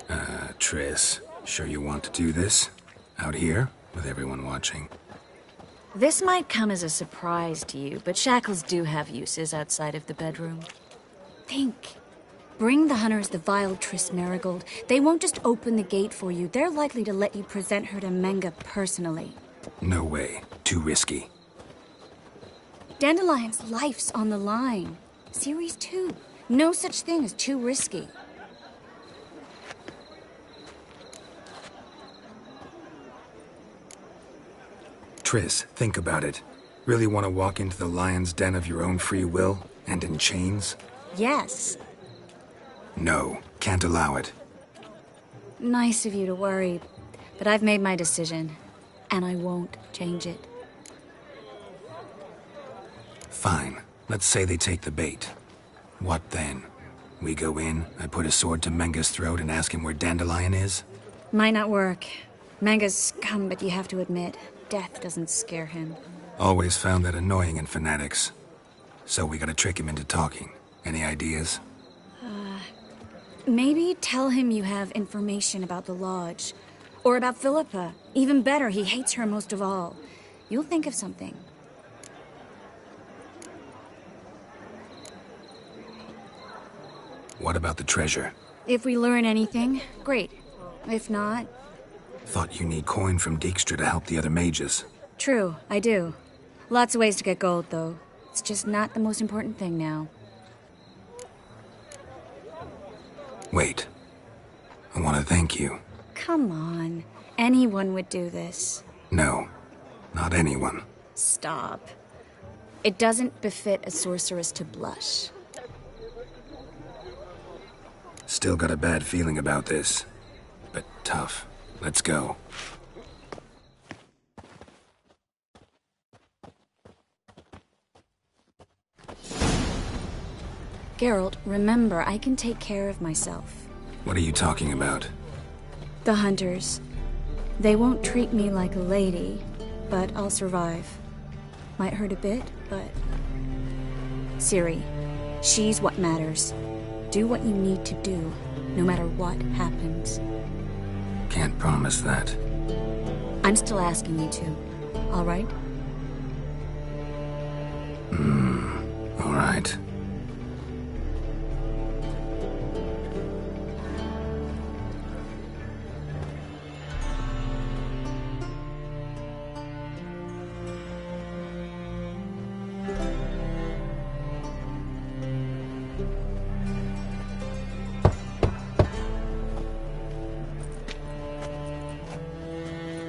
Triss, sure you want to do this? Out here, with everyone watching? This might come as a surprise to you, but shackles do have uses outside of the bedroom. Think. Bring the hunters the vile Triss Marigold. They won't just open the gate for you. They're likely to let you present her to Menga personally. No way. Too risky. Dandelion's life's on the line. Series 2. No such thing as too risky. Triss, think about it. Really want to walk into the lion's den of your own free will, and in chains? Yes. No, can't allow it. Nice of you to worry, but I've made my decision, and I won't change it. Fine. Let's say they take the bait. What then? We go in, I put a sword to Menga's throat and ask him where Dandelion is? Might not work. Menga's scum, but you have to admit, death doesn't scare him. Always found that annoying in fanatics. So we gotta trick him into talking. Any ideas? Maybe tell him you have information about the Lodge. Or about Philippa. Even better, he hates her most of all. You'll think of something. What about the treasure? If we learn anything, great. If not... Thought you need coin from Dijkstra to help the other mages. True, I do. Lots of ways to get gold, though. It's just not the most important thing now. Wait. I want to thank you. Come on. Anyone would do this. No. Not anyone. Stop. It doesn't befit a sorceress to blush. Still got a bad feeling about this. But tough. Let's go. Geralt, remember, I can take care of myself. What are you talking about? The hunters. They won't treat me like a lady, but I'll survive. Might hurt a bit, but... Ciri, she's what matters. Do what you need to do, no matter what happens. Can't promise that. I'm still asking you to, all right? All right.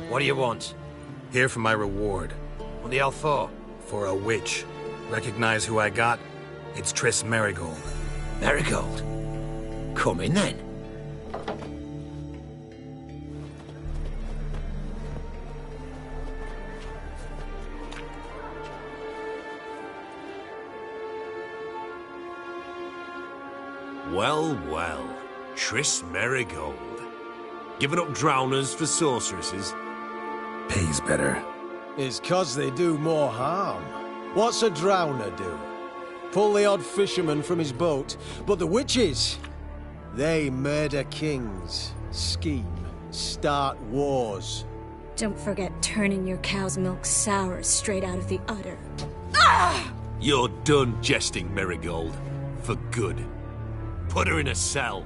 What do you want? Here for my reward. What the hell for? For a witch. Recognize who I got? It's Triss Marigold. Marigold? Come in then. Well, well. Triss Marigold. Giving up drowners for sorceresses? Pays better. It's 'cause they do more harm. What's a drowner do? Pull the odd fisherman from his boat, but the witches, they murder kings, scheme, start wars. Don't forget turning your cow's milk sour straight out of the udder. You're done jesting, Marigold. For good. Put her in a cell.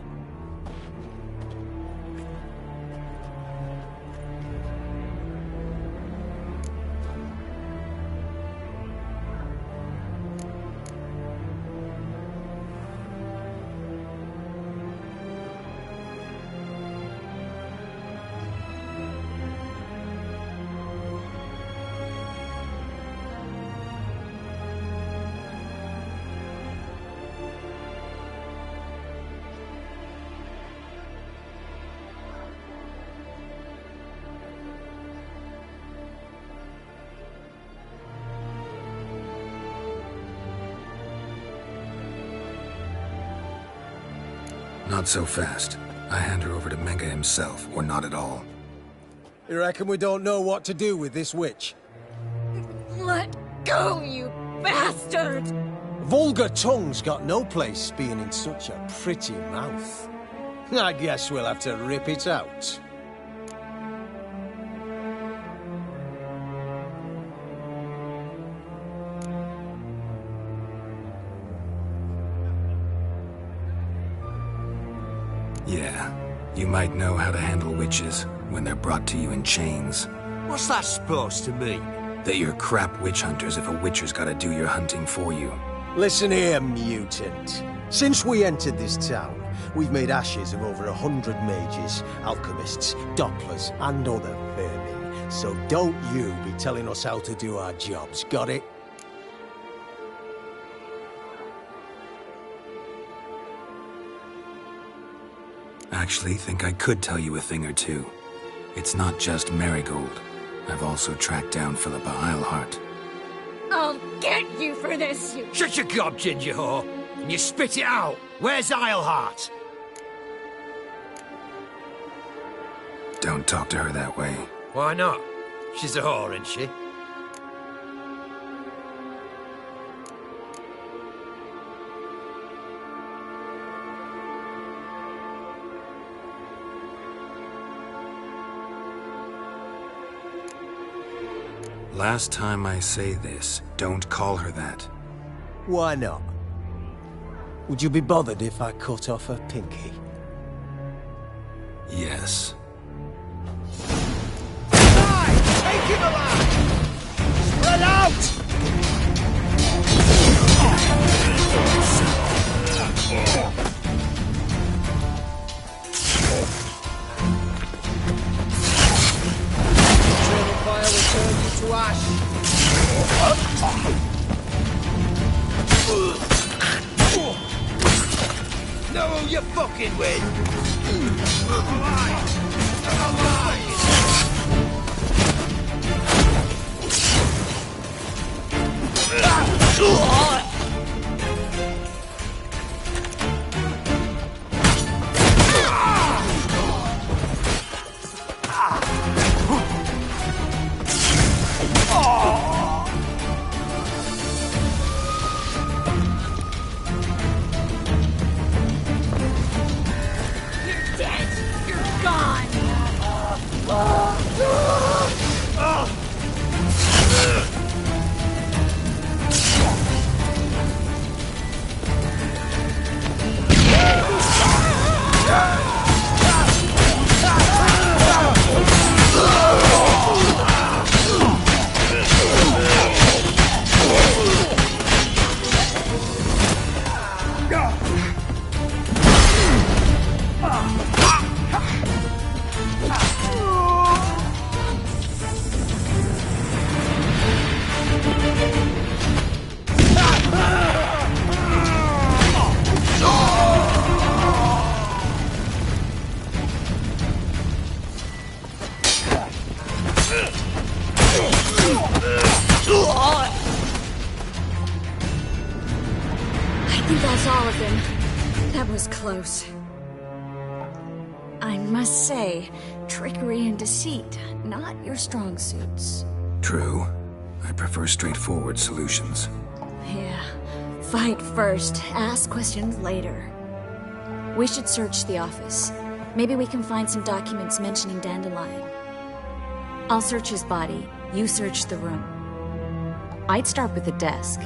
Not so fast. I hand her over to Menga himself, or not at all. You reckon we don't know what to do with this witch? Let go, you bastard! Vulgar tongue's got no place being in such a pretty mouth. I guess we'll have to rip it out. Yeah, you might know how to handle witches when they're brought to you in chains. What's that supposed to mean? That you're crap witch hunters if a witcher's gotta do your hunting for you. Listen here, mutant. Since we entered this town, we've made ashes of over 100 mages, alchemists, dopplers, and other vermin. So don't you be telling us how to do our jobs, got it? Actually, think I could tell you a thing or two. It's not just Marigold. I've also tracked down Philippa Eilhart. I'll get you for this, you... Shut your gob, ginger whore, and you spit it out. Where's Eilhart? Don't talk to her that way. Why not? She's a whore, isn't she? Last time I say this, don't call her that. Why not? Would you be bothered if I cut off her pinky? Yes. Take him alive! Spread out! Eternal fire will turn you to ash. Know who you're fucking with? Alive! You're dead. You're gone. I think that's all of them. That was close. I must say, trickery and deceit, not your strong suits. True. I prefer straightforward solutions. Yeah. Fight first, ask questions later. We should search the office. Maybe we can find some documents mentioning Dandelion. I'll search his body, you search the room. I'd start with the desk.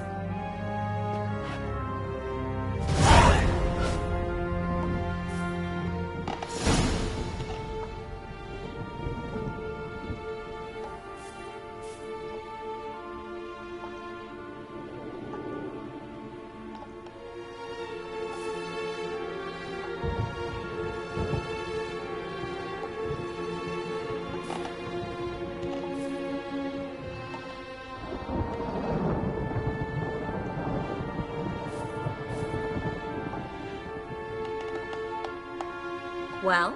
Well?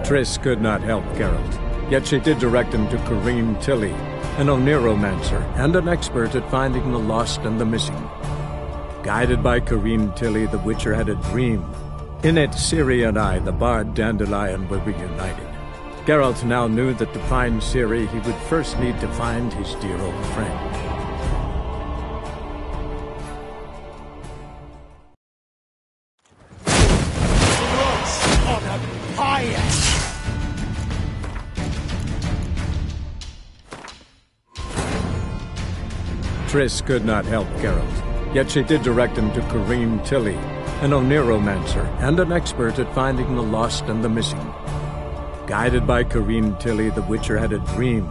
Triss could not help Geralt, yet she did direct him to Kareem Tilly, an Oniromancer and an expert at finding the lost and the missing. Guided by Kareem Tilly, the Witcher had a dream. In it, Ciri and I, the bard Dandelion, were reunited. Geralt now knew that to find Ciri, he would first need to find his dear old friend. Triss could not help Geralt, yet she did direct him to Kareem Tilly, an Oniromancer and an expert at finding the lost and the missing. Guided by Kareem Tilly, the Witcher had a dream.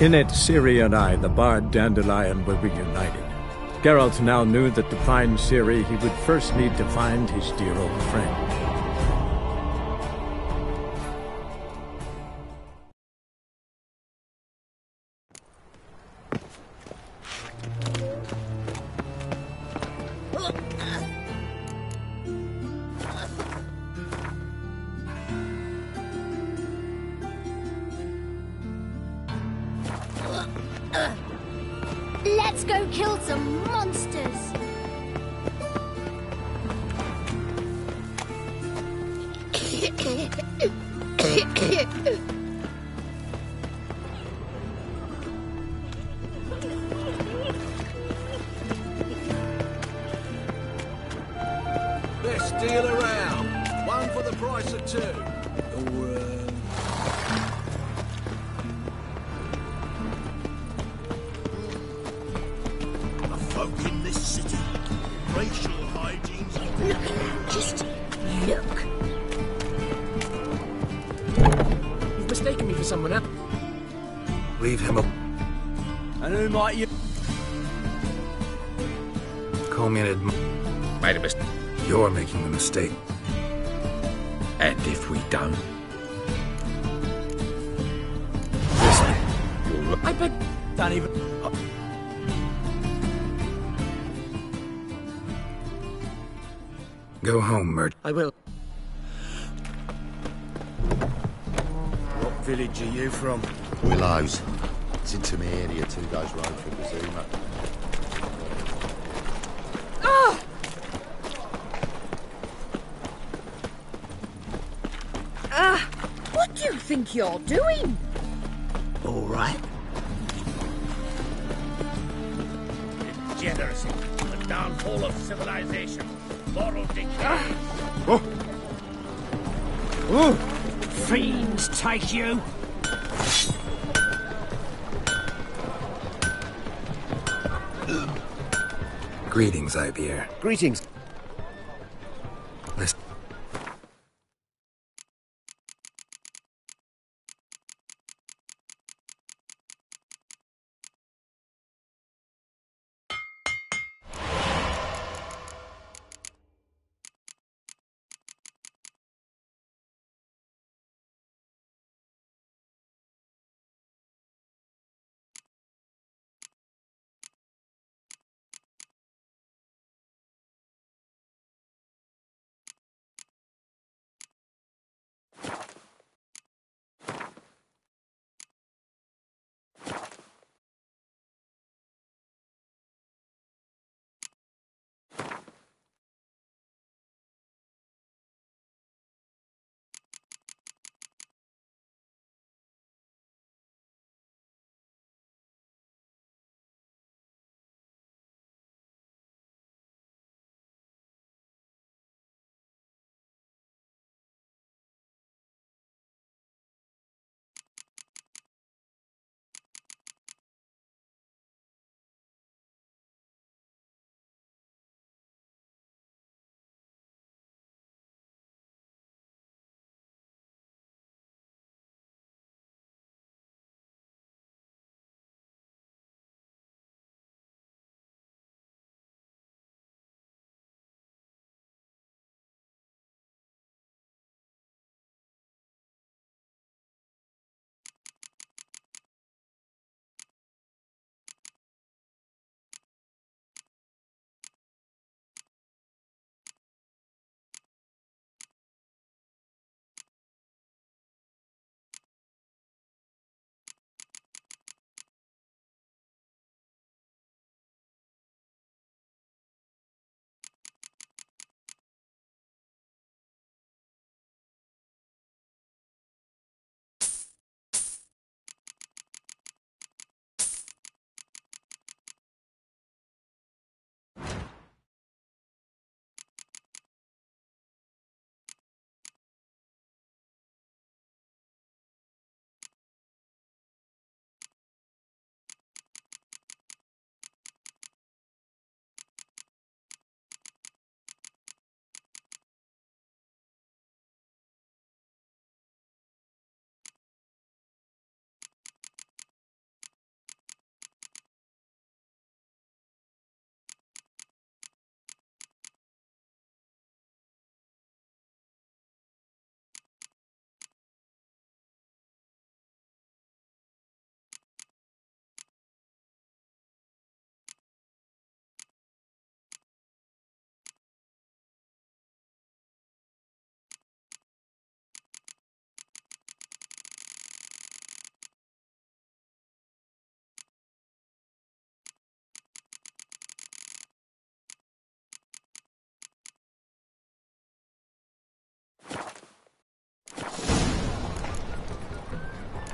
In it, Ciri and I, the bard Dandelion, were reunited. Geralt now knew that to find Ciri, he would first need to find his dear old friend. Let's go kill some monsters! Best deal around. One for the price of two. Folk in this city. Racial hygiene's Look, just look. You've mistaken me for someone else. Leave him alone. And who might you... Call me an Made a mistake. You're making the mistake. And if we don't... Listen, I beg... Don't even... go home, Mert. I will. What village are you from? Willows. It's into my area, 2 days road from Kazuma. What do you think you're doing? All right. degeneracy, the downfall of civilization, moral decay. Fiends take you! Greetings, Ibier. Greetings.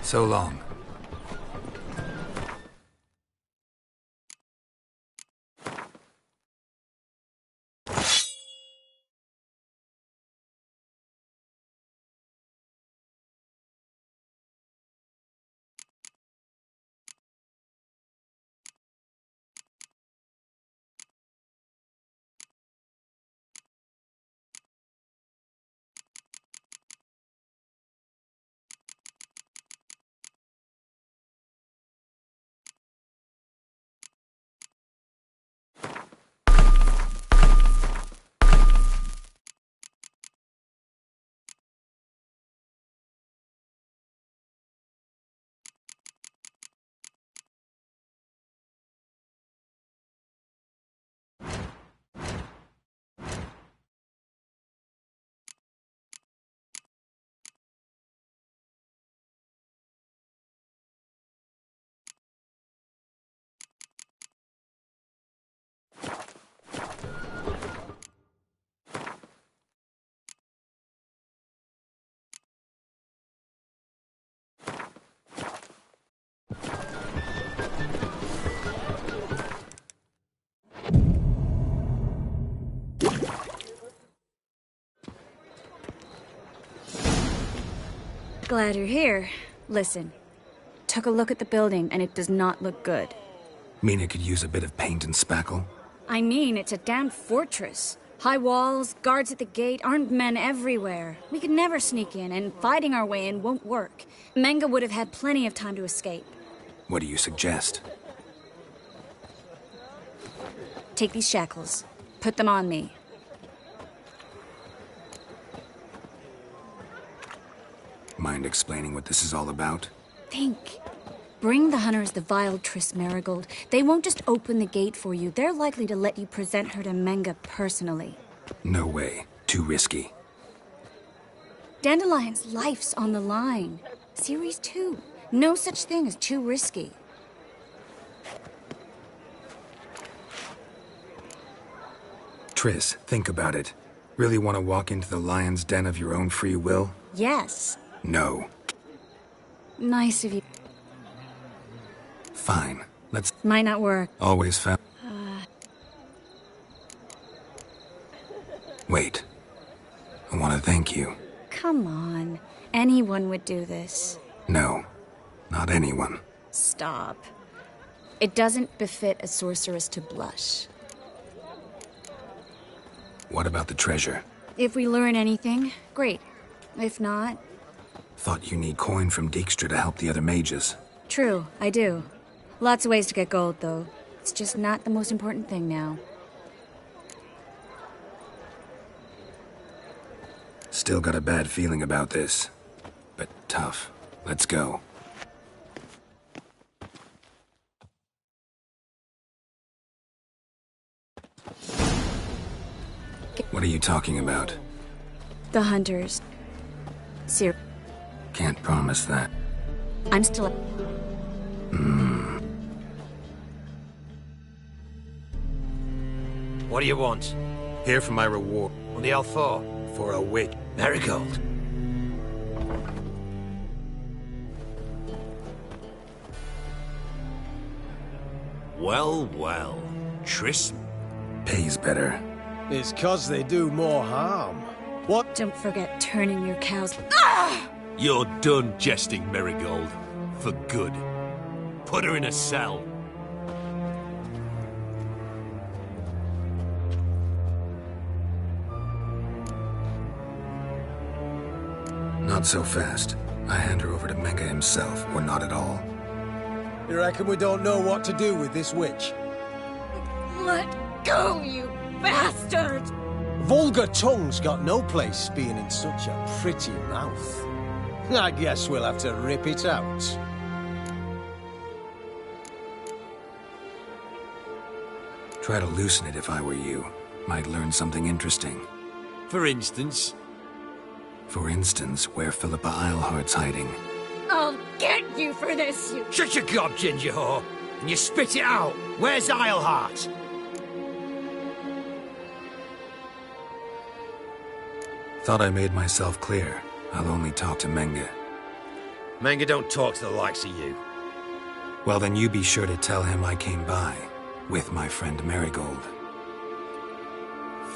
So long. Glad you're here. Listen, took a look at the building and it does not look good. Mean it could use a bit of paint and spackle? I mean, it's a damn fortress. High walls, guards at the gate, armed men everywhere. We could never sneak in, and fighting our way in won't work. Menga would have had plenty of time to escape. What do you suggest? Take these shackles. Put them on me. Mind explaining what this is all about? Think. Bring the hunters the vile Triss Marigold. They won't just open the gate for you. They're likely to let you present her to Menga personally. No way. Too risky. Dandelion's life's on the line. Series 2. No such thing as too risky. Triss, think about it. Really want to walk into the lion's den of your own free will? Yes. No. Nice of you. Fine. Let's... Might not work. Always found... Wait. I want to thank you. Come on. Anyone would do this. No. Not anyone. Stop. It doesn't befit a sorceress to blush. What about the treasure? If we learn anything, great. If not... Thought you need coin from Dijkstra to help the other mages. True, I do. Lots of ways to get gold, though. It's just not the most important thing now. Still got a bad feeling about this. But tough. Let's go. What are you talking about? The hunters. Sir, Can't promise that. I'm still... What do you want? Here for my reward. On the L4? For a witch. Marigold. Well, well. Triss. Pays better. It's 'cause they do more harm. What? Don't forget turning your cows... You're done jesting, Marigold. For good. Put her in a cell. Not so fast. I hand her over to Menga himself, or not at all. You reckon we don't know what to do with this witch? Let go, you bastard! Vulgar tongue's got no place being in such a pretty mouth. I guess we'll have to rip it out. Try to loosen it if I were you. Might learn something interesting. For instance, For instance, where Philippa Eilhart's hiding. I'll get you for this, you... Shut your gob, ginger whore, and you spit it out. Where's Eilhart? Thought I made myself clear. I'll only talk to Menga. Manga don't talk to the likes of you. Well, then you be sure to tell him I came by, with my friend Marigold.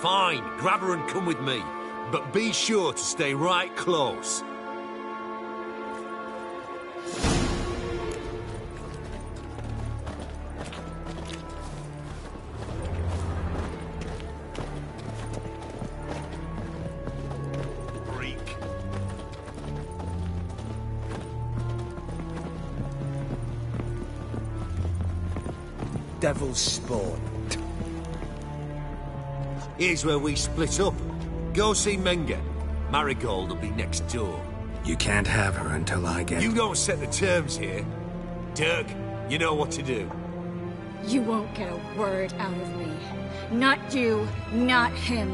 Fine, grab her and come with me. But be sure to stay right close. Devil's spawn. Here's where we split up. Go see Menga. Marigold will be next door. You can't have her until I get... You don't set the terms here. Dirk, you know what to do. You won't get a word out of me. Not you, not him.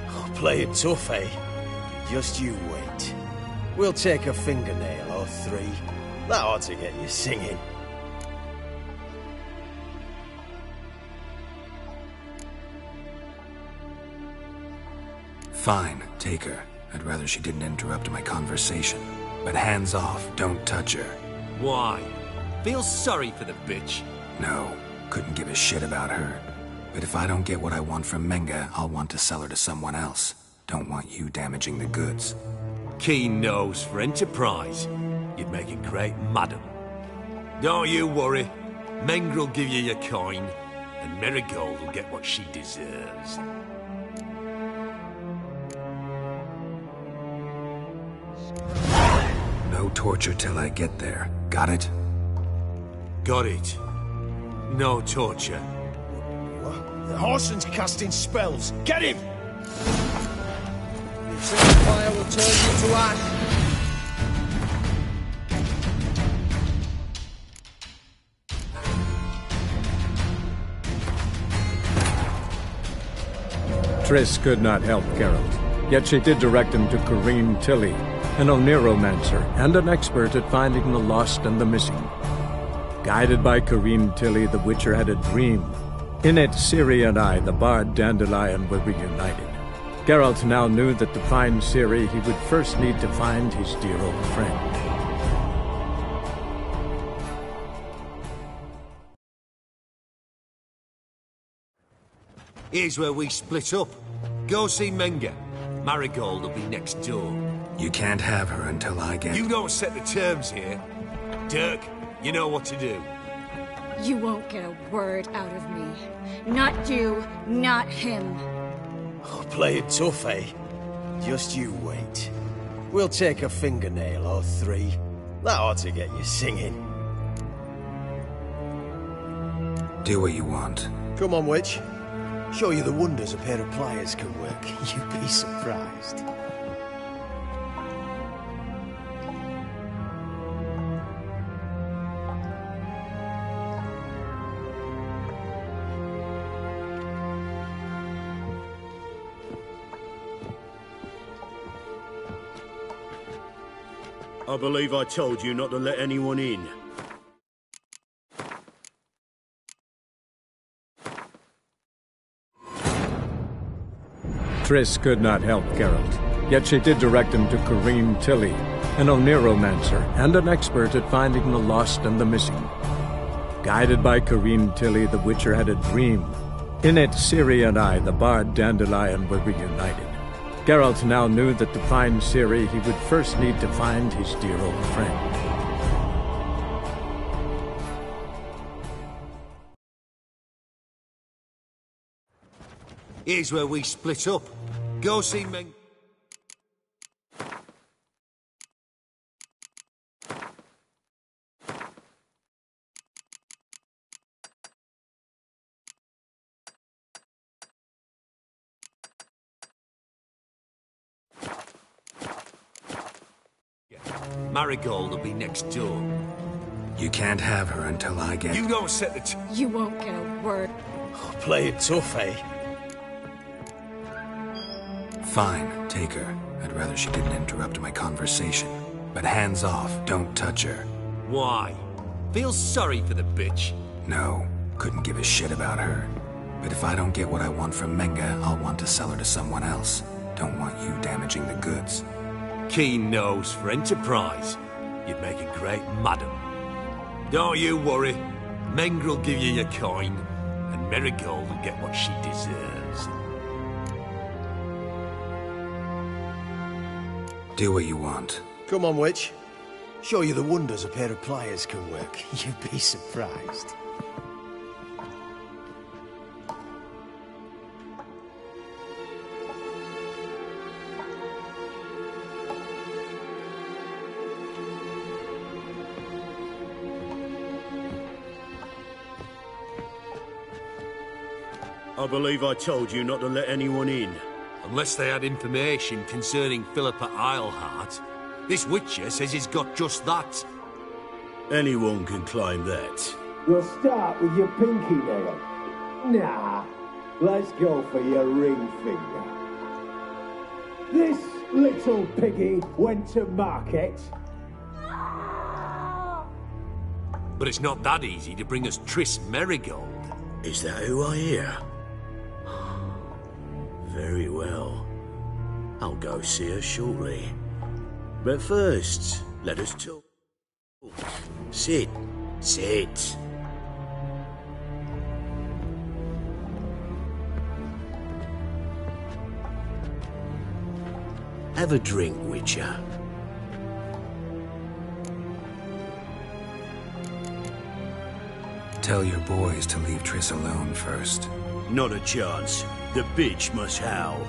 Oh, play it tough, eh? Just you wait. We'll take a fingernail or three. That ought to get you singing. Fine, take her. I'd rather she didn't interrupt my conversation. But hands off, don't touch her. Why? Feel sorry for the bitch? No, couldn't give a shit about her. But if I don't get what I want from Menga, I'll want to sell her to someone else. Don't want you damaging the goods. Keen nose for enterprise. You'd make a great madam. Don't you worry. Menga will give you your coin, and Marigold will get what she deserves. No torture till I get there. Got it? Got it. No torture. What? The Horson's casting spells. Get him! If such fire will turn you to ash. Triss could not help Geralt, yet she did direct him to Corinne Tilly, an Oniromancer and an expert at finding the lost and the missing. Guided by Corinne Tilly, the Witcher had a dream. In it, Ciri and I, the bard Dandelion, were reunited. Geralt now knew that to find Ciri, he would first need to find his dear old friend. Here's where we split up. Go see Menga. Marigold will be next door. You can't have her until I get... You don't set the terms here. Dirk, you know what to do. You won't get a word out of me. Not you, not him. Oh, play it tough, eh? Just you wait. We'll take a fingernail or three. That ought to get you singing. Do what you want. Come on, witch. Show you the wonders a pair of pliers can work. You'd be surprised. I believe I told you not to let anyone in. Triss could not help Geralt, yet she did direct him to Corinne Tilly, an Oniromancer and an expert at finding the lost and the missing. Guided by Corinne Tilly, the Witcher had a dream. In it, Ciri and I, the bard Dandelion, were reunited. Geralt now knew that to find Ciri, he would first need to find his dear old friend. Here's where we split up. Go see Meng... Marigold will be next door. You can't have her until I get... You don't set the... You won't get a word. Oh, play it tough, eh? Fine, take her. I'd rather she didn't interrupt my conversation. But hands off, don't touch her. Why? Feel sorry for the bitch? No, couldn't give a shit about her. But if I don't get what I want from Menga, I'll want to sell her to someone else. Don't want you damaging the goods. Keen nose for enterprise. you'd make a great madam. Don't you worry. Mengr will give you your coin, and Marigold will get what she deserves. Do what you want. Come on, witch. Show you the wonders a pair of pliers can work. You'd be surprised. I believe I told you not to let anyone in. Unless they had information concerning Philippa Eilhart. This Witcher says he's got just that. Anyone can claim that. You'll start with your pinky nail. Nah, let's go for your ring finger. This little piggy went to market. But it's not that easy to bring us Triss Marigold. Is that who I hear? Very well. I'll go see her shortly. But first, let us talk. Sit. Sit. Have a drink, Witcher. Tell your boys to leave Triss alone first. Not a chance. The bitch must howl.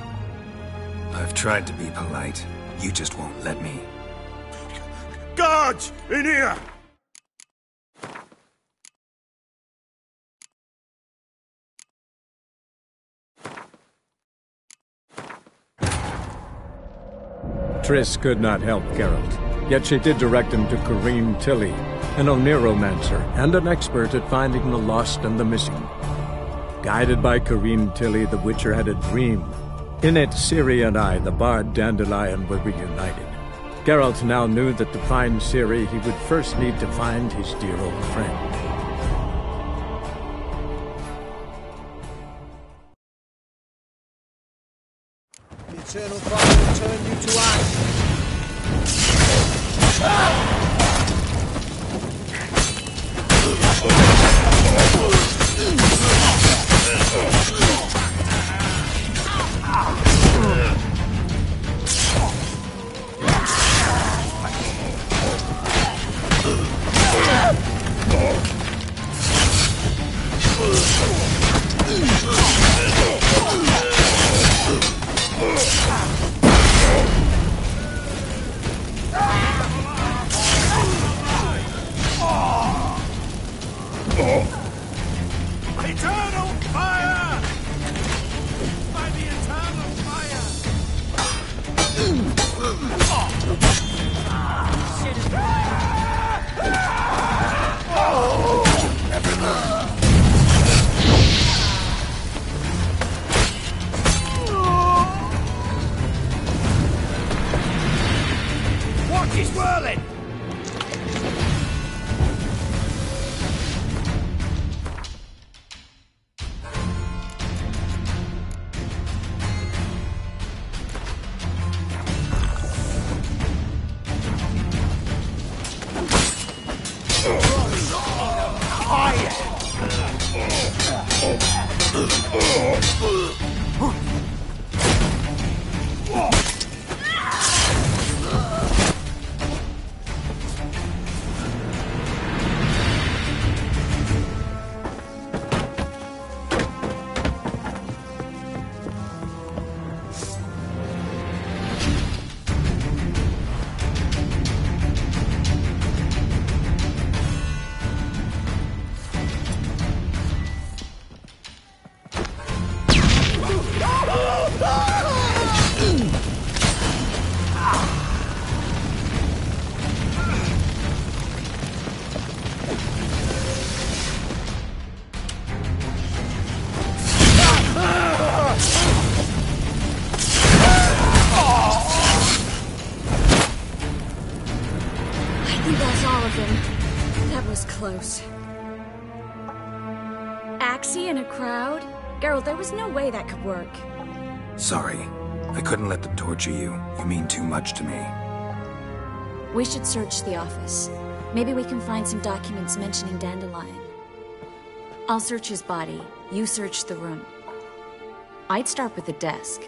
I've tried to be polite. You just won't let me. Guards! In here! Triss could not help Geralt, yet she did direct him to Corinne Tilly, an Oniromancer and an expert at finding the lost and the missing. Guided by Corinne Tilly, the Witcher had a dream. In it, Ciri and I, the bard Dandelion, were reunited. Geralt now knew that to find Ciri, he would first need to find his dear old friend. The eternal fire will turn you to ash. Eternal fire! By the eternal fire! Never mind. What is whirling? Close. Axie in a crowd? Geralt, there was no way that could work. Sorry. I couldn't let them torture you. You mean too much to me. We should search the office. Maybe we can find some documents mentioning Dandelion. I'll search his body. You search the room. I'd start with the desk.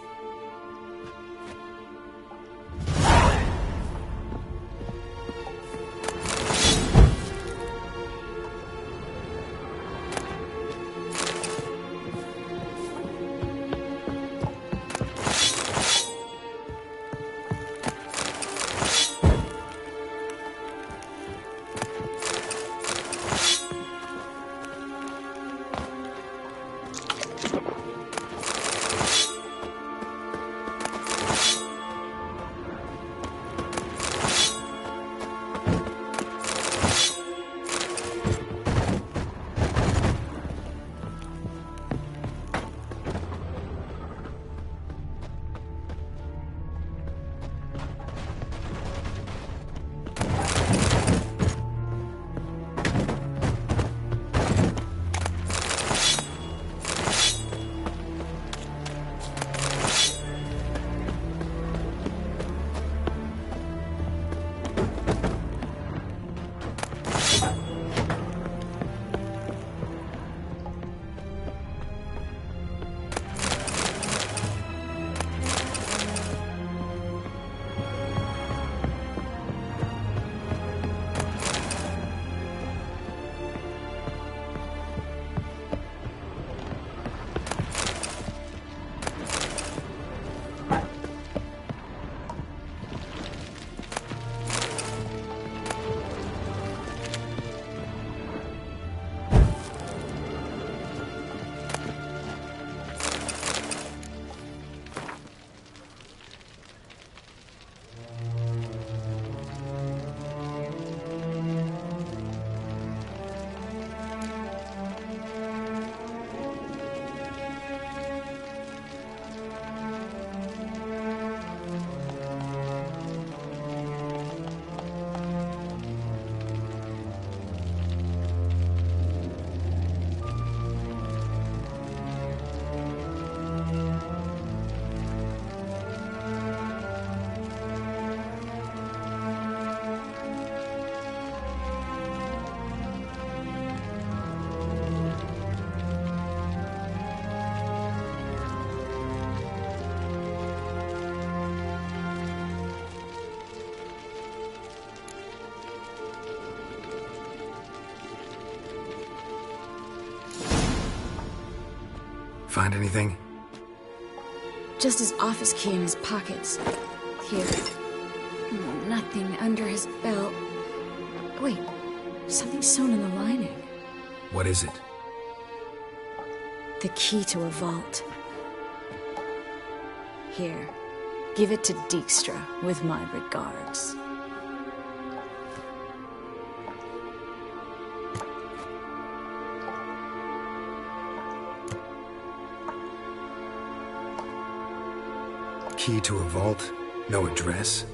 Find anything? Just his office key in his pockets. Here. Nothing under his belt. Wait, something sewn in the lining. What is it? The key to a vault. Here. Give it to Dijkstra, with my regards. Key to a vault? No address?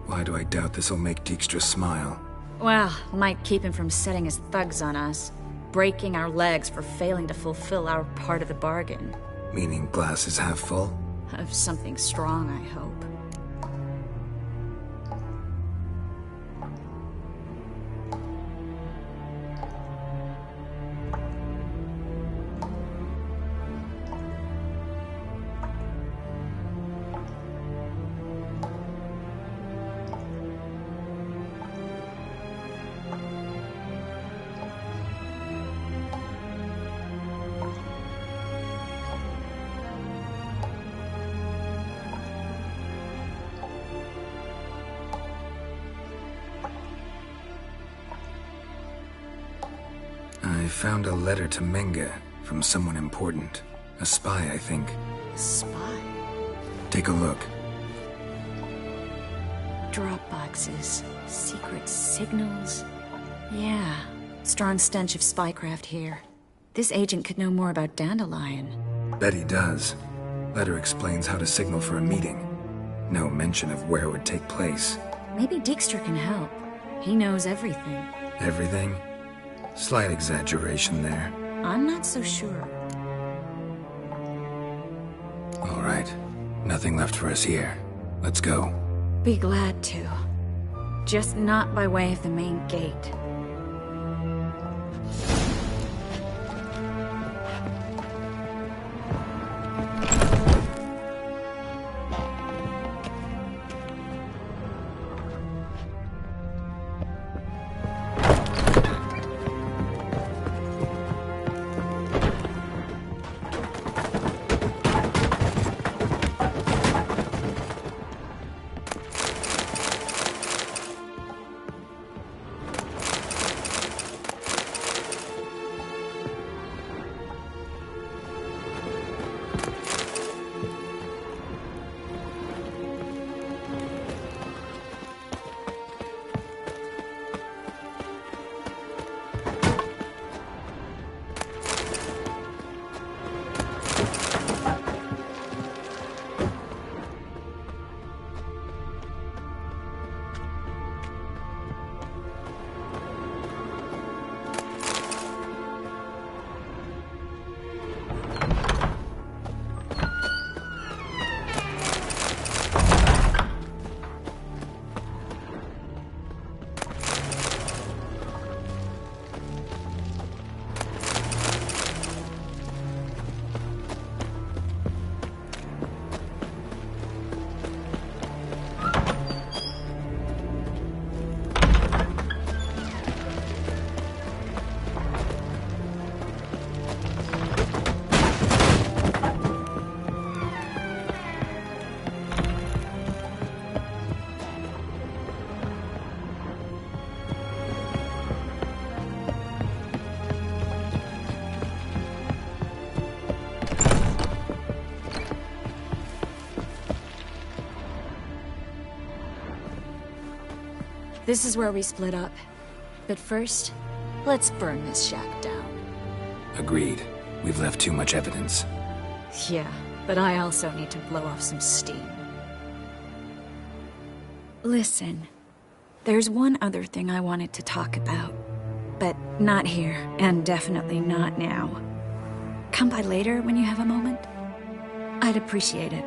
Why do I doubt this'll make Dijkstra smile? Well, might keep him from setting his thugs on us. Breaking our legs for failing to fulfill our part of the bargain. Meaning glass is half full? Of something strong, I hope. I found a letter to Menge from someone important. A spy, I think. A spy? Take a look. Drop boxes, secret signals. Yeah, strong stench of spycraft here. This agent could know more about Dandelion. Bet he does. Letter explains how to signal for a meeting. No mention of where it would take place. Maybe Dijkstra can help. He knows everything. Everything? Slight exaggeration there. I'm not so sure. All right. Nothing left for us here. Let's go. Be glad to. Just not by way of the main gate. This is where we split up. But first, let's burn this shack down. Agreed. We've left too much evidence. Yeah, but I also need to blow off some steam. Listen, there's one other thing I wanted to talk about. But not here, and definitely not now. Come by later when you have a moment? I'd appreciate it.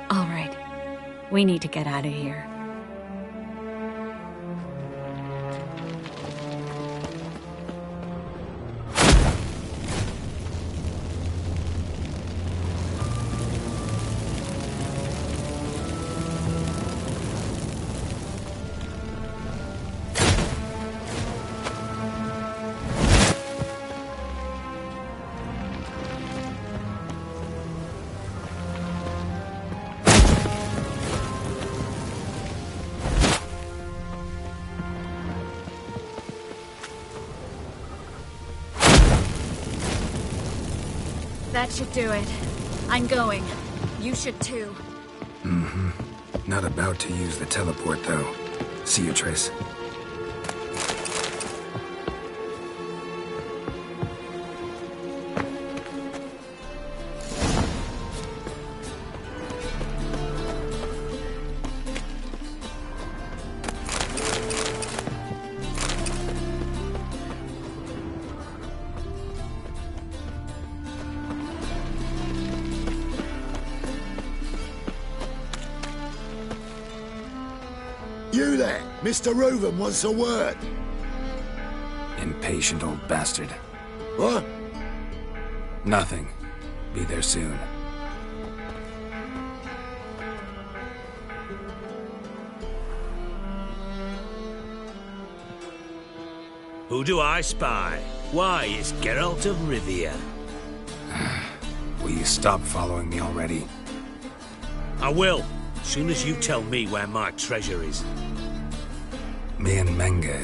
All right. We need to get out of here. That should do it. I'm going. You should too. Mm-hmm. Not about to use the teleport, though. See you, Triss. You there! Mr. Reuven wants a word. Impatient old bastard. What? Nothing. Be there soon. Who do I spy? Why, it's Geralt of Rivia. Will you stop following me already? I will, as soon as you tell me where my treasure is. Me and Menge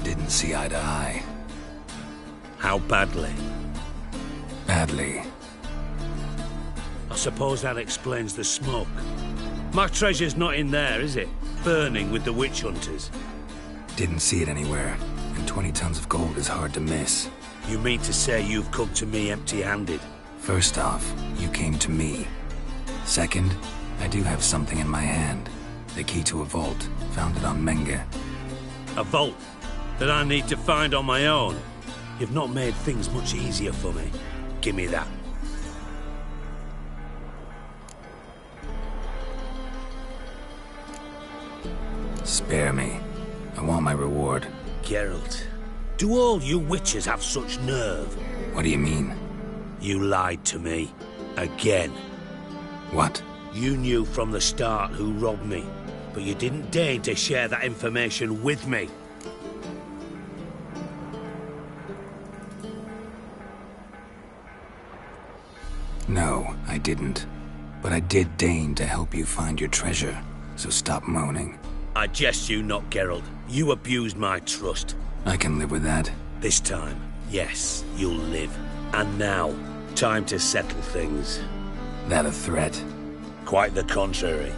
didn't see eye to eye. How badly? Badly. I suppose that explains the smoke. My treasure's not in there, is it? Burning with the witch hunters. Didn't see it anywhere, and 20 tons of gold is hard to miss. You mean to say you've come to me empty-handed? First off, you came to me. Second, I do have something in my hand. The key to a vault, founded on Menge. A vault that I need to find on my own. You've not made things much easier for me. Give me that. Spare me. I want my reward. Geralt, do all you witches have such nerve? What do you mean? You lied to me. Again. What? You knew from the start who robbed me, but you didn't deign to share that information with me. No, I didn't. But I did deign to help you find your treasure, so stop moaning. I jest you not, Geralt. You abused my trust. I can live with that. This time, yes, you'll live. And now, time to settle things. That a threat? Quite the contrary.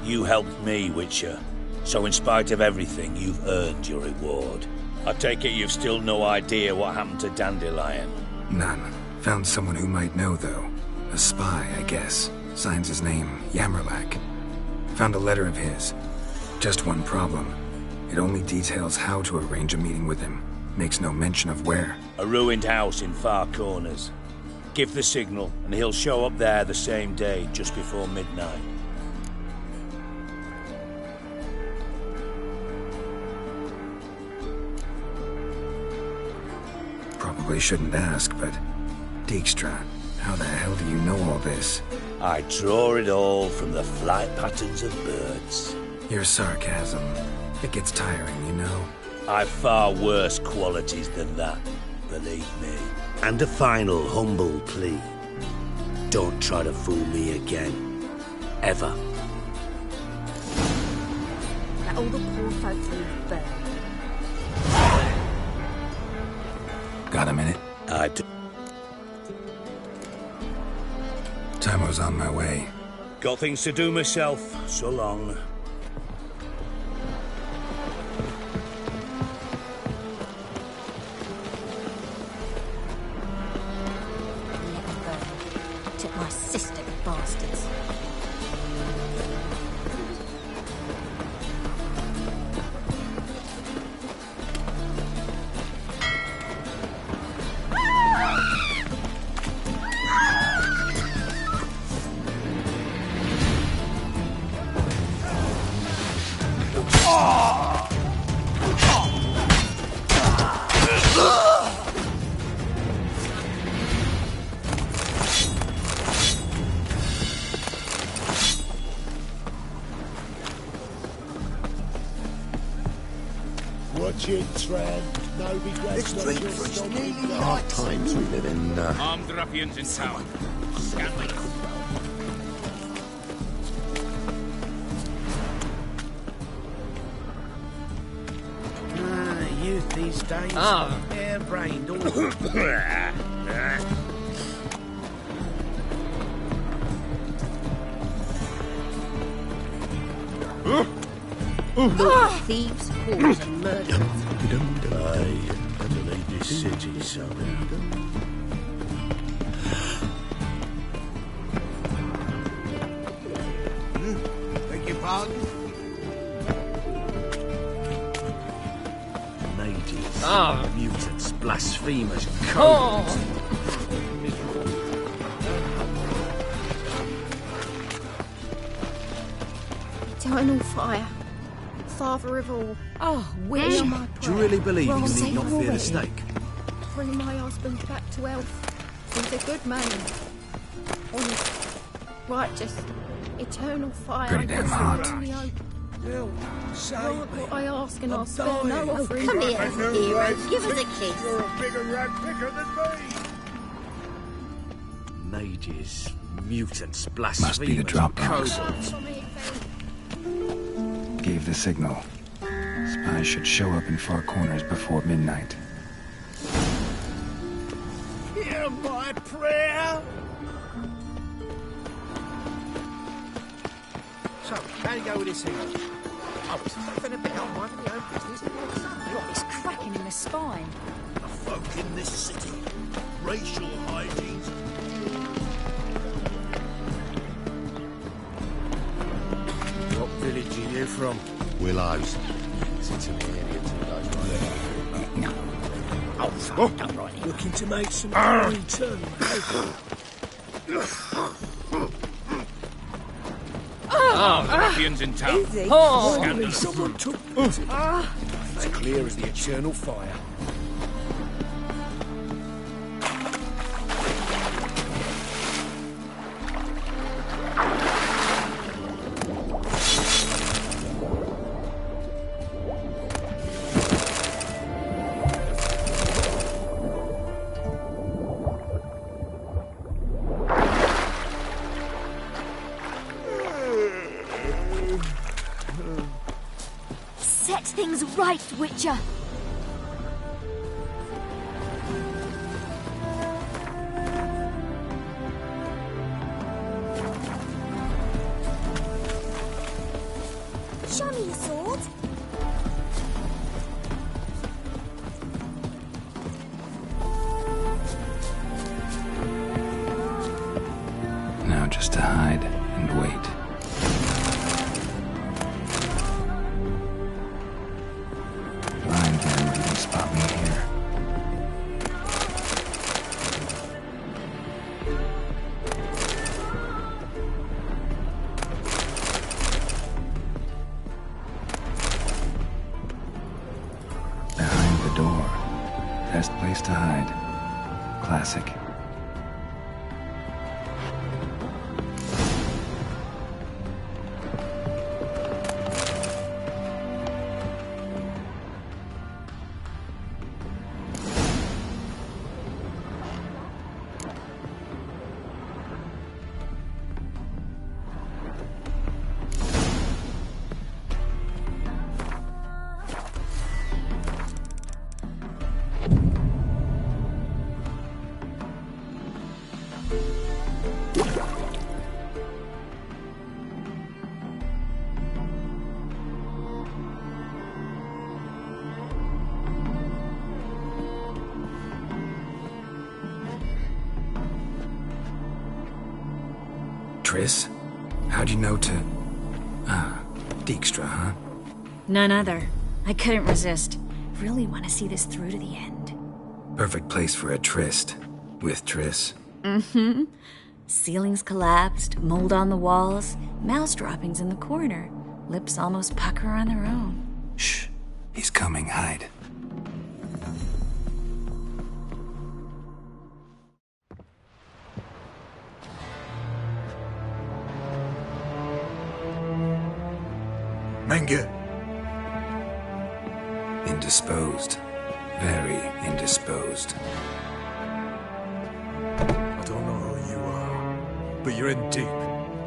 You helped me, Witcher. So in spite of everything, you've earned your reward. I take it you've still no idea what happened to Dandelion? None. Found someone who might know, though. A spy, I guess. Signs his name, Yammerlak. Found a letter of his. Just one problem. It only details how to arrange a meeting with him. Makes no mention of where. A ruined house in Far Corners. Give the signal, and he'll show up there the same day, just before midnight. Probably shouldn't ask, but... Dijkstra, how the hell do you know all this? I draw it all from the flight patterns of birds. Your sarcasm. It gets tiring, you know. I've far worse qualities than that, believe me. And a final humble plea. Don't try to fool me again. Ever. Let all the poor folk leave burn. Got a minute? I do. Time's on my way. Got things to do myself. So long. Took my sister, the bastards. Watch it, Tran. No begrudge. This drink is nearly hard times we live in. Armed ruffians in town. Scandalous. Youth these days. Hair-brained all. Thieves, whores, and murderers. Aye, to leave this city somehow. Beg your pardon? Mages, mutants, blasphemers, cowards. Eternal fire. Father of all. Oh, wish my prayer. Do you really believe you Well, need not say fear the already. stake? Bring my husband back to health. He's a good man. Honest, righteous, eternal fire. Pretty damn hot. Well, say Grant me. what I ask and I'm I'll spare no dying. offering. Come here, hero. Give us a kiss. You're a bigger rat picker than me. Mages, mutants, blasphemers, Must be the drop box. cowards. Gave the signal. Spies should show up in Far Corners before midnight. Hear my prayer. So, how do you go with this thing? Oh, it's nothing about minding your own business. What is cracking in the spine? The folk in this city, racial hygiene's. What village are you from? Willows. It's into the area 2 days right. Oh, fuck. I'm right here. Looking to make some return. all the ruffians in town. Scandalous. Someone took it. As clear as the eternal fire. Set things right, Witcher. Show me your sword. Now just to hide and wait. Blind men didn't spot me here. Behind the door. Best place to hide. Classic. Triss? How'd you know to... Dijkstra, huh? None other. I couldn't resist. Really want to see this through to the end. Perfect place for a tryst. With Triss. Mm-hmm. Ceilings collapsed, mold on the walls, mouse droppings in the corner. Lips almost pucker on their own. Shh. He's coming. Hide. Menge. Indisposed. Very indisposed. I don't know who you are, but you're in deep.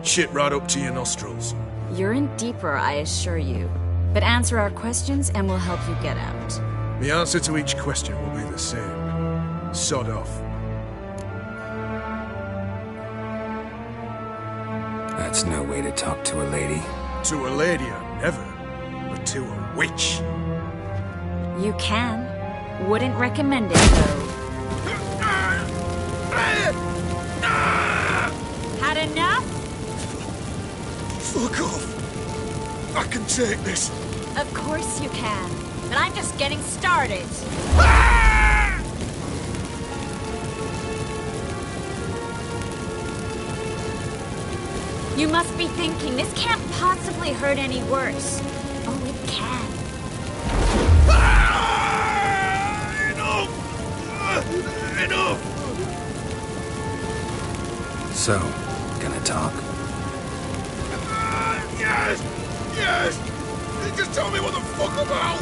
Shit right up to your nostrils. You're in deeper, I assure you. But answer our questions and we'll help you get out. The answer to each question will be the same. Sod off. That's no way to talk to a lady. To a lady, I never. But to a witch. You can. Wouldn't recommend it, though. Had enough? Fuck off. I can take this. Of course you can. But I'm just getting started. You must be thinking, this can't possibly hurt any worse. Oh, it can. Enough! So, gonna talk? Yes! Yes! Just tell me what the fuck about!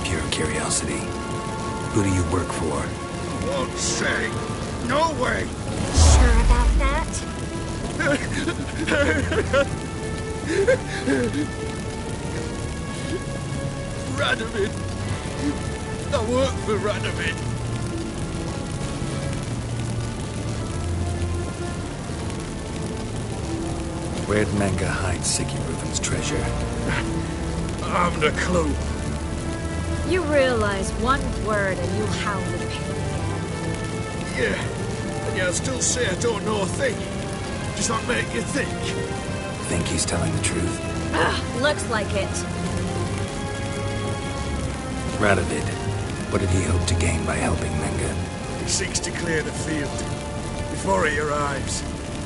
Pure curiosity. Who do you work for? I won't say. No way! Sure about that? Radovid. I work for Radovid. Where'd Menge hide Siggy Reuven's treasure? I haven't a clue. You realize one word and you'll howl with pain again. Yeah. And yeah, I'll still say I don't know a thing. Does that make you think? Think he's telling the truth? Ugh, looks like it. Radovid, what did he hope to gain by helping Menge? He seeks to clear the field before he arrives.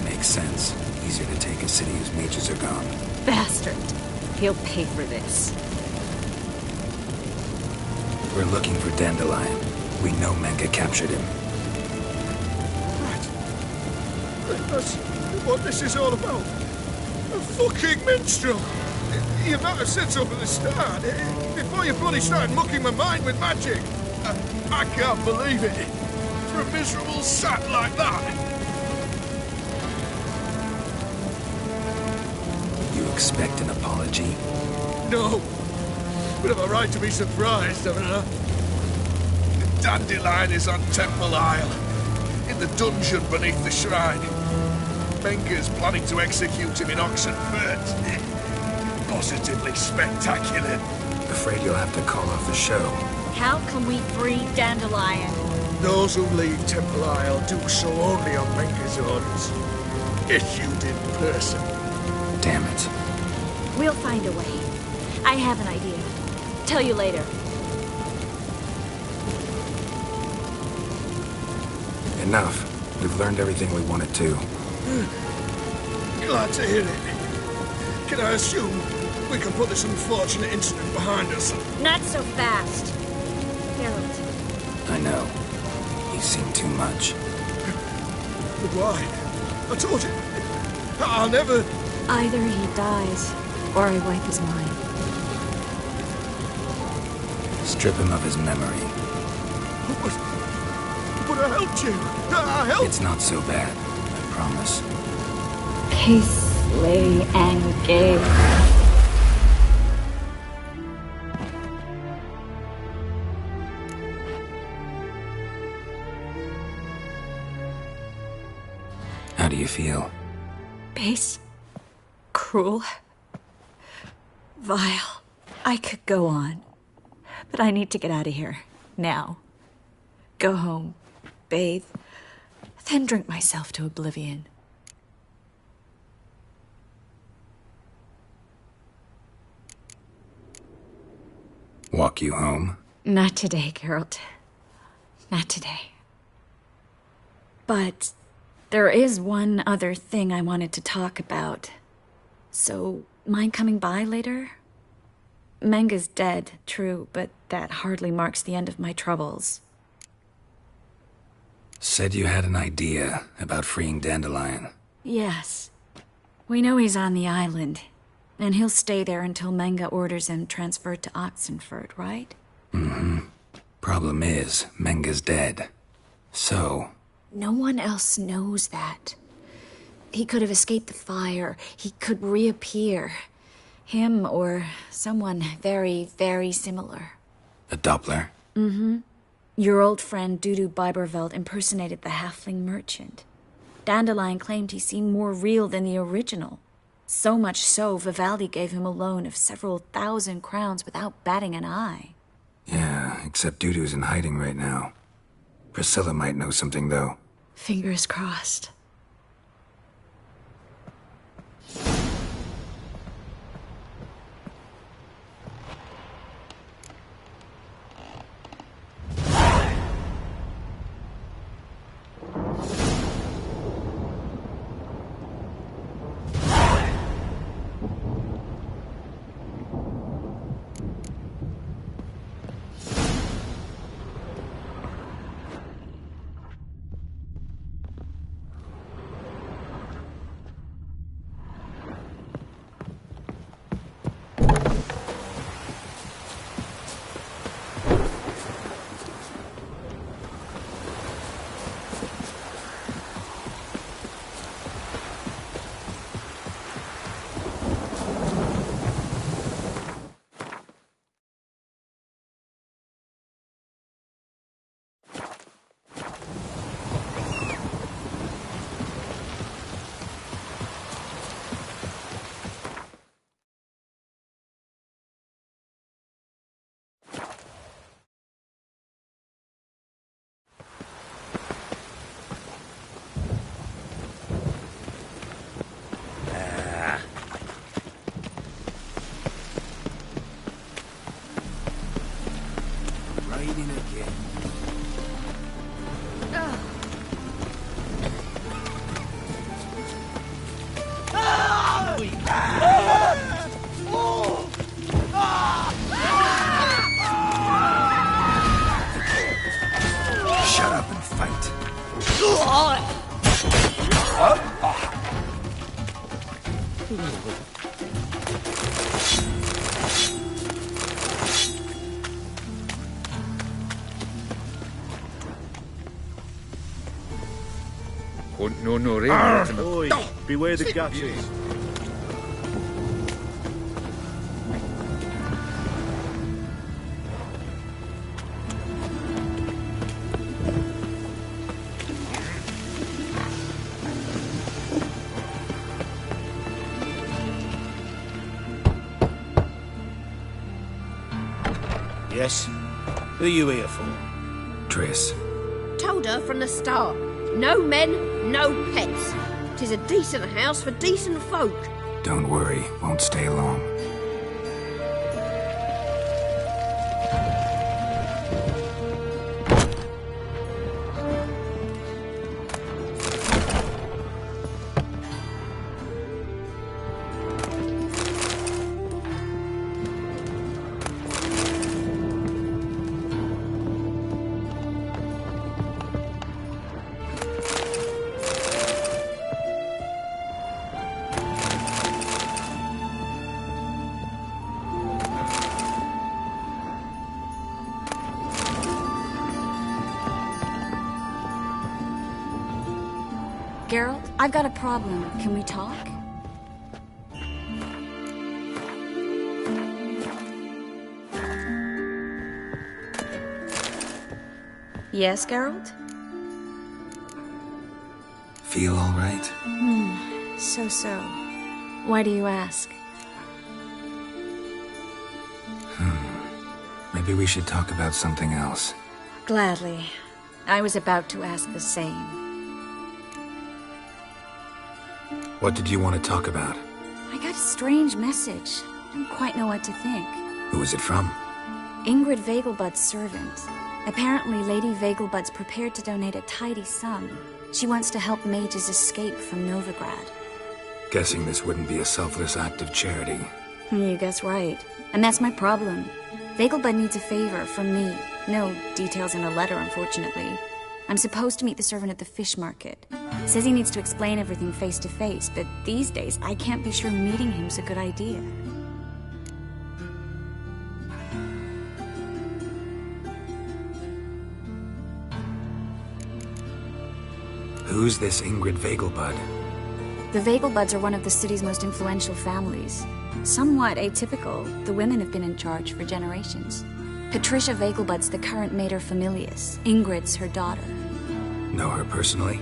Makes sense. Easier to take a city whose mages are gone. Bastard. He'll pay for this. We're looking for Dandelion. We know Menka captured him. Right. That's what this is all about. A fucking minstrel! You might have said so from the start, before you bloody started mucking my mind with magic. I can't believe it. For a miserable sap like that. You expect an apology? No. But I've a right to be surprised, haven't I? The Dandelion is on Temple Isle, in the dungeon beneath the shrine. Menka's planning to execute him in Oxenfurt. Positively spectacular. Afraid you'll have to call off the show. How can we free Dandelion? Those who leave Temple Isle do so only on Menka's orders. Issued in person. Damn it. We'll find a way. I have an idea. Tell you later. Enough. We've learned everything we wanted to. Glad to hear it. Can I assume we can put this unfortunate incident behind us? Not so fast. Harold. I know. You've seen too much. But why? I told you. I'll never... Either he dies, or I wipe his mind. Strip him of his memory. But I helped you. I helped... It's not so bad, I promise. Peace, lay, and gay. How do you feel? Base. Cruel. Vile. I could go on. But I need to get out of here. Now. Go home. Bathe. Then drink myself to oblivion. Walk you home? Not today, Geralt. Not today. But there is one other thing I wanted to talk about. So, mind coming by later? Menga's dead, true, but that hardly marks the end of my troubles. Said you had an idea about freeing Dandelion. Yes. We know he's on the island, and he'll stay there until Menga orders him transferred to Oxenfurt, right? Mm-hmm. Problem is, Menga's dead. So... No one else knows that. He could have escaped the fire. He could reappear. Him or someone very, very similar. A Doppler? Mm-hmm. Your old friend Dudu Biberveld impersonated the halfling merchant. Dandelion claimed he seemed more real than the original. So much so, Vivaldi gave him a loan of several thousand crowns without batting an eye. Yeah, except Dudu's in hiding right now. Priscilla might know something, though. Fingers crossed. Oi, beware the gutters. Yes? Who are you here for? Triss. Told her from the start. No men, no pets. 'Tis a decent house for decent folk. Don't worry, won't stay long. Geralt, I've got a problem. Can we talk? Yes, Geralt? Feel all right? So. Why do you ask? Maybe we should talk about something else. Gladly. I was about to ask the same. What did you want to talk about? I got a strange message. I don't quite know what to think. Who was it from? Ingrid Vegelbud's servant. Apparently, Lady Vegelbud's prepared to donate a tidy sum. She wants to help mages escape from Novigrad. Guessing this wouldn't be a selfless act of charity. You guess right. And that's my problem. Vegelbud needs a favor from me. No details in a letter, unfortunately. I'm supposed to meet the servant at the fish market. Says he needs to explain everything face to face, but these days I can't be sure meeting him's a good idea. Who's this Ingrid Vegelbud? The Vegelbuds are one of the city's most influential families. Somewhat atypical, the women have been in charge for generations. Patricia Vegelbud's the current mater familias. Ingrid's her daughter. Know her personally?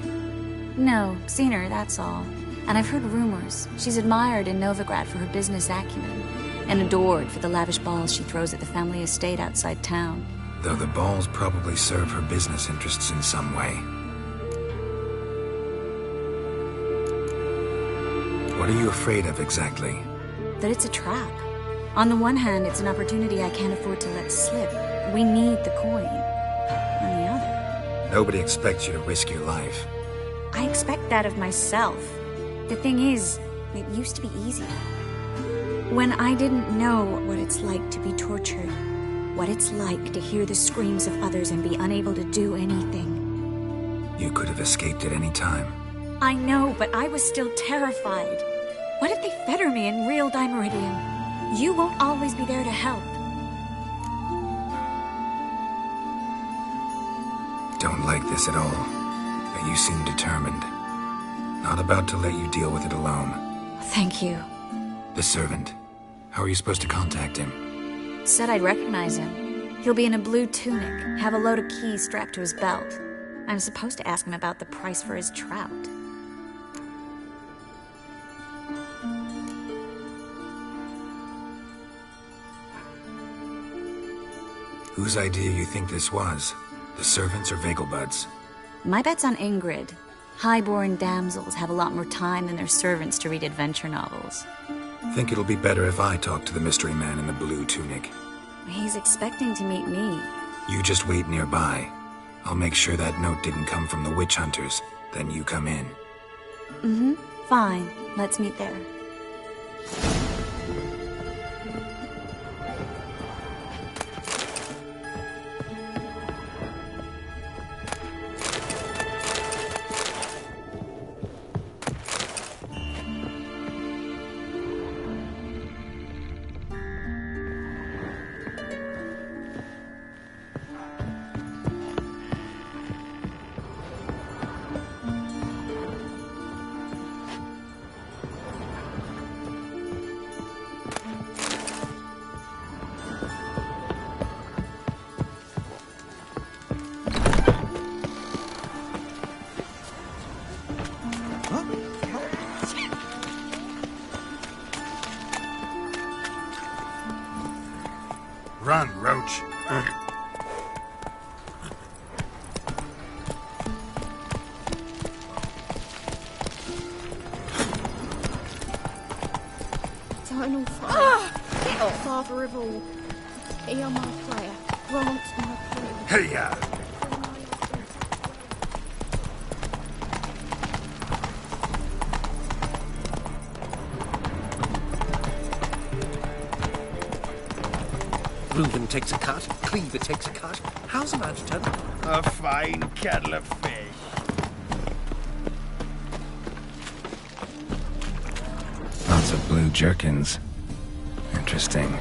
No, seen her, that's all. And I've heard rumors. She's admired in Novigrad for her business acumen, and adored for the lavish balls she throws at the family estate outside town. Though the balls probably serve her business interests in some way. What are you afraid of exactly? That it's a trap. On the one hand, it's an opportunity I can't afford to let slip. We need the coin. On the other... Nobody expects you to risk your life. I expect that of myself. The thing is, it used to be easier. When I didn't know what it's like to be tortured, what it's like to hear the screams of others and be unable to do anything. You could have escaped at any time. I know, but I was still terrified. What if they fetter me in real Dimeridium? You won't always be there to help. Don't like this at all, but you seem determined. Not about to let you deal with it alone. Thank you. The servant. How are you supposed to contact him? Said I'd recognize him. He'll be in a blue tunic, have a load of keys strapped to his belt. I'm supposed to ask him about the price for his trout. Whose idea you think this was? The servants or Vegelbud's? My bet's on Ingrid. Highborn damsels have a lot more time than their servants to read adventure novels. Think it'll be better if I talk to the mystery man in the blue tunic. He's expecting to meet me. You just wait nearby. I'll make sure that note didn't come from the witch hunters. Then you come in. Fine. Let's meet there. Run, Roach. Final fire. Get off, Father of all. Hear my prayer. Grant my prayer. Hey-ya! Reuben takes a cut, Cleaver takes a cut. How's a man to tell? A fine kettle of fish. Lots of blue jerkins. Interesting.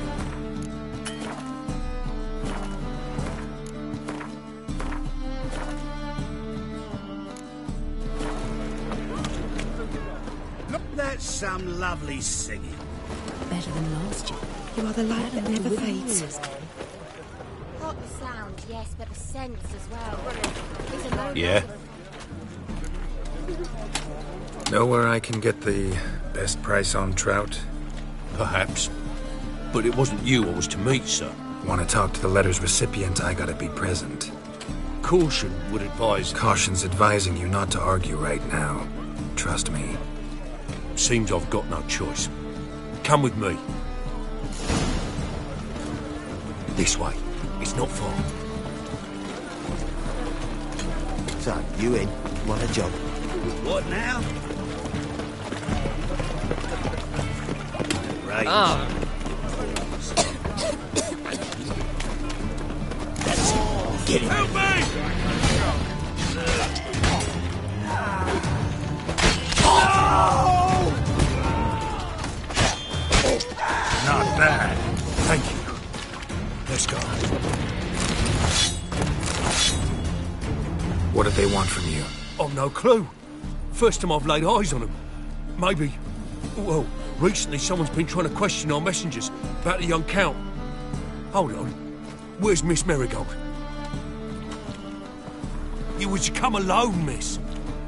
That's some lovely singing. Better than last year. You are the light that never fades. Not the sound, yes, but the sense as well. Yeah? Know where I can get the best price on trout? Perhaps. But it wasn't you I was to meet, sir. Want to talk to the letter's recipient, I gotta be present. Caution would advise... Caution's advising you not to argue right now. Trust me. Seems I've got no choice. Come with me. This way. It's not far. So, you in? Want a job? What now? Right. Ah. Get him. Help me! Not bad. Thank you. Let's go. What did they want from you? I've no clue. First time I've laid eyes on them. Maybe... Well, recently someone's been trying to question our messengers about the young Count. Hold on. Where's Miss Marigold? You was to come alone, miss.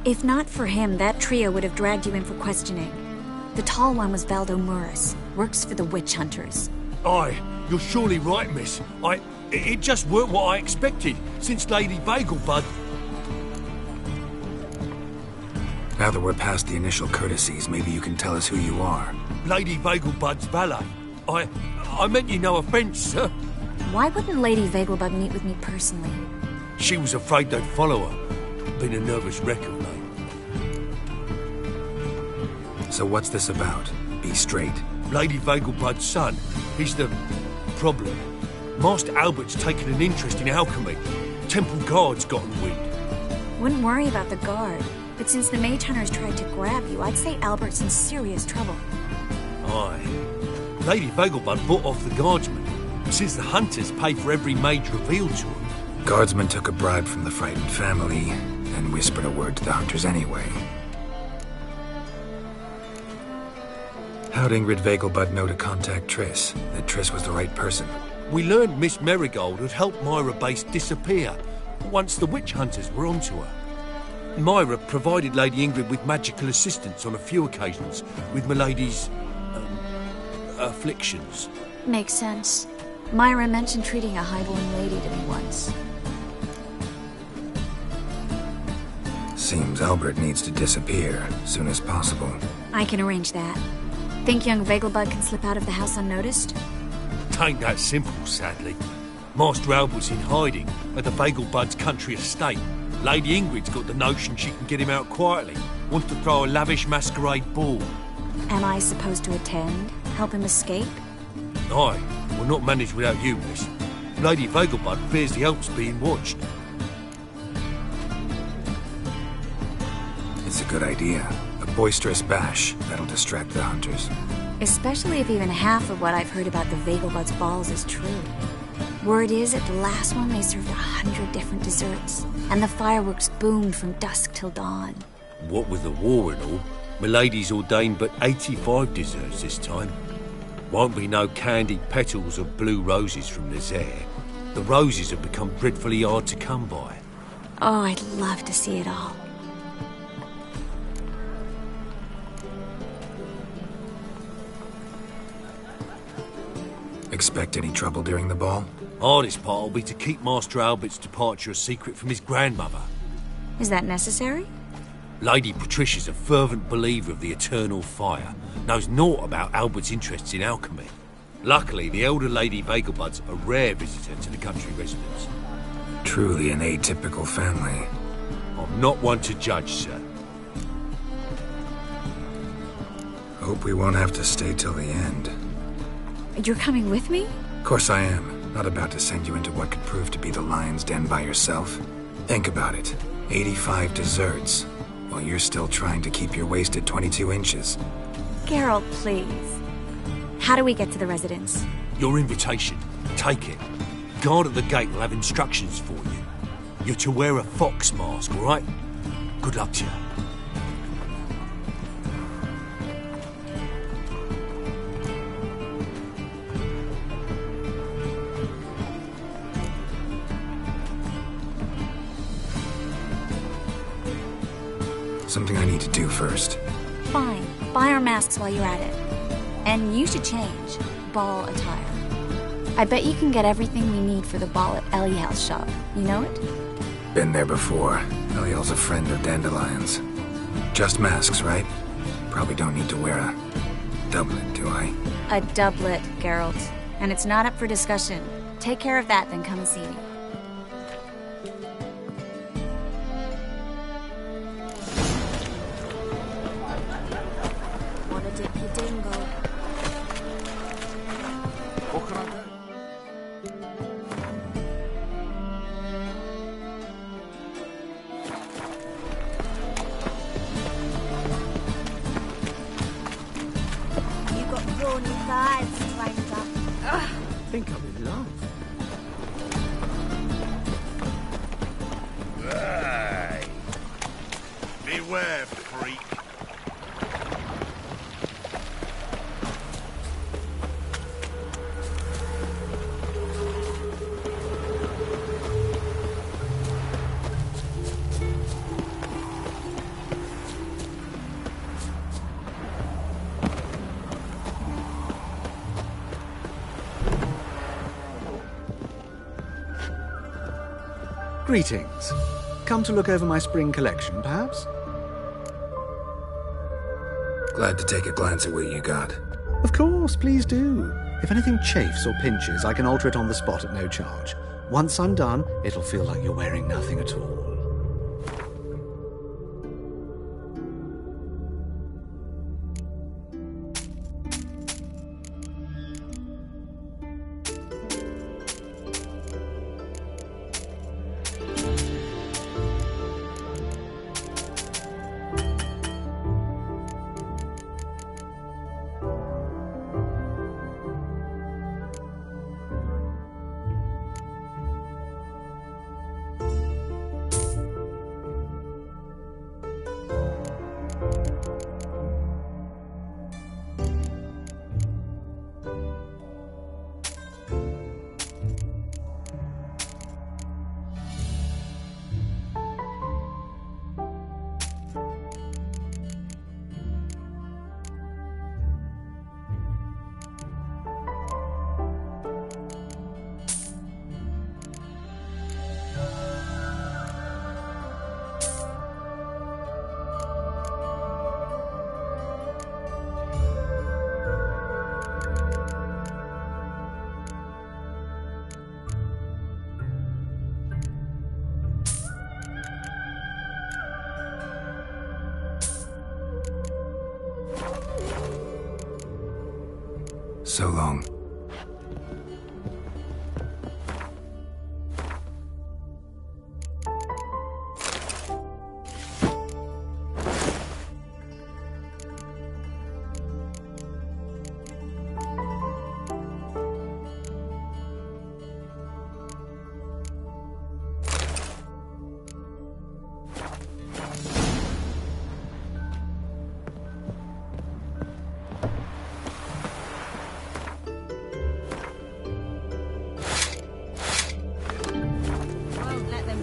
If not for him, that trio would have dragged you in for questioning. The tall one was Valdo Muris. Works for the witch hunters. Aye, you're surely right, miss. It just weren't what I expected, since Lady Bagelbud... Now that we're past the initial courtesies, maybe you can tell us who you are. Lady Bagelbud's valet. I meant you no offence, sir. Why wouldn't Lady Vegelbud meet with me personally? She was afraid they'd follow her. Been a nervous wreck of late. So what's this about? Be straight. Lady Vegelbud's son. He's the problem. Master Albert's taken an interest in alchemy. Temple Guard's gotten wind. Wouldn't worry about the guard. But since the mage hunters tried to grab you, I'd say Albert's in serious trouble. Aye. Lady Vegelbud bought off the guardsmen, since the hunters pay for every mage revealed to them. Guardsmen took a bribe from the frightened family and whispered a word to the hunters anyway. How'd Ingrid Vegelbud know to contact Triss? That Triss was the right person? We learned Miss Marigold had helped Myra Base disappear once the witch hunters were onto her. Myra provided Lady Ingrid with magical assistance on a few occasions with Milady's... afflictions. Makes sense. Myra mentioned treating a highborn lady to me once. Seems Albert needs to disappear as soon as possible. I can arrange that. Think young Vegelbud can slip out of the house unnoticed? Tain't that simple, sadly. Master Albert's in hiding at the Vegelbud's country estate. Lady Ingrid's got the notion she can get him out quietly. Wants to throw a lavish masquerade ball. Am I supposed to attend? Help him escape? Aye, we'll not manage without you, miss. Lady Vegelbud fears the Alps being watched. It's a good idea. A boisterous bash. That'll distract the hunters. Especially if even half of what I've heard about the Vegelbud's balls is true. Word is, at the last one they served 100 different desserts, and the fireworks boomed from dusk till dawn. What with the war and all, Milady's ordained but 85 desserts this time. Won't be no candied petals of blue roses from Nazaire. The roses have become dreadfully hard to come by. Oh, I'd love to see it all. Expect any trouble during the ball? Hardest part will be to keep Master Albert's departure a secret from his grandmother. Is that necessary? Lady Patricia's a fervent believer of the eternal fire, knows naught about Albert's interests in alchemy. Luckily, the elder Lady Vegelbud's a rare visitor to the country residence. Truly an atypical family. I'm not one to judge, sir. Hope we won't have to stay till the end. You're coming with me? Of course I am. Not about to send you into what could prove to be the lion's den by yourself. Think about it. 85 desserts, while you're still trying to keep your waist at 22 inches. Geralt, please. How do we get to the residence? Your invitation. Take it. Guard at the gate will have instructions for you. You're to wear a fox mask, all right? Good luck to you. Something I need to do first. Fine. Buy our masks while you're at it. And you should change. Ball attire. I bet you can get everything we need for the ball at Eliel's shop. You know it? Been there before. Eliel's a friend of Dandelion's. Just masks, right? Probably don't need to wear a doublet, do I? A doublet, Geralt. And it's not up for discussion. Take care of that, then come and see me. Wanna dip your dingle? What can I do? You got brawny thighs, stranger. I think I'm in love. Hey! Beware, freak. Greetings. Come to look over my spring collection, perhaps? Glad to take a glance at what you got. Of course, please do. If anything chafes or pinches, I can alter it on the spot at no charge. Once I'm done, it'll feel like you're wearing nothing at all. So long.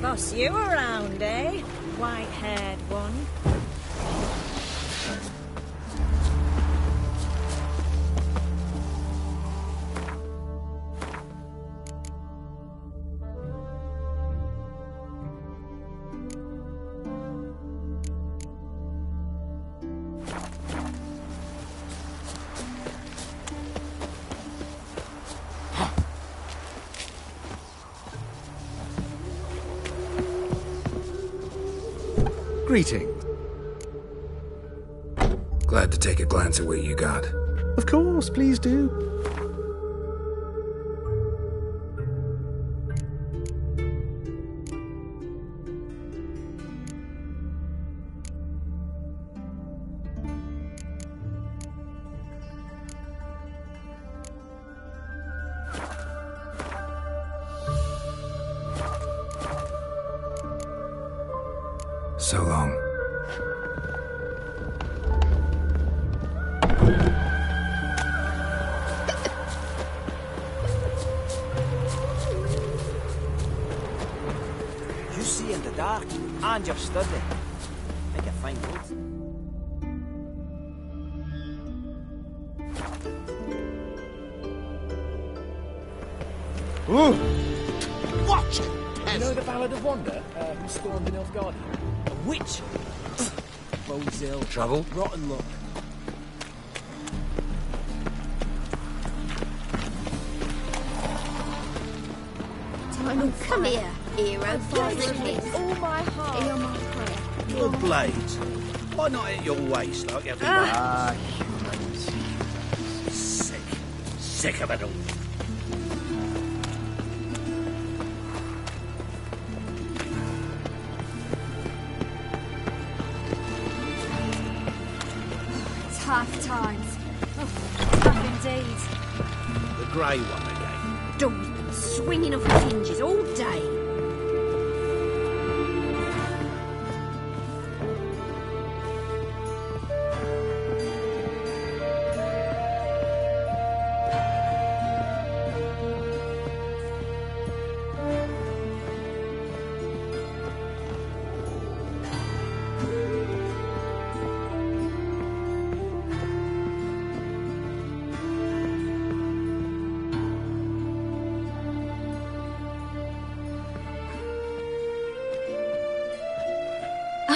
Boss you around, eh? White-haired one. Greetings. Glad to take a glance at what you got. Of course, please do. So long. You see in the dark, and you're sturdy. Make it fine wood. Ooh! Watch! You know the Ballad of Wanda, who stormed the Nilfgaardian? A witch! Bozil. Trouble? Rotten luck. Oh, come here, hero. Kiss all my heart. Hear my prayer. Your blades. Why not at your waist like everyone? Humans. Sick. Sick of it all. Tough times. Oh, tough indeed. The grey one again. Dogs been swinging off the hinges all day.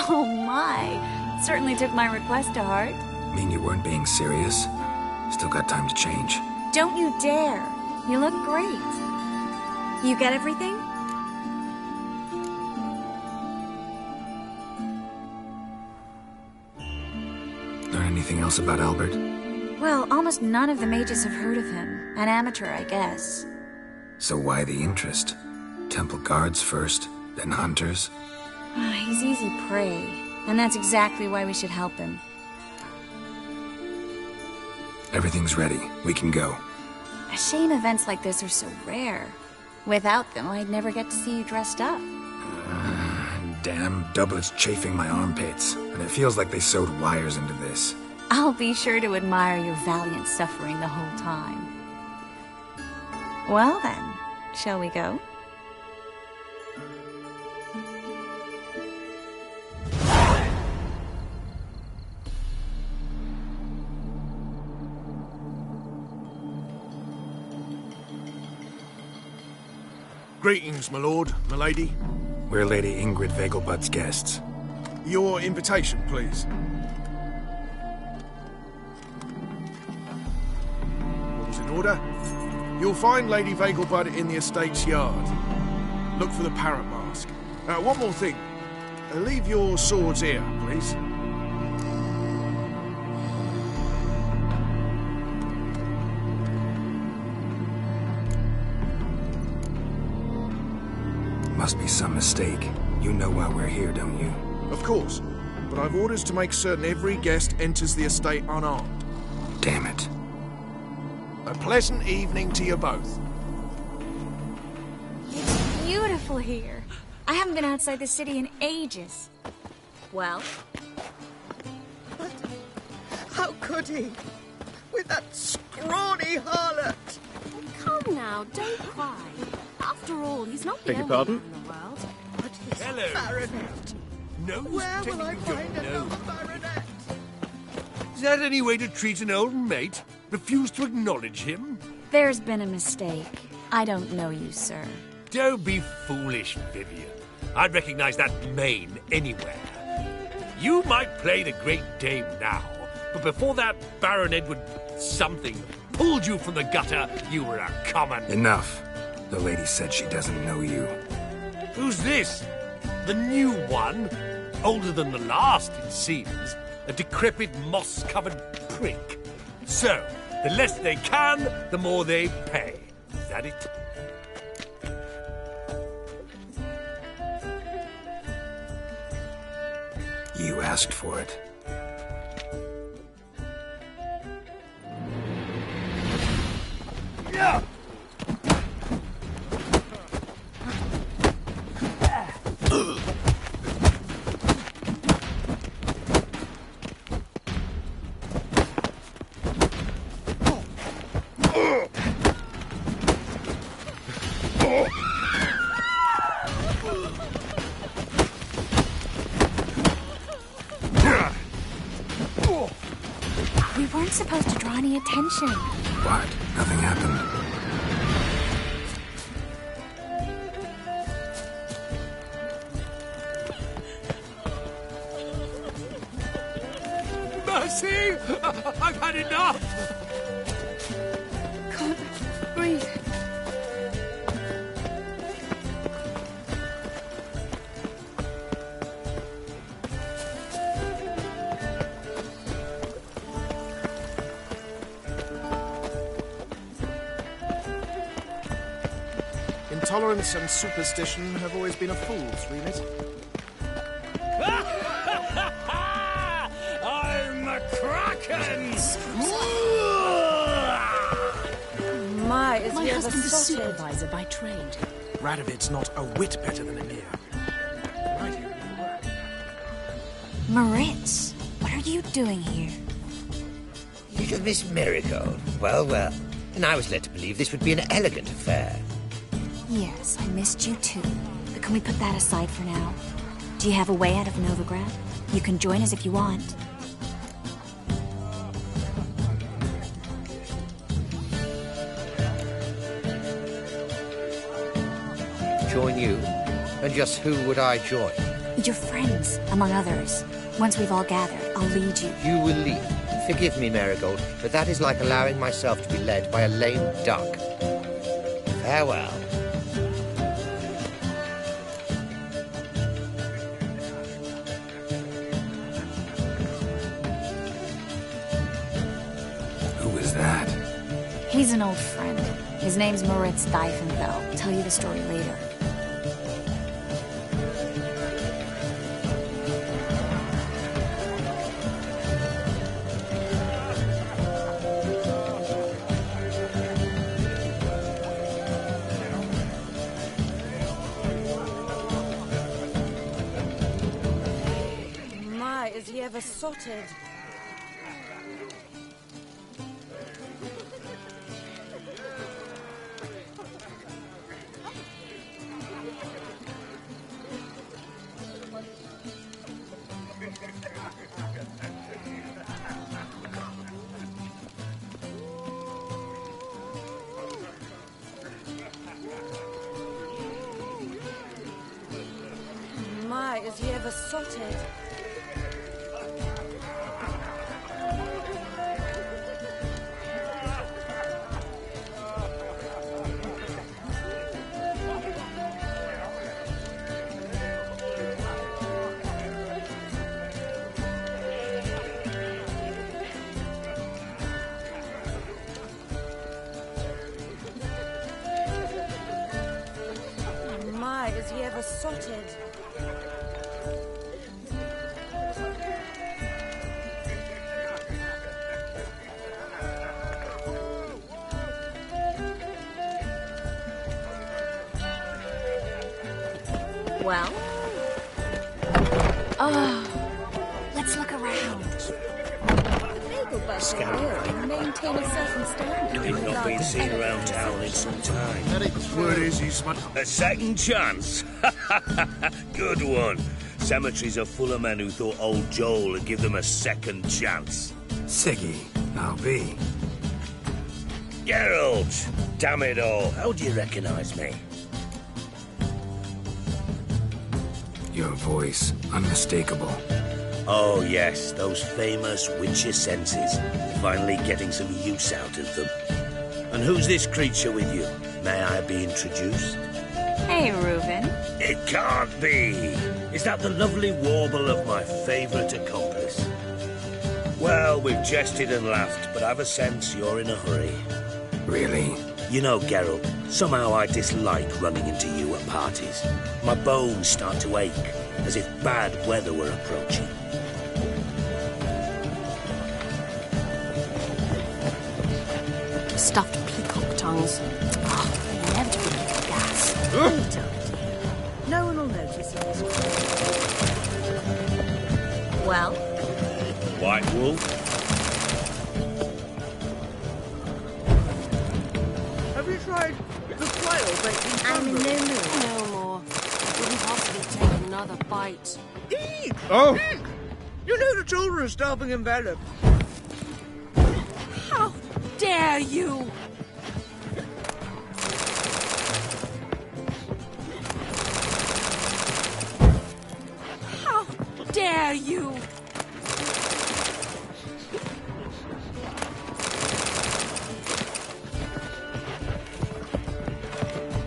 Oh my. Certainly took my request to heart. Mean you weren't being serious? Still got time to change. Don't you dare. You look great. You get everything? Learn anything else about Albert? Well, almost none of the mages have heard of him. An amateur, I guess. So why the interest? Temple guards first, then hunters? He's easy prey, and that's exactly why we should help him. Everything's ready. We can go. A shame events like this are so rare. Without them, I'd never get to see you dressed up. Damn doublets chafing my armpits, and it feels like they sewed wires into this. I'll be sure to admire your valiant suffering the whole time. Well then, shall we go? Greetings, my lord, my lady. We're Lady Ingrid Vegelbud's guests. Your invitation, please. All's in order. You'll find Lady Vegelbud in the estate's yard. Look for the parrot mask. One more thing. Leave your swords here, please. Must be some mistake. You know why we're here, don't you? Of course. But I've orders to make certain every guest enters the estate unarmed. Damn it. A pleasant evening to you both. It's beautiful here. I haven't been outside the city in ages. Well? How could he? With that scrawny harlot! Come now, don't cry. After all, he's not the Beg your only pardon? man in the world. But his Hello. baronet! No, Where will I find know. another baronet? Is that any way to treat an old mate? Refuse to acknowledge him? There's been a mistake. I don't know you, sir. Don't be foolish, Vivian. I'd recognize that mane anywhere. You might play the Great Dame now, but before that Baron Edward something pulled you from the gutter, you were a common... Enough. The lady said she doesn't know you. Who's this? The new one? Older than the last, it seems. A decrepit, moss-covered prick. So, the less they can, the more they pay. Is that it? You asked for it. Yeah. We weren't supposed to draw any attention. What? Nothing happened. Mercy! I've had enough! Can't breathe. Intolerance and superstition have always been a fool's remit. I'm a kraken! My, is My he ever husband's a spotted? supervisor by trade. Radovid's not a whit better than Emir. Right here. Moritz, what are you doing here? Little Miss Marigold. Well, well. And I was led to believe this would be an elegant affair. Yes, I missed you too. But can we put that aside for now? Do you have a way out of Novigrad? You can join us if you want. Join you? And just who would I join? Your friends, among others. Once we've all gathered, I'll lead you. You will lead. Forgive me, Marigold, but that is like allowing myself to be led by a lame duck. Farewell. Who is that? He's an old friend. His name's Moritz Diefenfeld. I'll tell you the story later. My, is he ever sotted? My, is he ever sotted? My, is he ever sotted? Well? Oh, let's look around. Maintain a certain standard. We've not been seen around town in some time. Where is he, Smut? A second chance. Good one. Cemeteries are full of men who thought old Joel would give them a second chance. Siggy, I'll be. Geralt! Damn it all. How do you recognize me? Your voice, unmistakable. Oh, yes, those famous Witcher senses. Finally getting some use out of them. And who's this creature with you? May I be introduced? Hey, Reuben. It can't be. Is that the lovely warble of my favourite accomplice? Well, we've jested and laughed, but I've a sense you're in a hurry. Really? You know, Geralt, somehow I dislike running into you at parties. My bones start to ache, as if bad weather were approaching. Stuffed peacock tongues. Oh, inevitably gas. Eat it. No one will notice it. Well? White wolf? Have you tried the quail baked in I'm in no cranberry? mood. No more. Wouldn't possibly take another bite. Eat! Oh! Eat! You know the children are starving in Valley. How dare you! How dare you!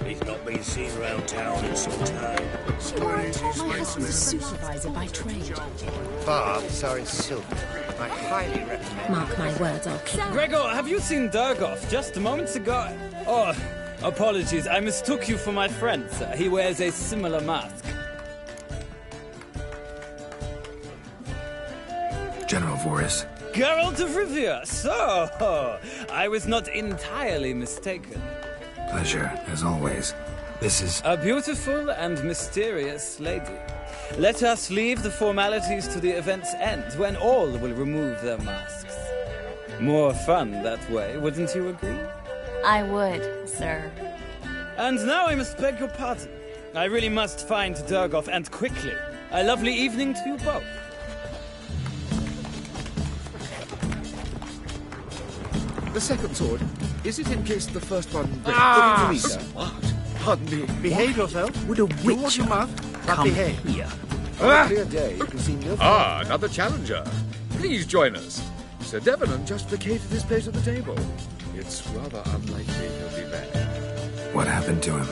He's not been seen around town in some time. My husband's a supervisor by trade. Baths are in silk. I highly recommend. Mark my words, I'll keep. Gregor, have you seen Durgoff? Just moments ago. Oh, apologies. I mistook you for my friend, sir. He wears a similar mask. General Voris. Geralt of Rivia. So, I was not entirely mistaken. Pleasure, as always. This is... A beautiful and mysterious lady. Let us leave the formalities to the event's end, when all will remove their masks. More fun that way, wouldn't you agree? I would, sir. And now I must beg your pardon. I really must find Durgoff, and quickly. A lovely evening to you both. The second sword, is it in case the first one breaks? What? Pardon me. Behave yourself. Would a witch your mouth? But behave. Here. On a clear day, you can see no... another challenger. Please join us. Sir Devenant just vacated his place at the table. It's rather unlikely he'll be back. What happened to him?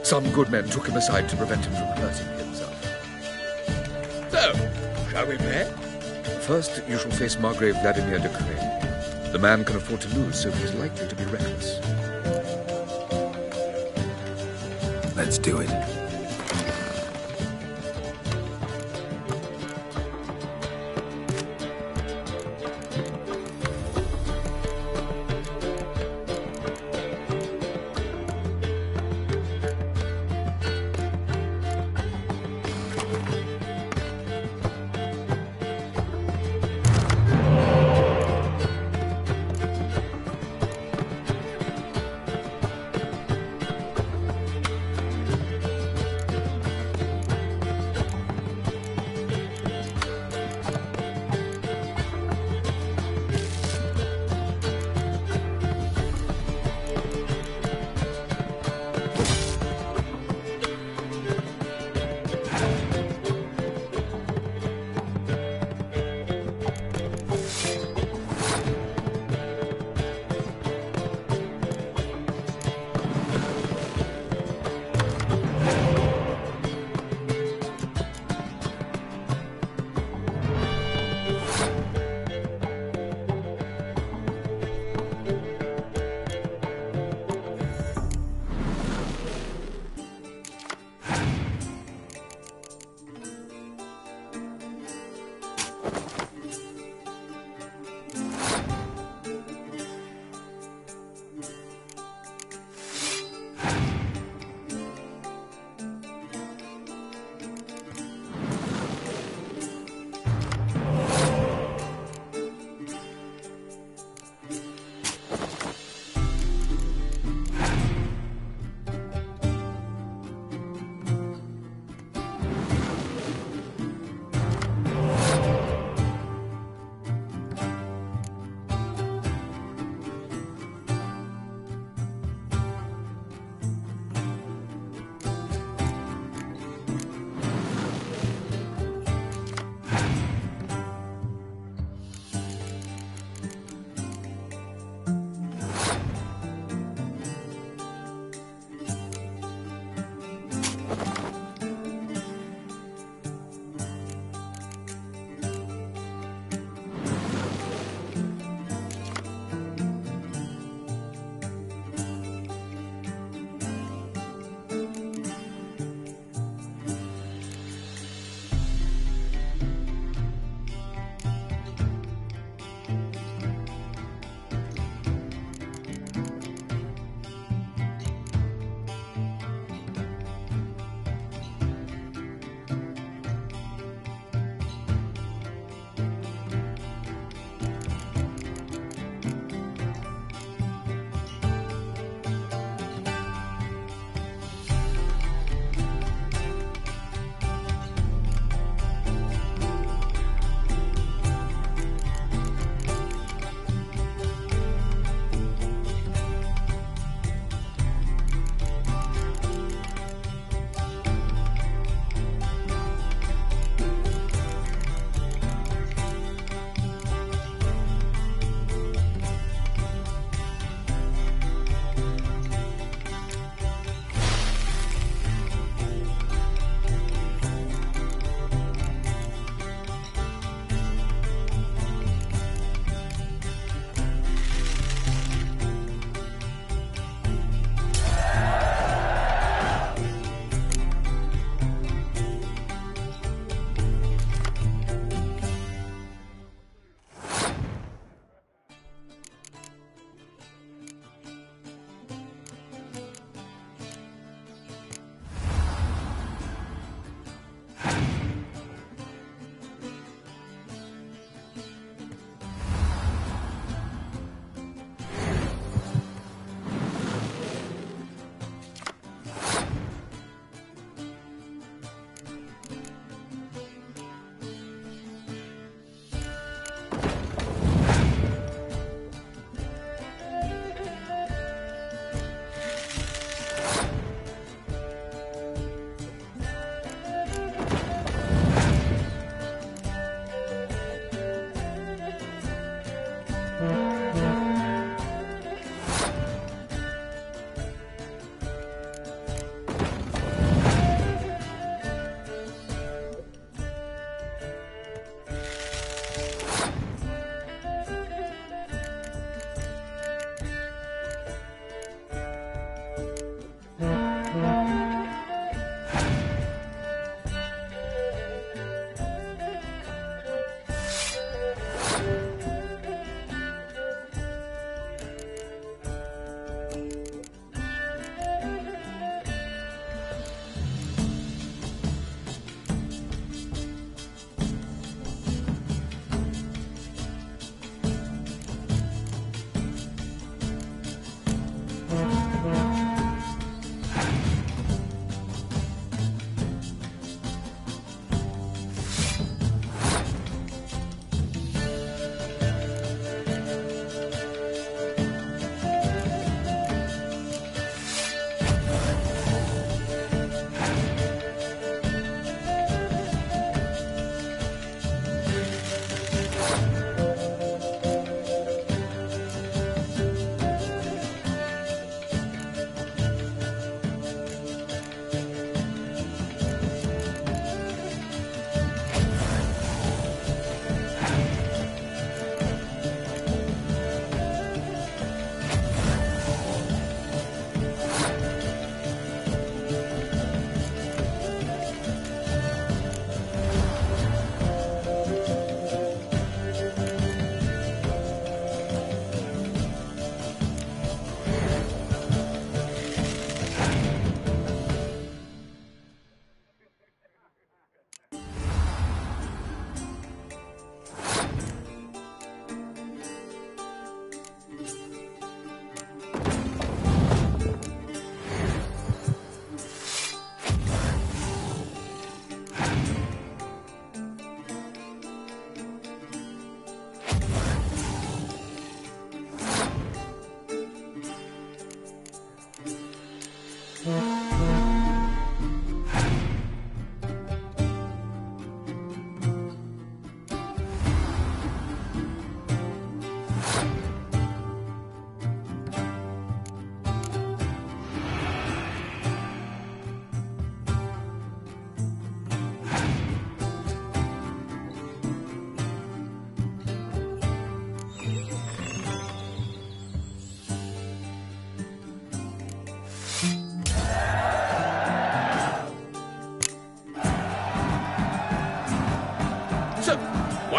Some good men took him aside to prevent him from hurting himself. So, shall we play? First, you shall face Margrave Vladimir de Crane. The man can afford to lose, so he's likely to be reckless. Let's do it.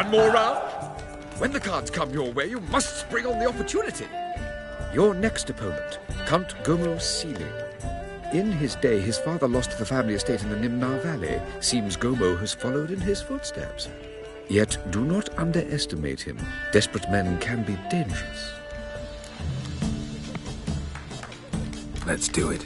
One more round? When the cards come your way, you must spring on the opportunity. Your next opponent, Count Gomo Seeley. In his day, his father lost the family estate in the Nimnar Valley. Seems Gomo has followed in his footsteps. Yet do not underestimate him. Desperate men can be dangerous. Let's do it.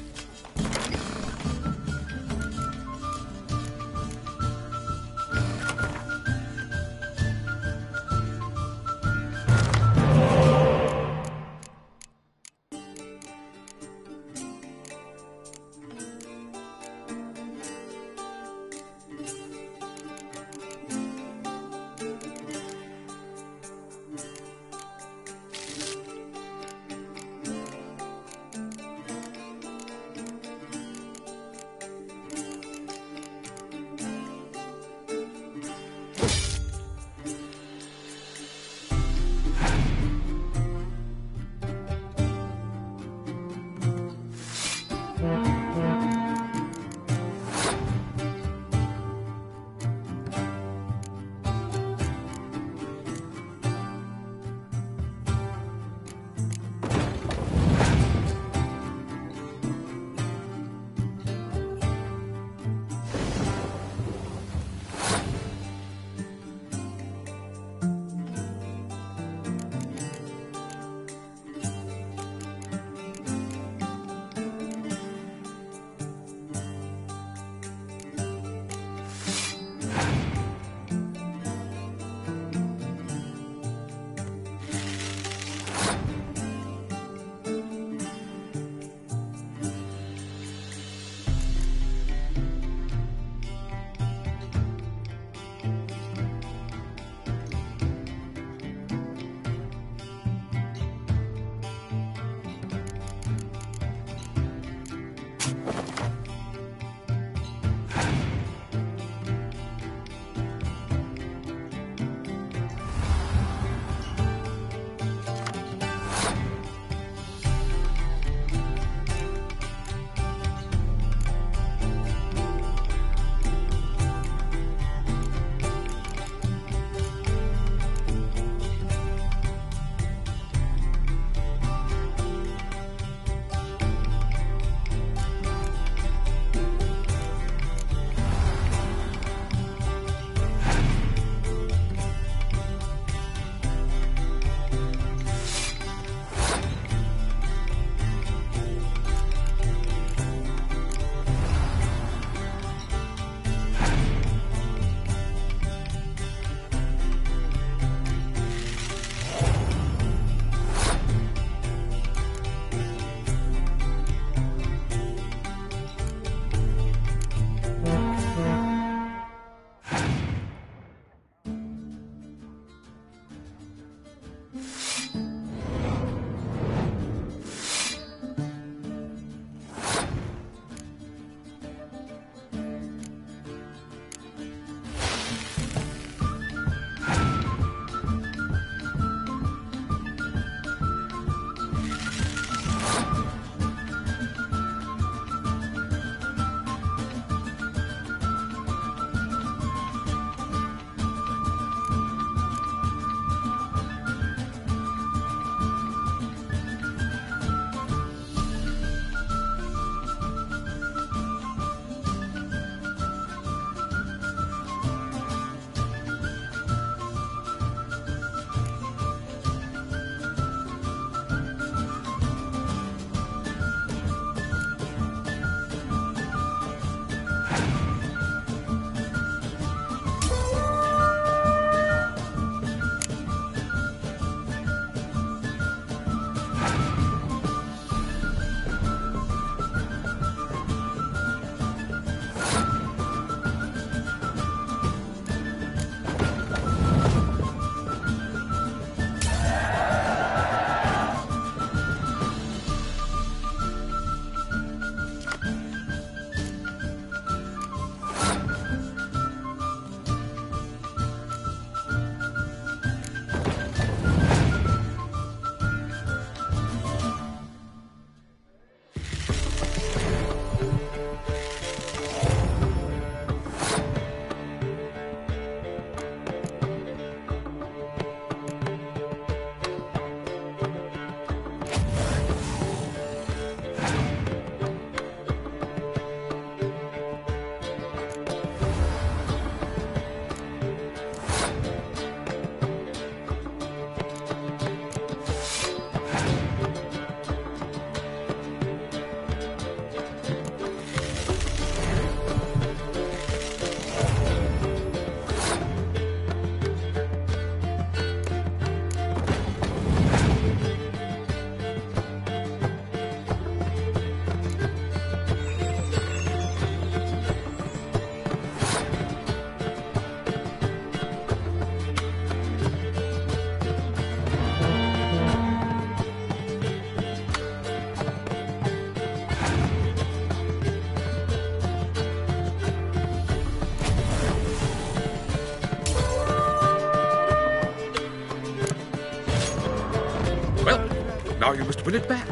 Now you must win it back.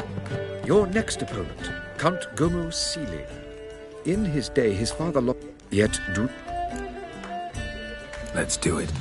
Your next opponent, Count Gomo Seeley. In his day, his father lost... Yet do... Let's do it.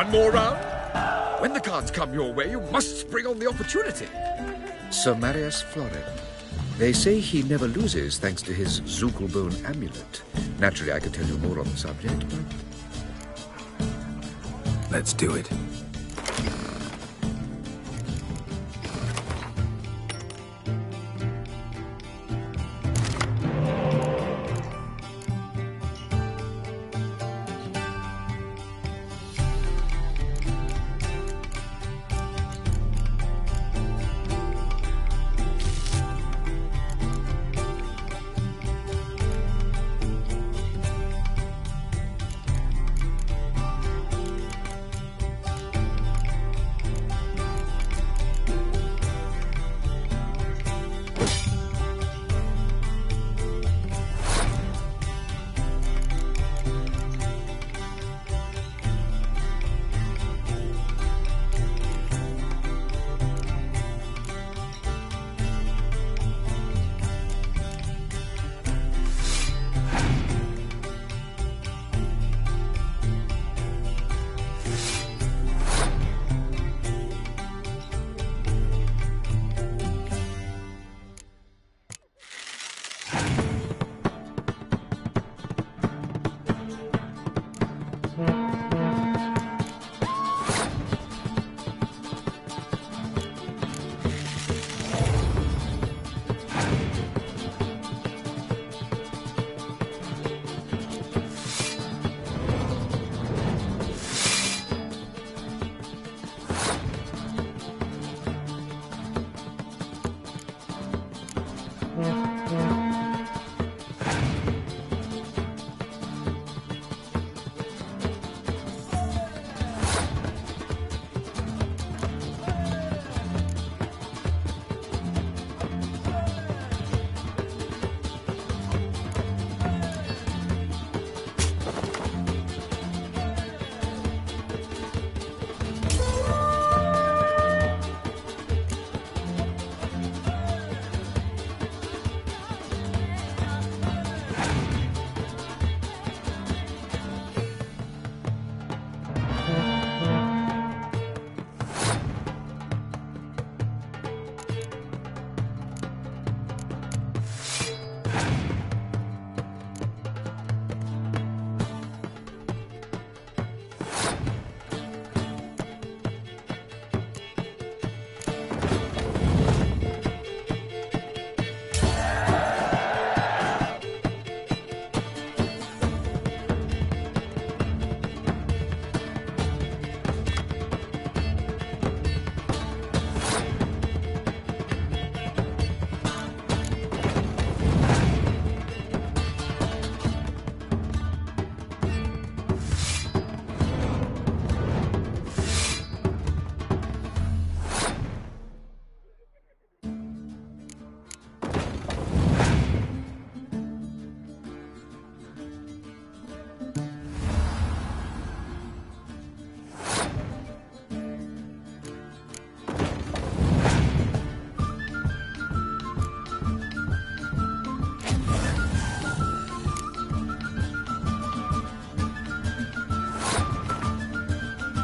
One more round? When the cards come your way, you must spring on the opportunity. Sir Marius Florin. They say he never loses thanks to his Zugelbone amulet. Naturally, I could tell you more on the subject, but... Let's do it.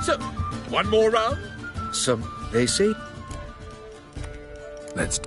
So, one more round? They say... Let's...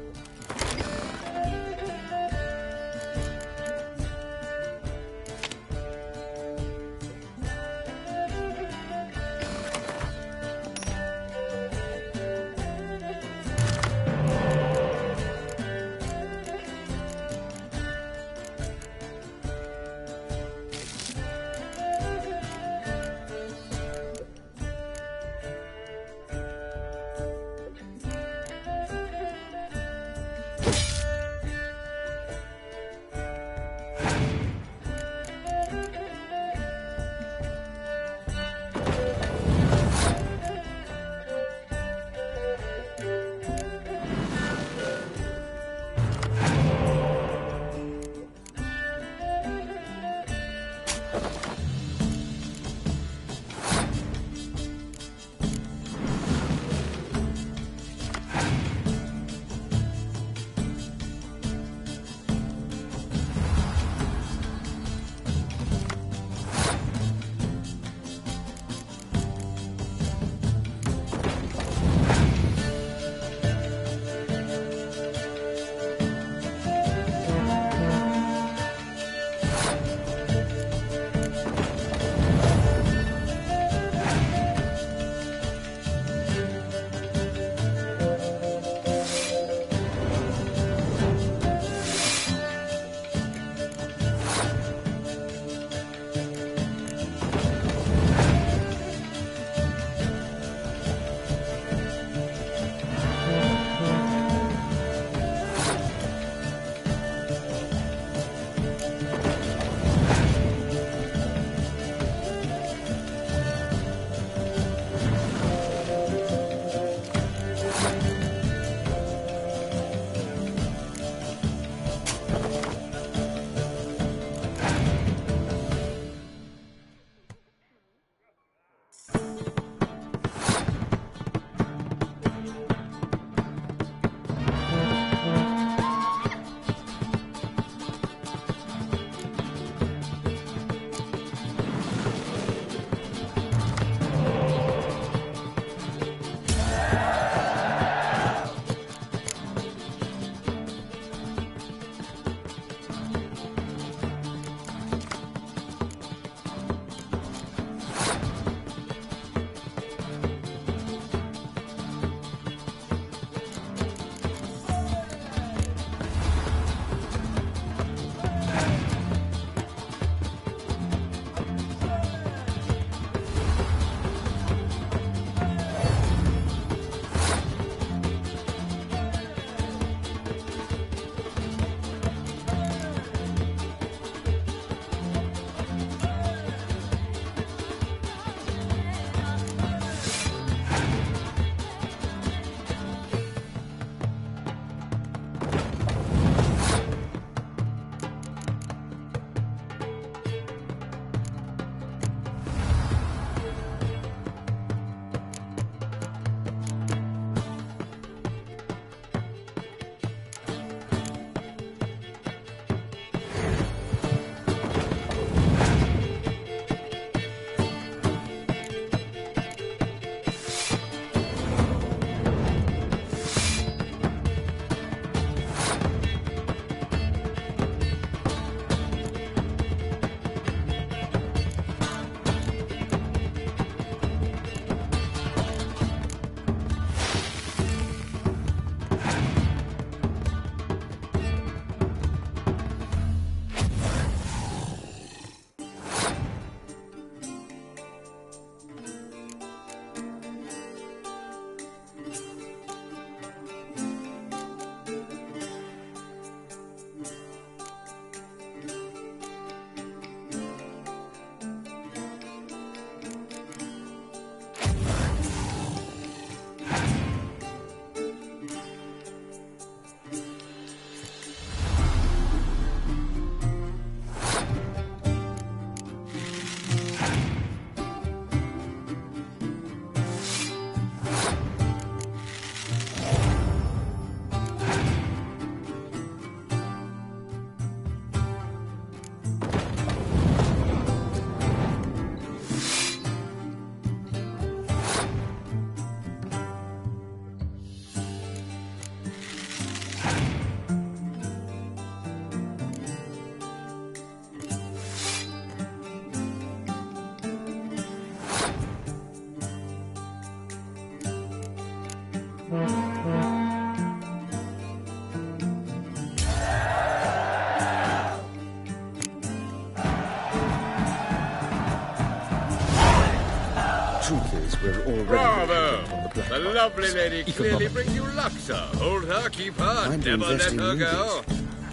We're already Bravo! on the black The market. lovely lady clearly brings you luck, sir. Hold her, keep her, Time to never let invest in her movies. go.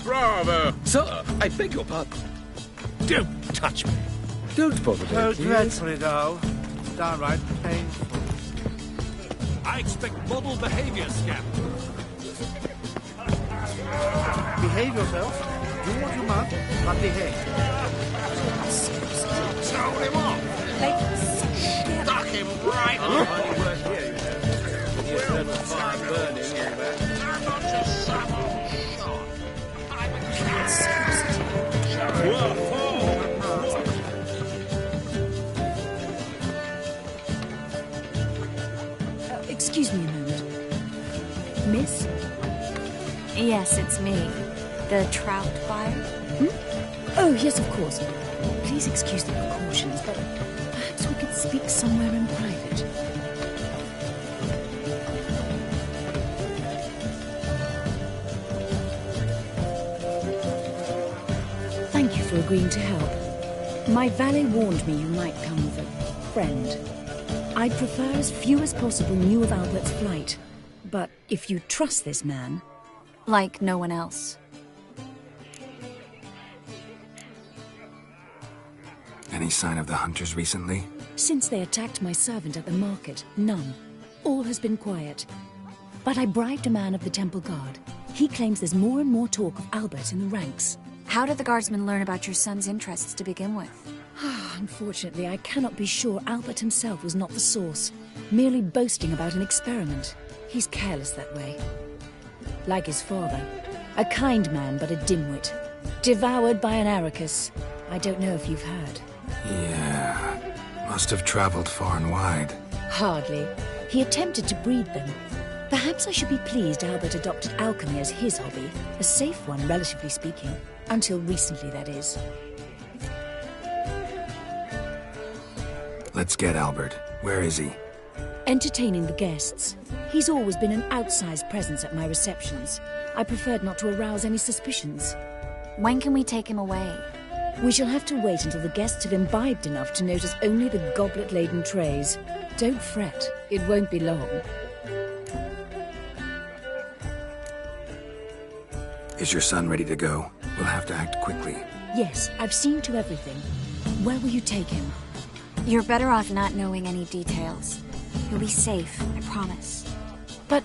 Bravo! Sir, I beg your pardon. Don't touch me. Don't bother, So please. dreadfully dull. Downright painful. I expect model behavior, scamp. Behave yourself. Do what you must, but behave. Throw him off! Stuck him right on! I'm not just some old shot. I'm a Excuse me a moment. Miss? Yes, it's me. The trout buyer? Oh, yes, of course. Please excuse the precautions, but perhaps we could speak somewhere in private. Thank you for agreeing to help. My valet warned me you might come with a friend. I'd prefer as few as possible knew of Albert's flight. But if you trust this man... Like no one else. Any sign of the hunters recently? Since they attacked my servant at the market, none. All has been quiet. But I bribed a man of the Temple Guard. He claims there's more and more talk of Albert in the ranks. How did the guardsmen learn about your son's interests to begin with? Unfortunately, I cannot be sure Albert himself was not the source, merely boasting about an experiment. He's careless that way. Like his father. A kind man, but a dimwit. Devoured by an Arrakis. I don't know if you've heard. Yeah. Must have traveled far and wide. Hardly. He attempted to breed them. Perhaps I should be pleased Albert adopted alchemy as his hobby. A safe one, relatively speaking. Until recently, that is. Let's get Albert. Where is he? Entertaining the guests. He's always been an outsized presence at my receptions. I preferred not to arouse any suspicions. When can we take him away? We shall have to wait until the guests have imbibed enough to notice only the goblet-laden trays. Don't fret. It won't be long. Is your son ready to go? We'll have to act quickly. Yes, I've seen to everything. Where will you take him? You're better off not knowing any details. He'll be safe, I promise. But...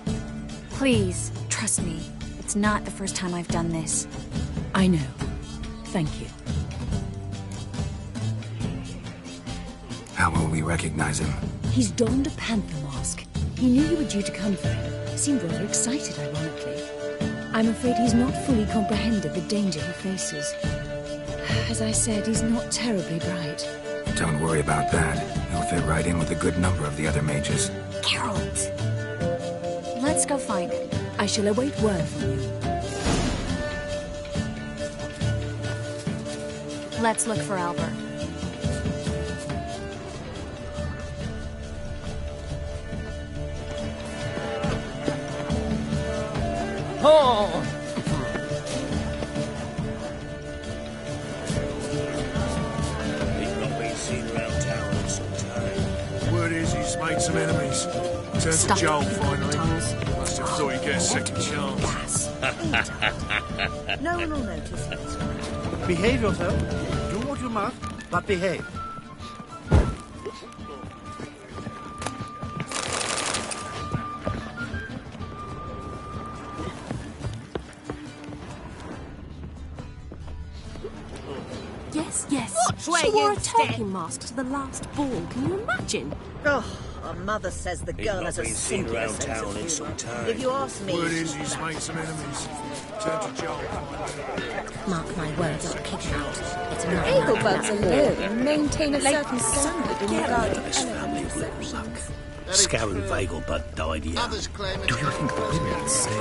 Please, trust me. It's not the first time I've done this. I know. Thank you. How will we recognize him? He's donned a panther mask. He knew you were due to come for him. Seemed rather excited, ironically. I'm afraid he's not fully comprehended the danger he faces. As I said, he's not terribly bright. Don't worry about that. He'll fit right in with a good number of the other mages. Geralt! Let's go find him. I shall await word from you. Let's look for Albert. Oh! He's not been seen around town in some time. Word is he's made some enemies. Turned Stop to Joel picking finally. tongues. Must have thought he'd get a second chance. No one will notice it. Behave yourself. Do what you must, but behave. Yes, yes. Watch where She wore you a step. turkey mask to the last ball. Can you imagine? Oh, our mother says the He's girl not has a been seen singular around sense town of in humour. some time. If you ask me... Word is he's made some enemies. Turned to Joel. Mark my words, I'll kick him out. It's a Eaglebugs alone maintain a certain standard in regard to family will luck. Scarron Vagelbud died young. Others claim Do you think the women say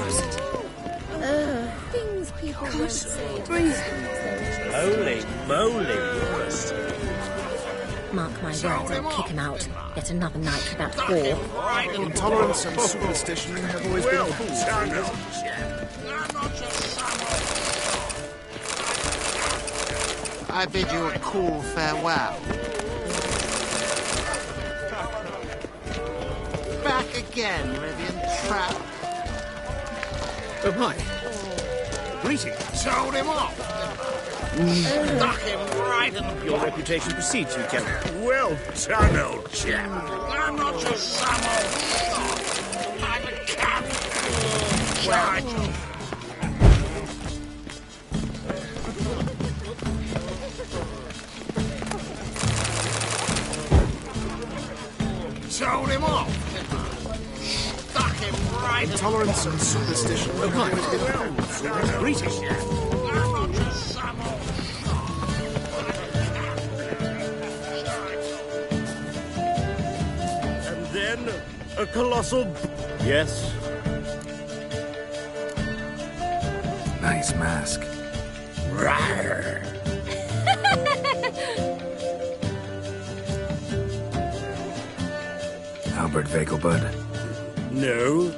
things people won't say. Holy moly, you're a saint. Mark my words, I'll kick him out. Yet another night without whore. Intolerance and superstition have always been opposed. I bid you a cool farewell. Back again, Rivian Trap. Oh, hi. Greetings. Sold him off. Stuck him right in the... Your reputation precedes you, Geralt. Well done, old chap. I'm not just some old sod. I'm a cat. Sold him off. Stuck him right in... Intolerance and superstition. Oh, hi. Greetings. I'm not just some old And then a colossal... Yes? Nice mask. Rawr. Albert Vegelbud. No.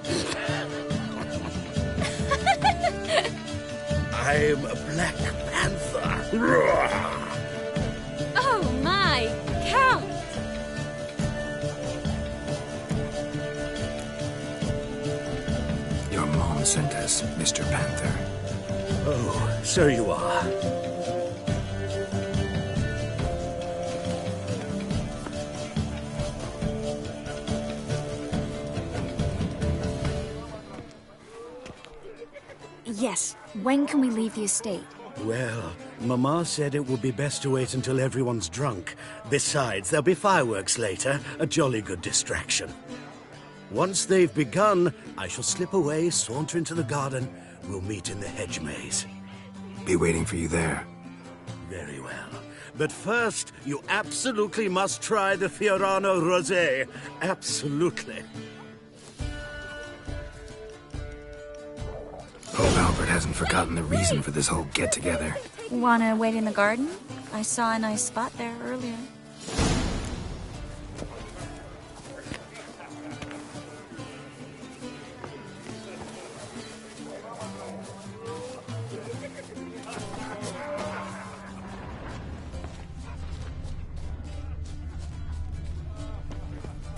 I'm a Black Panther. Oh my, Count! Your mom sent us, Mr. Panther. Oh, so you are. Yes, when can we leave the estate? Well, Mama said it would be best to wait until everyone's drunk. Besides, there'll be fireworks later, a jolly good distraction. Once they've begun, I shall slip away, saunter into the garden. We'll meet in the hedge maze. Be waiting for you there. Very well. But first, you absolutely must try the Fiorano Rosé. Absolutely. Hope Albert hasn't forgotten the reason for this whole get-together. Wanna wait in the garden? I saw a nice spot there earlier.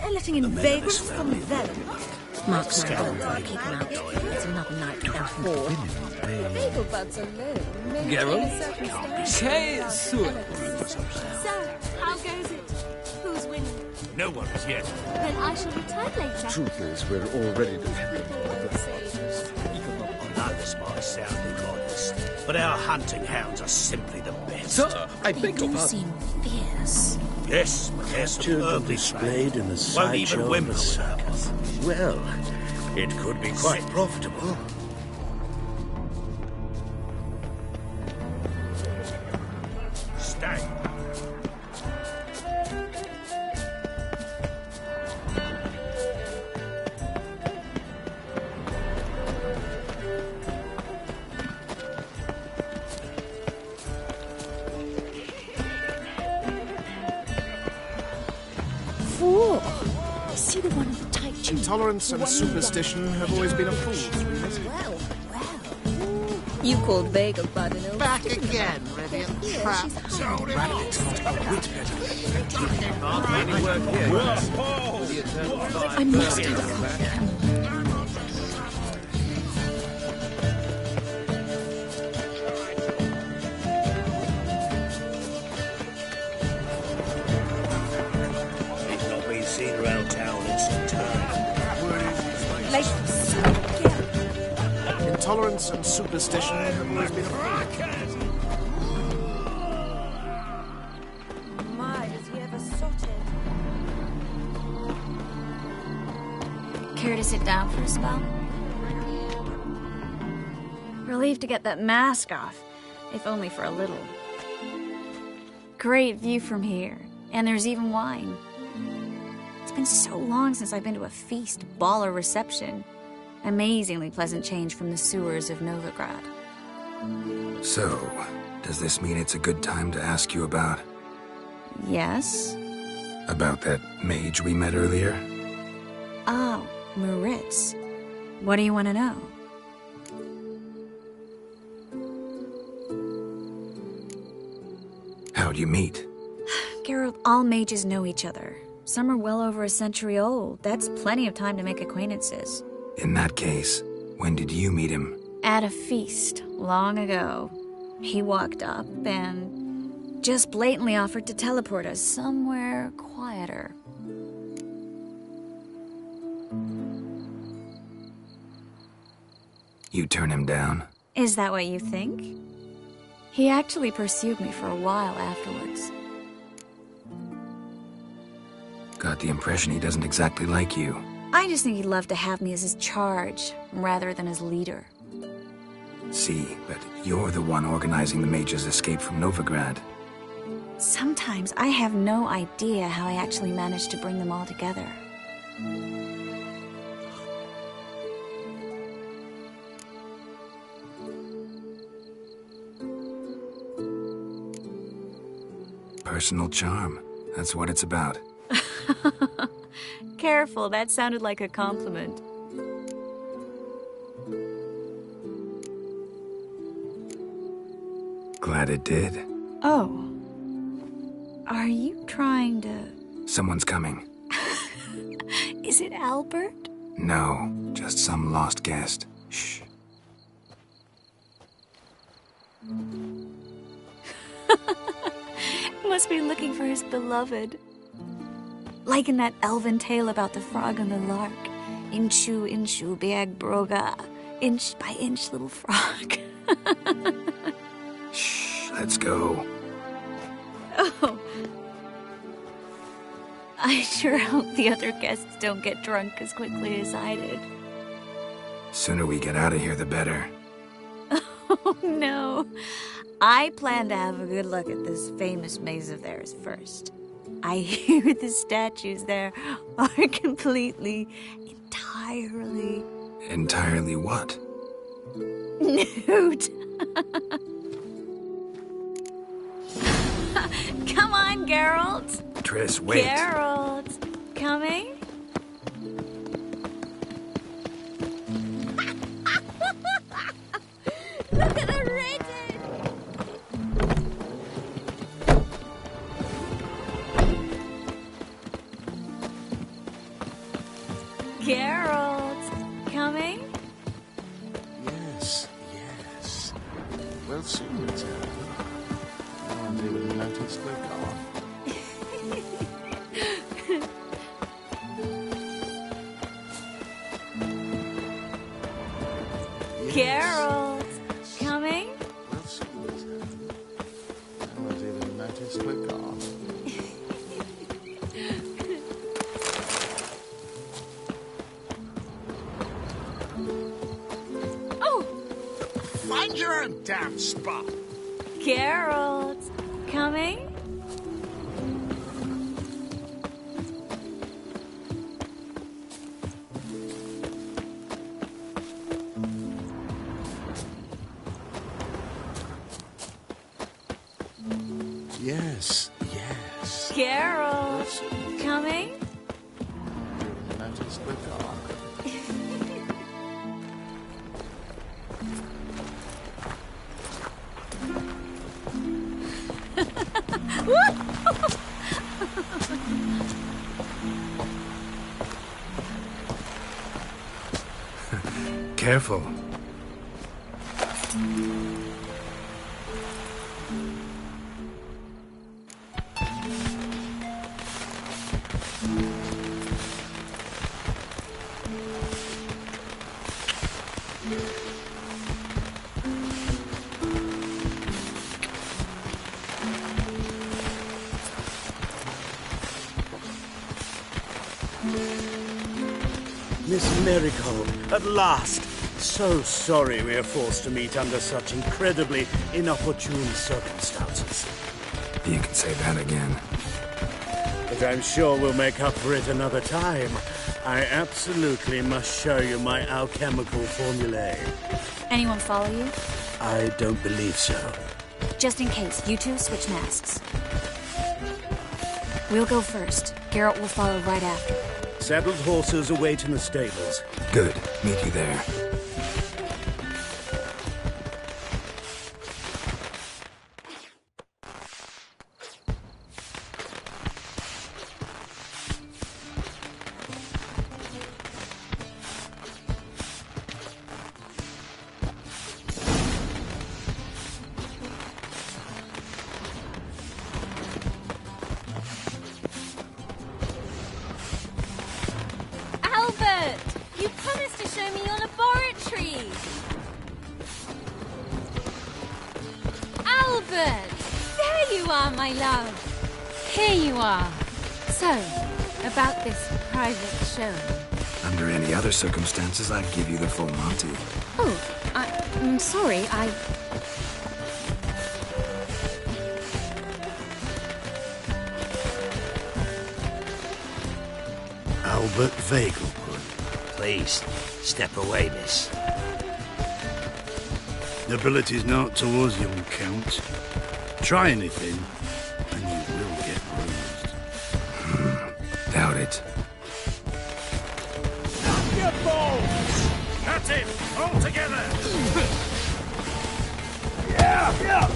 They're letting in vagrants from Velen. Mark my words, I'll keep him out. It's another night without war. Beaglebuds alone. Geralt? Hey, Sue. So, how goes it? Who's winning? No one as yet. Then I shall return later. Truth is, we're already dependent on the I know this might sound modest, but our hunting hounds are simply the best. Sir, I beg your You pardon. seem fierce. Yes, but they're superbly Displayed in the Won't even sideshow of whimper the with circus. Well, it could be quite profitable. Stay. Four. See the one with the tight tube? Intolerance and superstition have always been a fool's remit. Well. You called Vegelbud an ill Back again, Rivian Trap. I must have a cup. He's not been seen around town in some time. Intolerance and superstition have always been a fool's My, does he ever sot it? Care to sit down for a spell? Relieved to get that mask off, if only for a little. Great view from here, and there's even wine. It's been so long since I've been to a feast, ball, or reception. Amazingly pleasant change from the sewers of Novigrad. So, does this mean it's a good time to ask you about... Yes? about that mage we met earlier? Oh, Moritz. What do you want to know? How'd you meet? Geralt, all mages know each other. Some are well over a century old. That's plenty of time to make acquaintances. In that case, when did you meet him? At a feast, long ago. He walked up and just blatantly offered to teleport us somewhere quieter. You turn him down? Is that what you think? He actually pursued me for a while afterwards. Got the impression he doesn't exactly like you. I just think he'd love to have me as his charge, rather than his leader. See, but you're the one organizing the mage's escape from Novigrad. Sometimes I have no idea how I actually managed to bring them all together. Personal charm. That's what it's about. Careful, that sounded like a compliment. Glad it did. Oh. Are you trying to... Someone's coming. Is it Albert? No, just some lost guest. Shh. Must be looking for his beloved. Like in that elven tale about the frog and the lark. Inchu, inchu, beag broga. Inch by inch, little frog. Shh, let's go. Oh. I sure hope the other guests don't get drunk as quickly as I did. Sooner we get out of here, the better. Oh, no. I plan to have a good look at this famous maze of theirs first. I hear the statues there are completely, entirely... Entirely what? Nude. Come on, Geralt. Triss, wait. Geralt, coming? Look at the rating! Geralt, coming? Yes, yes. We'll soon return. And they will notice we're gone. Geralt, coming? We'll soon return. And they will notice we're gone. Oh! Find your own damn spot. Geralt, coming? Yes, yes. Geralt, coming? They will notice we're gone. Careful. Miss Marigold, at last! So sorry we are forced to meet under such incredibly inopportune circumstances. You can say that again. But I'm sure we'll make up for it another time. I absolutely must show you my alchemical formulae. Anyone follow you? I don't believe so. Just in case, you two switch masks. We'll go first. Geralt will follow right after. Saddled horses await in the stables. Good. Meet you there. Albert! You promised to show me your laboratory! Albert! There you are, my love! Here you are. So, about this private show. Under any other circumstances, I'd give you the full Monty. Oh, I'm sorry, Albert Vagelwood. Please, step away, miss. Nobility's not towards young Count. Try anything, and you will get bruised. Doubt it. Your balls! That's it! All together! Yeah!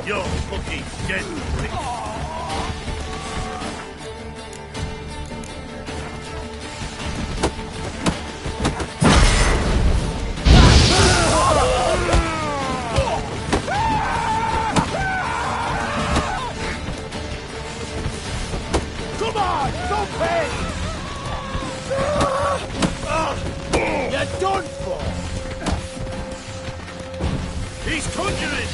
You're fucking dead, prick. Come on! Don't pay! You're done for! He's conjuring!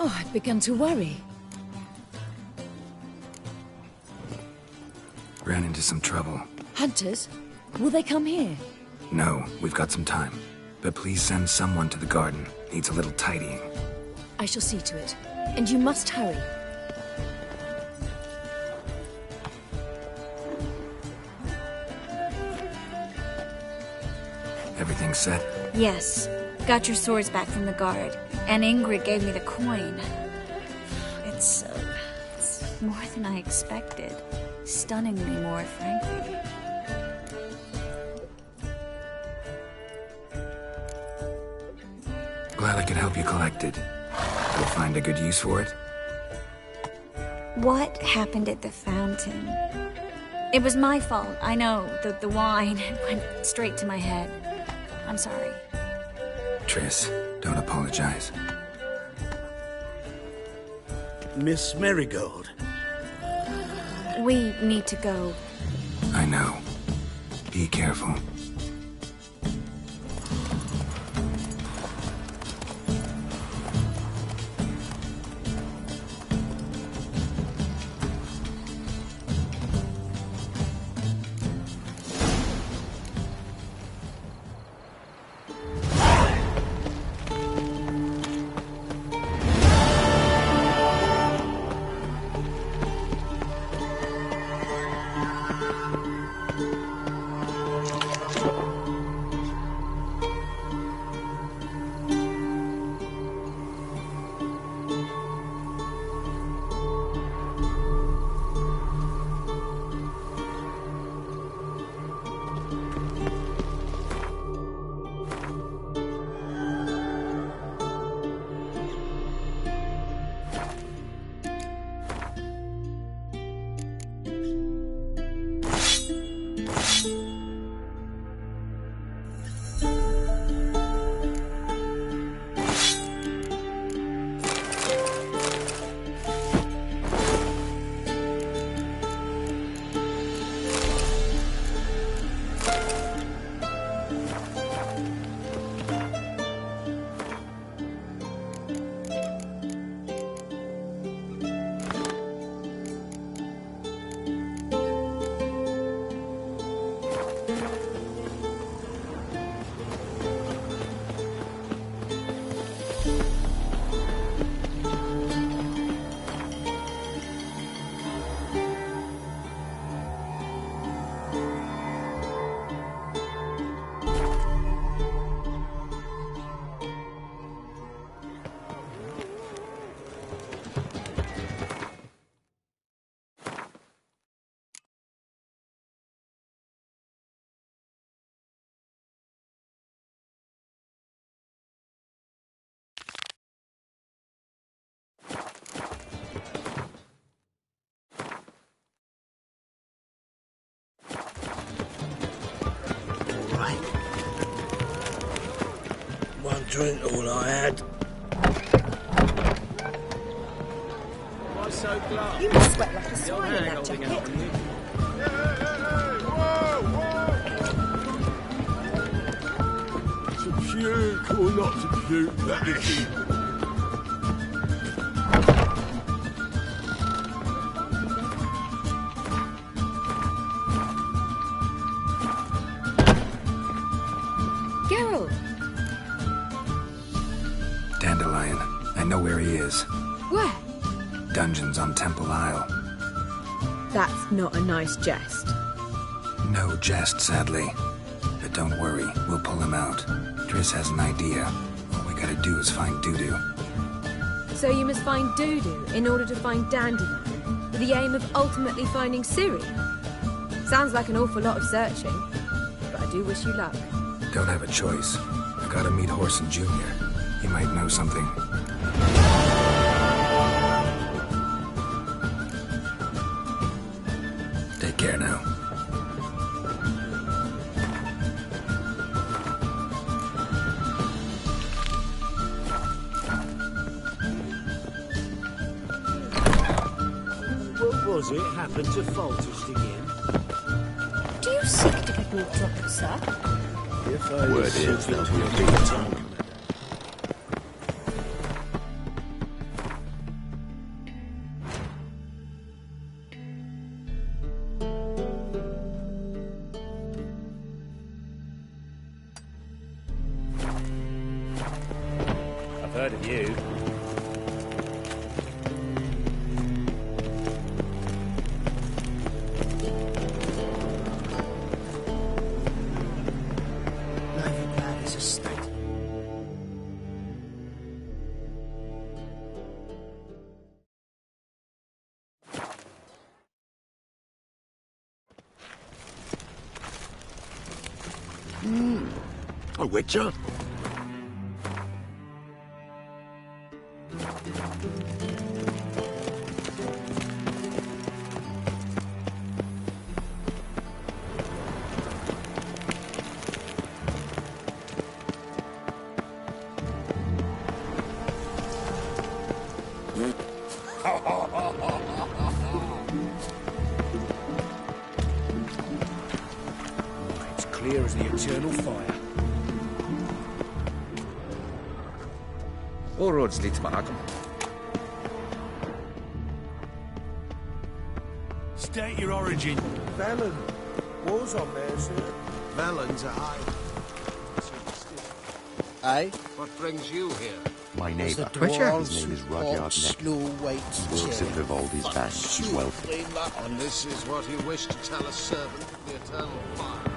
Oh, I've begun to worry. Ran into some trouble. Hunters? Will they come here? No, we've got some time. But please send someone to the garden. Needs a little tidying. I shall see to it. And you must hurry. Everything set? Yes. Got your swords back from the guard. And Ingrid gave me the coin. It's more than I expected. Stunningly more, frankly. Glad I could help you collect it. You'll find a good use for it? What happened at the fountain? It was my fault, I know. The wine went straight to my head. I'm sorry. Triss, don't apologize. Miss Marigold. We need to go. I know. Be careful. drink all I had. You must sweat like a swine in that jacket. To puke or not to puke, that is. Geralt! Dandelion. I know where he is. Where? Dungeons on Temple Isle. That's not a nice jest. No jest, sadly. But don't worry, we'll pull him out. Triss has an idea. All we gotta do is find Dudu. So you must find Dudu in order to find Dandelion, with the aim of ultimately finding Ciri. Sounds like an awful lot of searching, but I do wish you luck. Don't have a choice. I gotta meet Horson Jr. He might know something. Take care now. What was it happened to Foltest again? Do you seek to get me drunk, sir? If I Word was is something that we to are be being done. I've heard of you. Novigrad is a state. A witcher? It's clear as the eternal fire. All roads lead to Mahakam. State your origin. Velen. War's on there, sir. Velen's a high. Aye? What brings you here? My neighbour. Twitcher? His name is Rudyard Neck. Snow White He works in Vivaldi's band. He's wealthy. And this is what you wish to tell a servant of the eternal fire.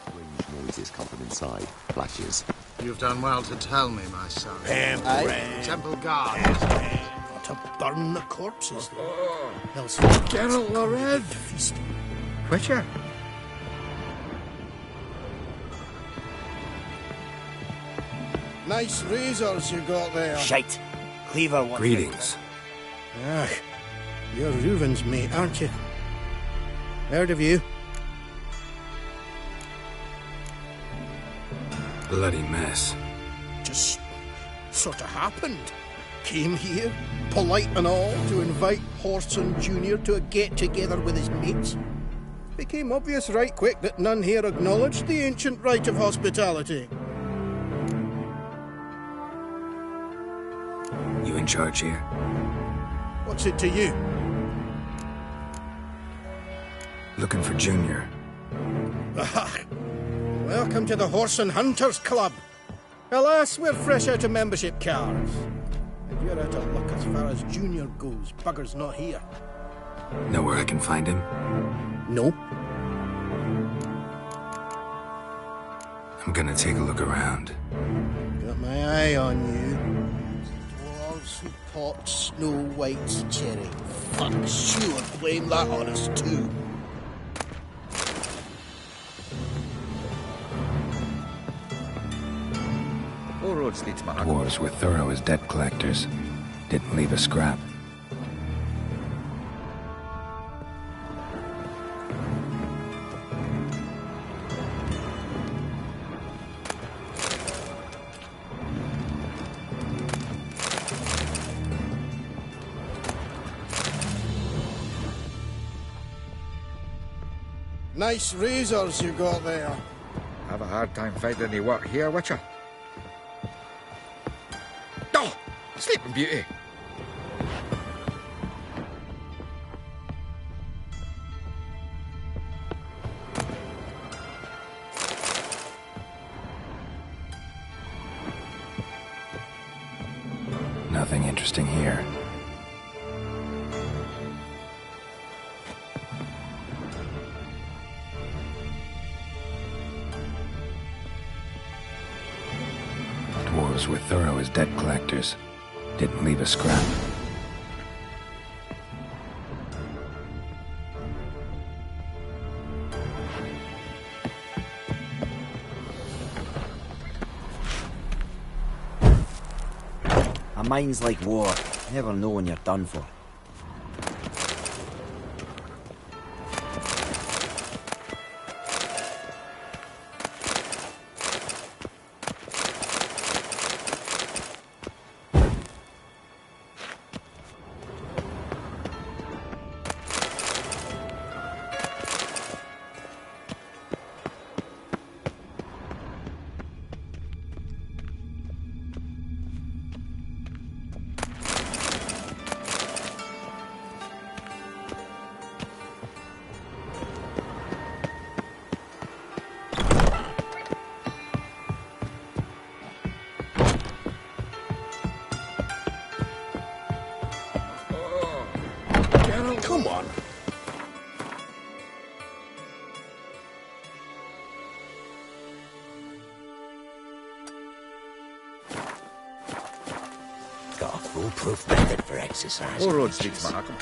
Strange noises come from inside. Flashes. You've done well to tell me, my son. Aye? Temple guard. Not to burn the corpses, though. Else Geralt the Red. Twitcher? Nice razors you got there. Shite. Cleaver one. Greetings. Ah, you're Reuven's mate, aren't you? Heard of you? Bloody mess. Just sort of happened. Came here, polite and all, to invite Horson Jr. to a get-together with his mates. Became obvious right quick that none here acknowledged the ancient rite of hospitality. You in charge here? What's it to you? Looking for Junior. Ah, welcome to the Horse and Hunters Club. Alas, we're fresh out of membership cards. And you're out of luck as far as Junior goes. Bugger's not here. Know where I can find him? No. I'm gonna take a look around. Got my eye on you. Dwarves who pot Snow White's cherry. Fuck, sure, blame that on us too. All roads lead to Mahakam. Dwarves were thorough as debt collectors. Didn't leave a scrap. Nice razors you got there. Have a hard time finding any work here, Witcher. Oh! Sleeping Beauty! Nothing interesting here. Dwarves were thorough as debt collectors. Didn't leave a scrap. A mine's like war. Never know when you're done for. Come on. Got a foolproof method for exercise. All roads lead to Markham.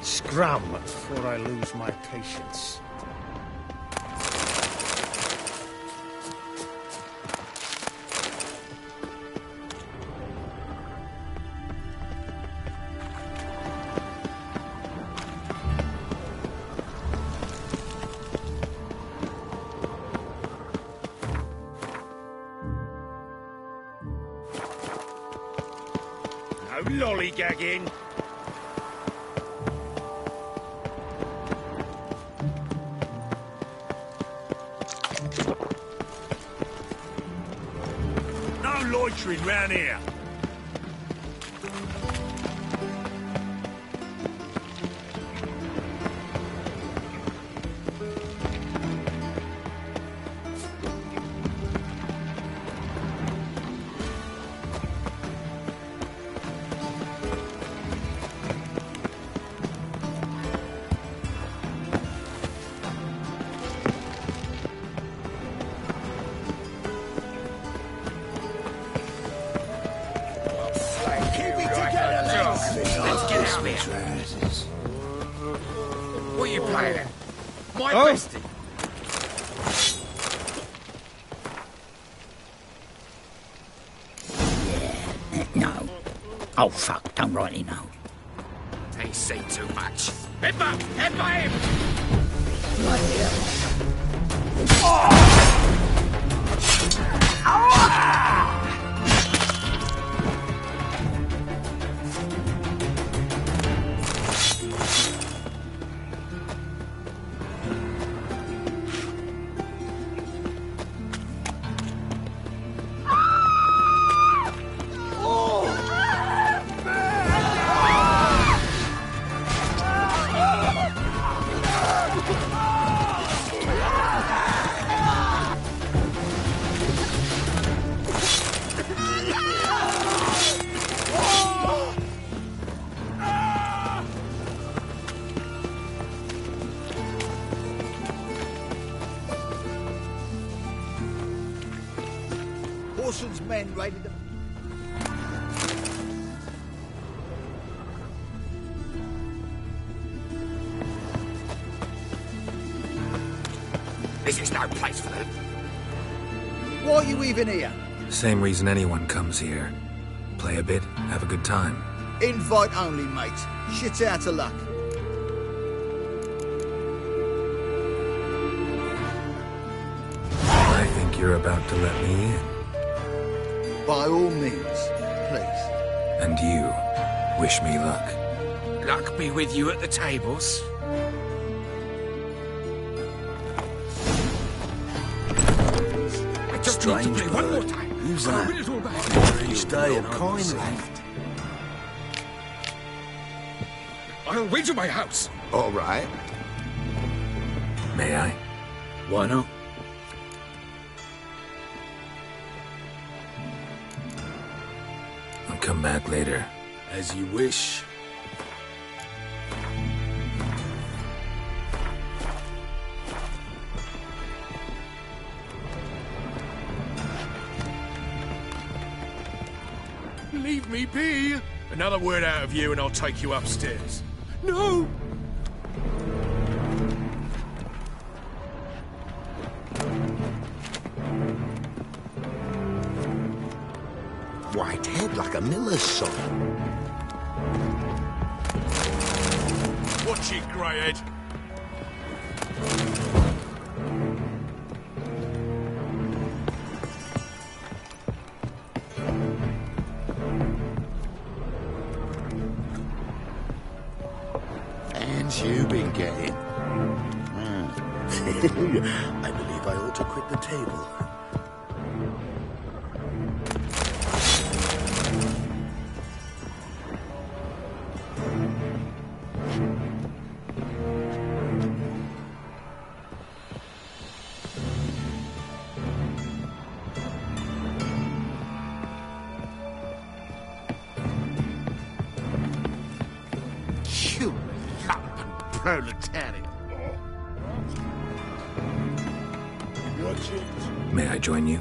Scram before I lose my patience. No lollygagging. No loitering round here. What are you playing at? My Oh. bestie. No. Oh, fuck. Don't rightly know. They say too much. Headbutt! Headbutt him! Bloody hell. Orson's men raided the... This is no place for them. Why are you even here? Same reason anyone comes here. Play a bit, have a good time. Invite only, mate. Shit out of luck. I think you're about to let me in. By all means, please. And you, wish me luck. Luck be with you at the tables. I just need to play one more time. Who's I'll that? win it all back. Where you staying? coin left. I'll wager my house. All right. May I? Why not? I'll come back later. As you wish. Leave me be. Another word out of you and I'll take you upstairs. No! White head like a miller's son. Watch it, greyhead. And you been getting? I believe I ought to quit the table. You lumpen proletariat. Watch it. May I join you?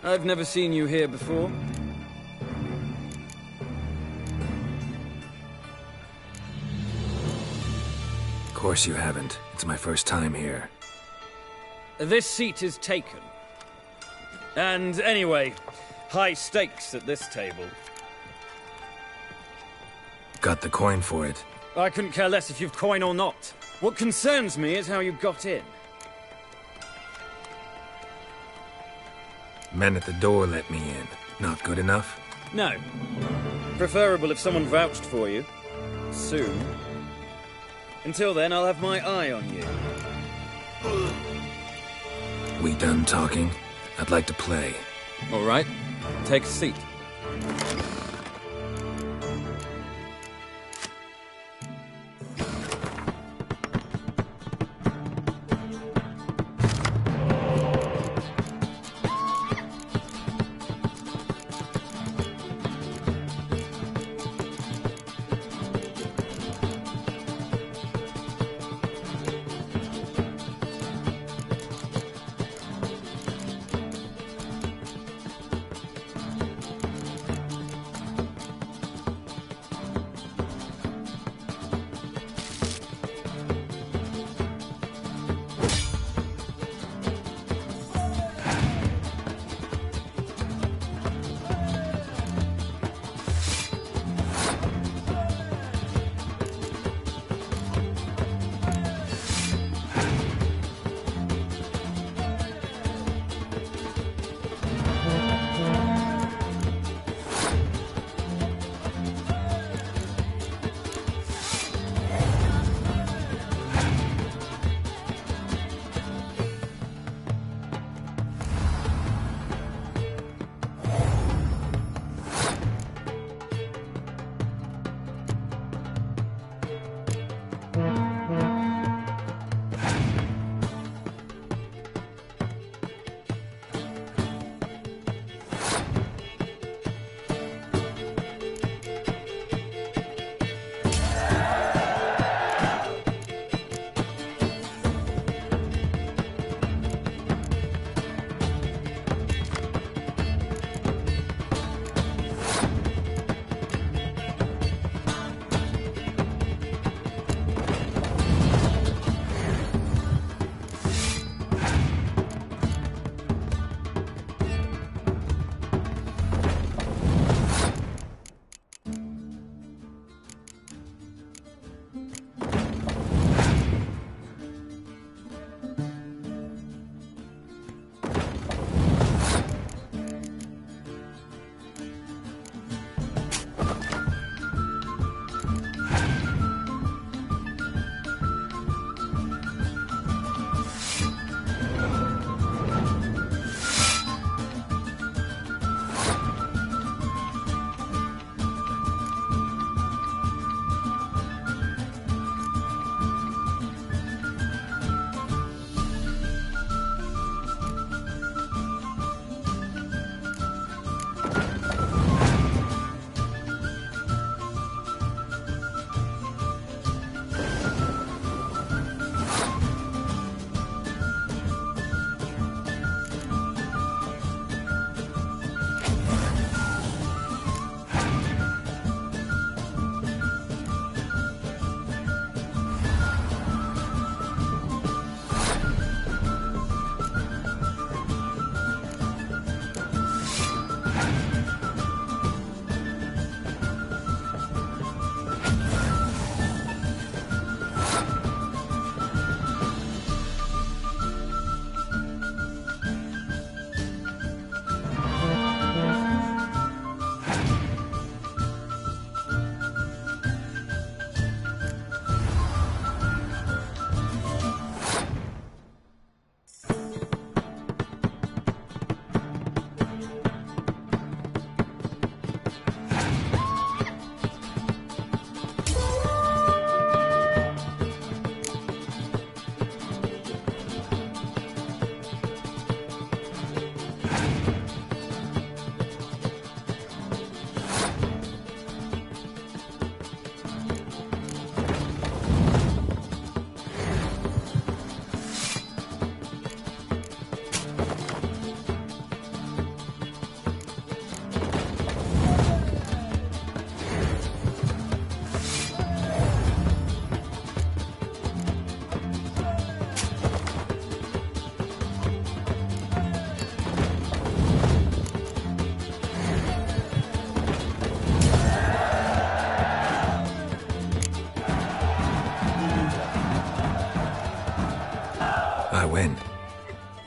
I've never seen you here before. Of course you haven't. It's my first time here. This seat is taken. And anyway, high stakes at this table. Got the coin for it. I couldn't care less if you've coin or not. What concerns me is how you got in. Men at the door let me in. Not good enough? No. Preferable if someone vouched for you. Soon. Until then, I'll have my eye on you. We done talking? I'd like to play. All right. Take a seat.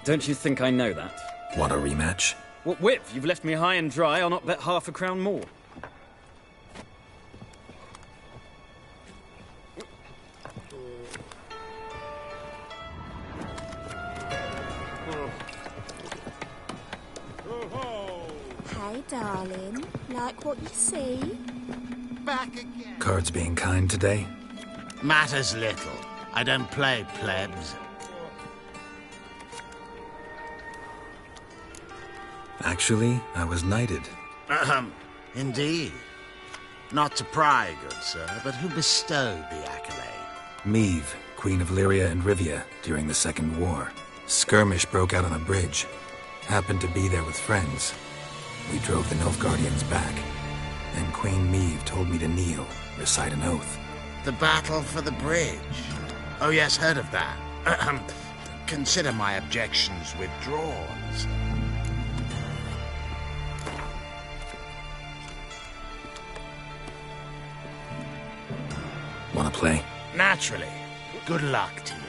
Don't you think I know that? Want a rematch? What with? You've left me high and dry. I'll not bet half a crown more. Hey, darling. Like what you see? Back again. Cards being kind today? Matters little. I don't play plebs. Actually, I was knighted. Indeed. Not to pry, good sir, but who bestowed the accolade? Meve, Queen of Lyria and Rivia, during the Second War. Skirmish broke out on a bridge. Happened to be there with friends. We drove the Nilfgaardians back. Then Queen Meve told me to kneel, recite an oath. The battle for the bridge. Oh yes, heard of that. Consider my objections withdrawn, sir. Wanna play? Naturally. Good luck to you.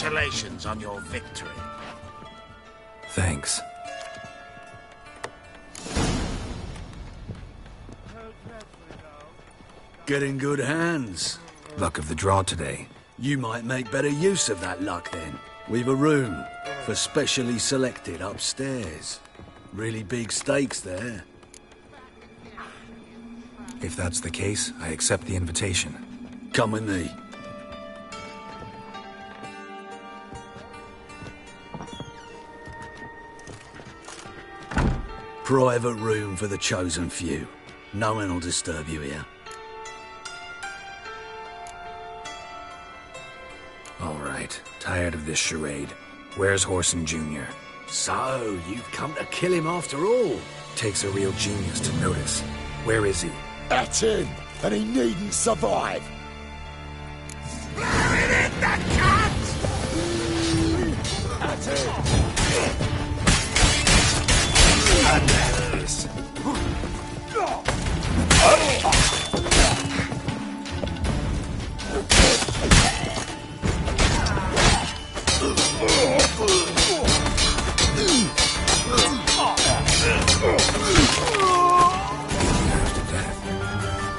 Congratulations on your victory. Thanks. Get in good hands. Luck of the draw today. You might make better use of that luck then. We've a room for specially selected upstairs. Really big stakes there. If that's the case, I accept the invitation. Come with me. Private room for the chosen few. No one will disturb you here. All right, tired of this charade. Where's Horson Jr.? So, you've come to kill him after all? Takes a real genius to notice. Where is he? That's him, and he needn't survive. That's it. And this.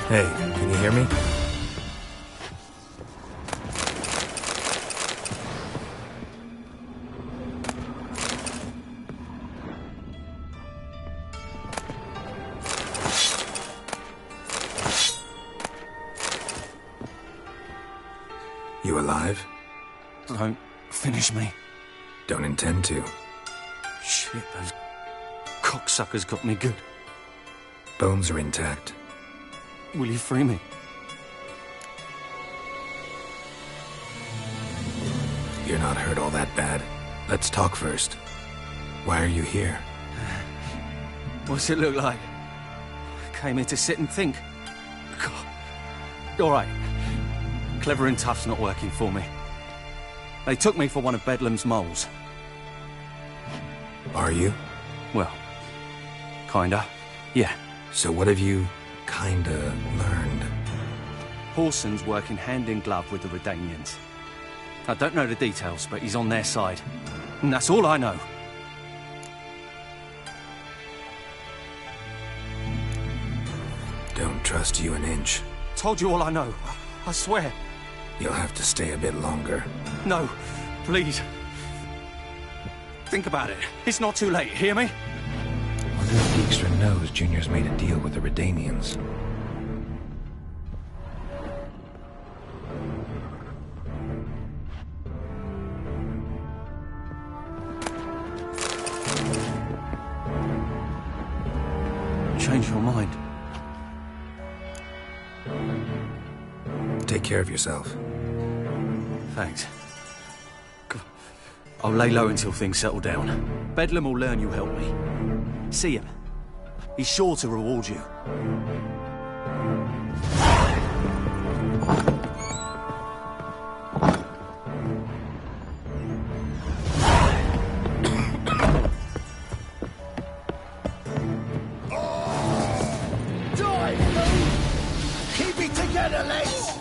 Hey, can you hear me? You alive? Don't finish me. Don't intend to. Shit, those cocksuckers got me good. Bones are intact. Will you free me? You're not hurt all that bad. Let's talk first. Why are you here? What's it look like? Came here to sit and think. God. All right. Clever and tough's not working for me. They took me for one of Bedlam's moles. Are you? Well, kinda. Yeah. So what have you kinda learned? Horson's working hand in glove with the Redanians. I don't know the details, but he's on their side. And that's all I know. Don't trust you an inch. Told you all I know. I swear. You'll have to stay a bit longer. No, please. Think about it. It's not too late, hear me? Wonder if Dijkstra knows Junior's made a deal with the Redanians. Change your mind. Take care of yourself. Thanks. I'll lay low until things settle down. Bedlam will learn you helped me. See him. He's sure to reward you. Keep it together, lads!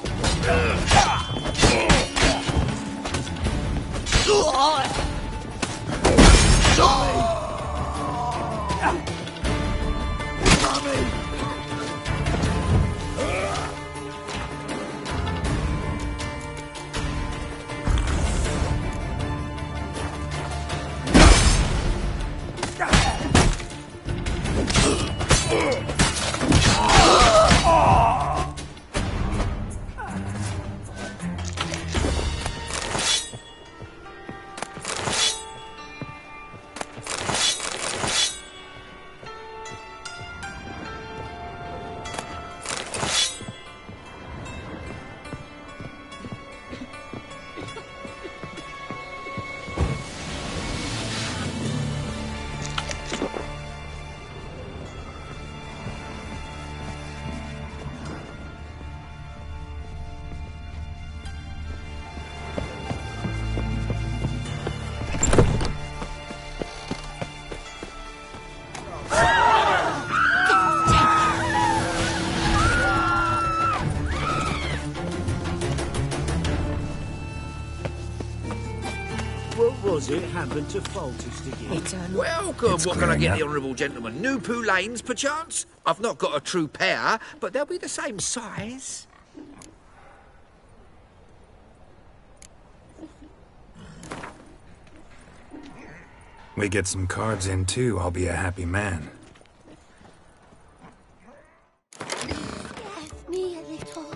it happened to Faltus again? Welcome. It's What can I clear get now. the honourable gentleman? New Poulaines, perchance? I've not got a true pair, but they'll be the same size. We get some cards in too, I'll be a happy man. Me a little.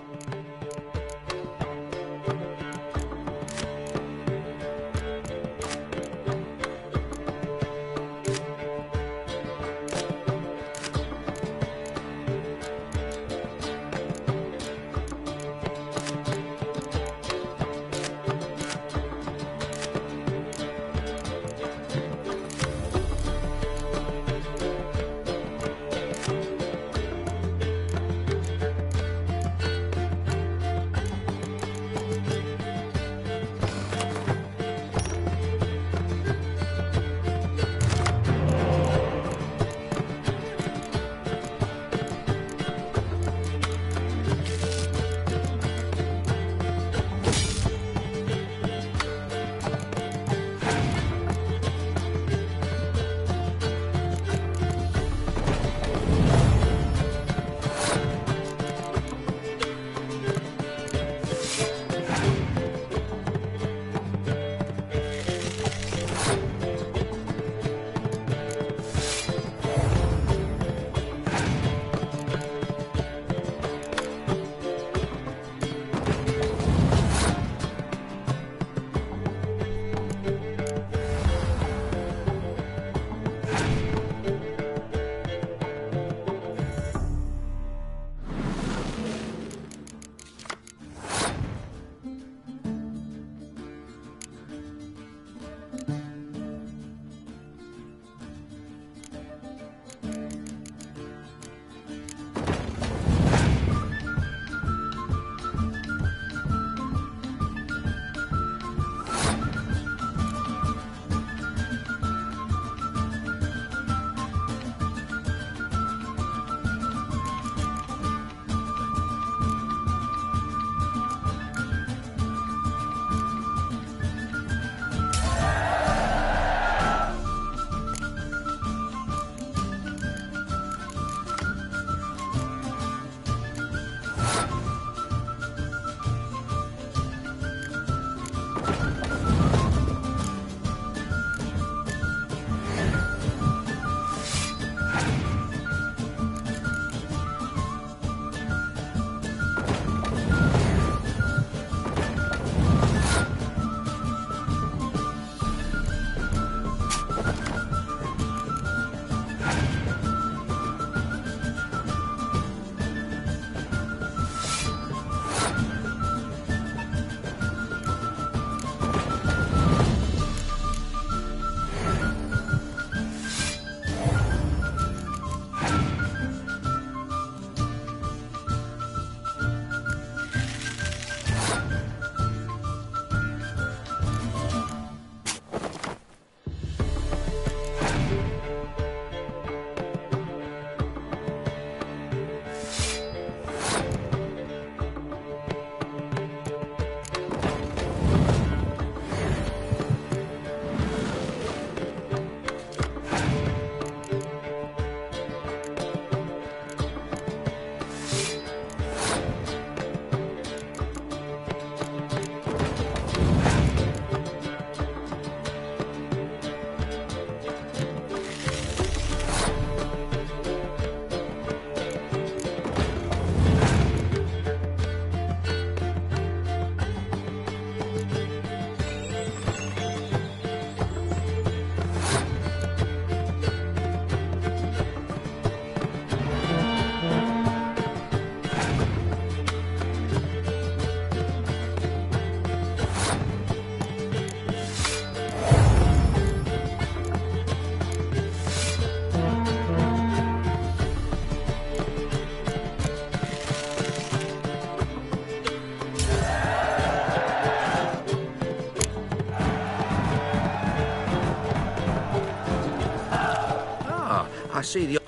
I see the...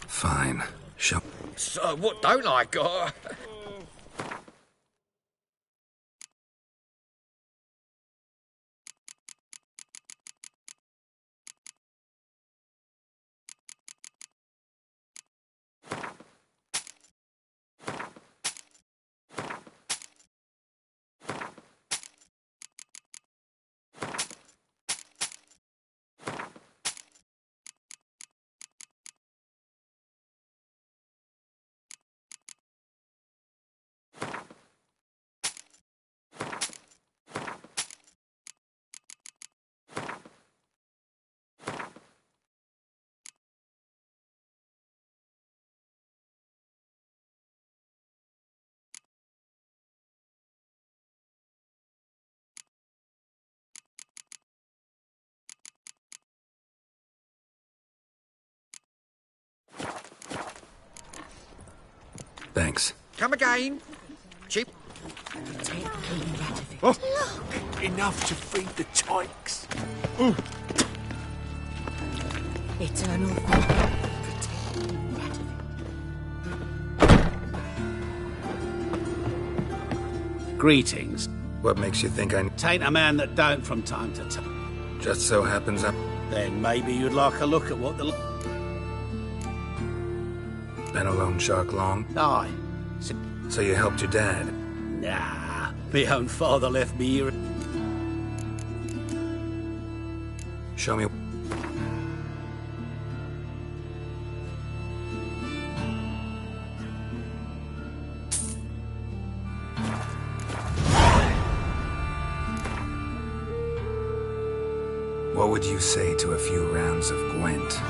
Fine. Show. So, what don't I got? Thanks. Come again. Cheap. Oh, enough to feed the tykes. Eternal Greetings. What makes you think I... Tain't a man that don't from time to time. Just so happens I'm... Then maybe you'd like a look at what the... Been a loan shark long? Aye. So you helped your dad? Nah, my own father left me here. Show me... What would you say to a few rounds of Gwent?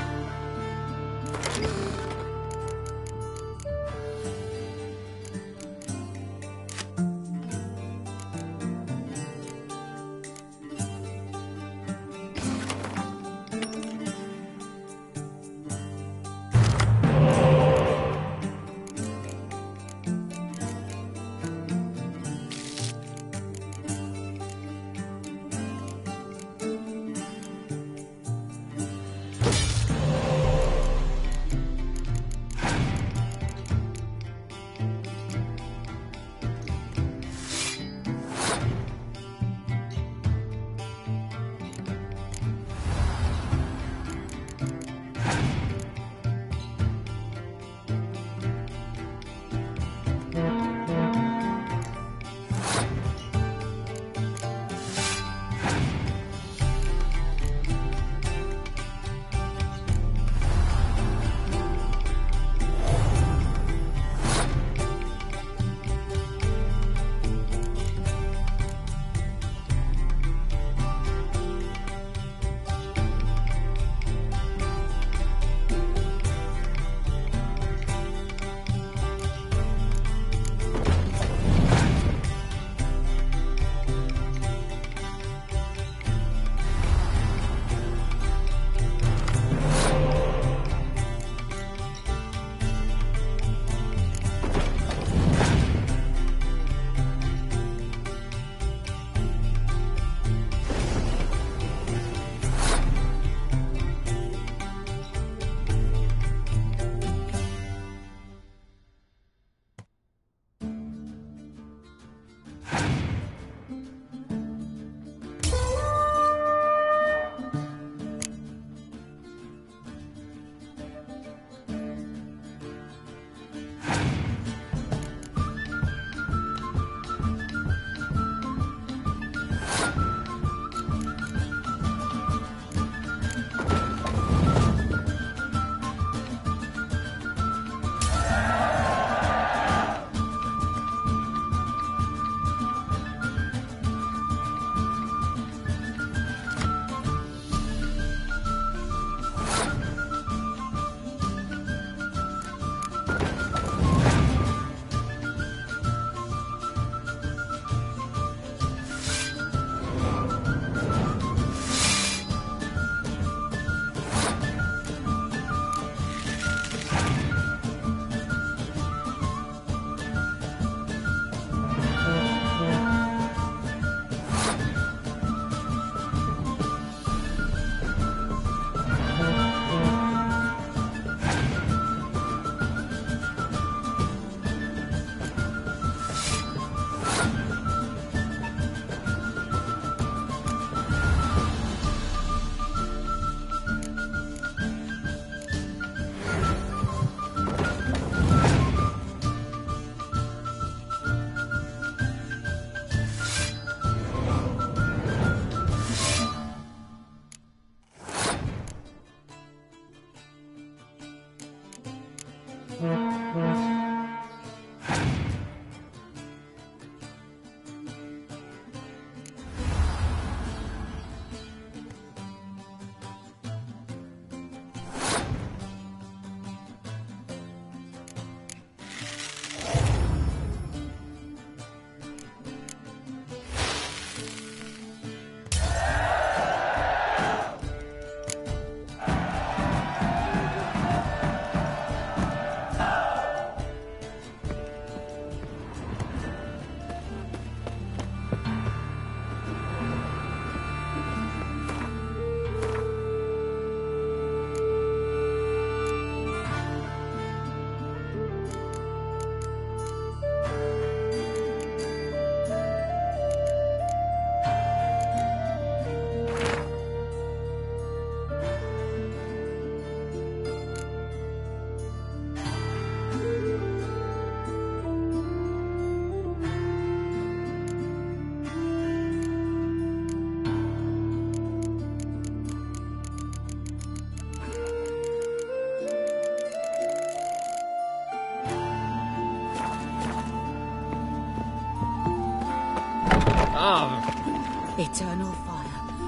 Eternal fire.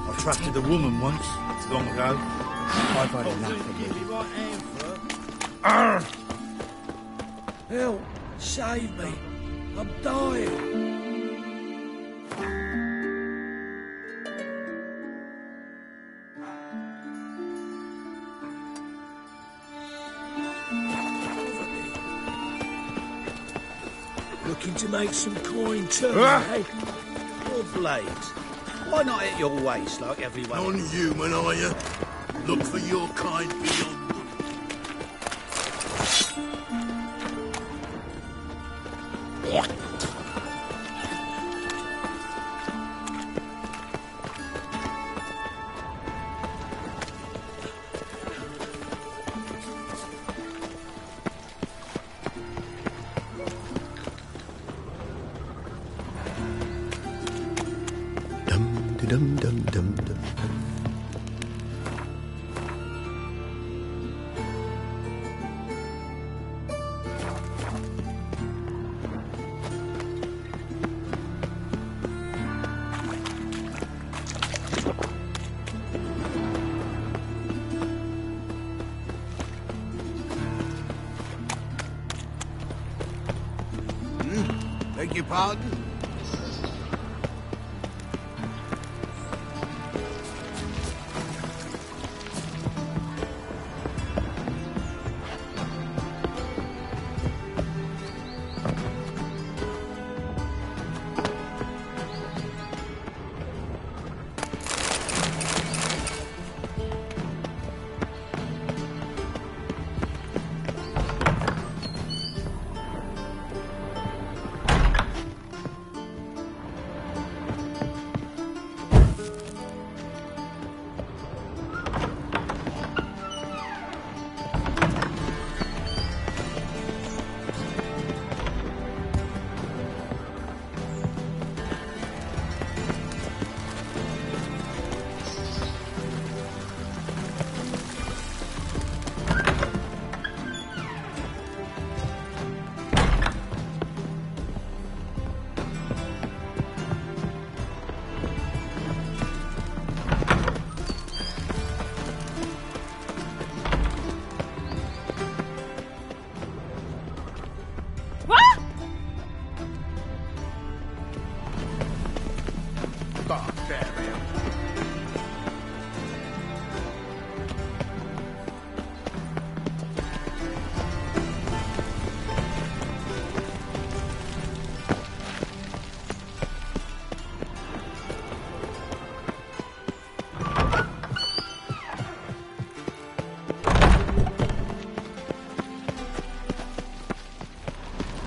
I trusted a woman once, long ago. I've had enough of it. Help! Save me! I'm dying! Looking to make some coin too, eh? Your blades. Why not at your waist like everyone else? Non-human, are you? Look for your kind beyond. Dum dum dum dum. Beg your pardon?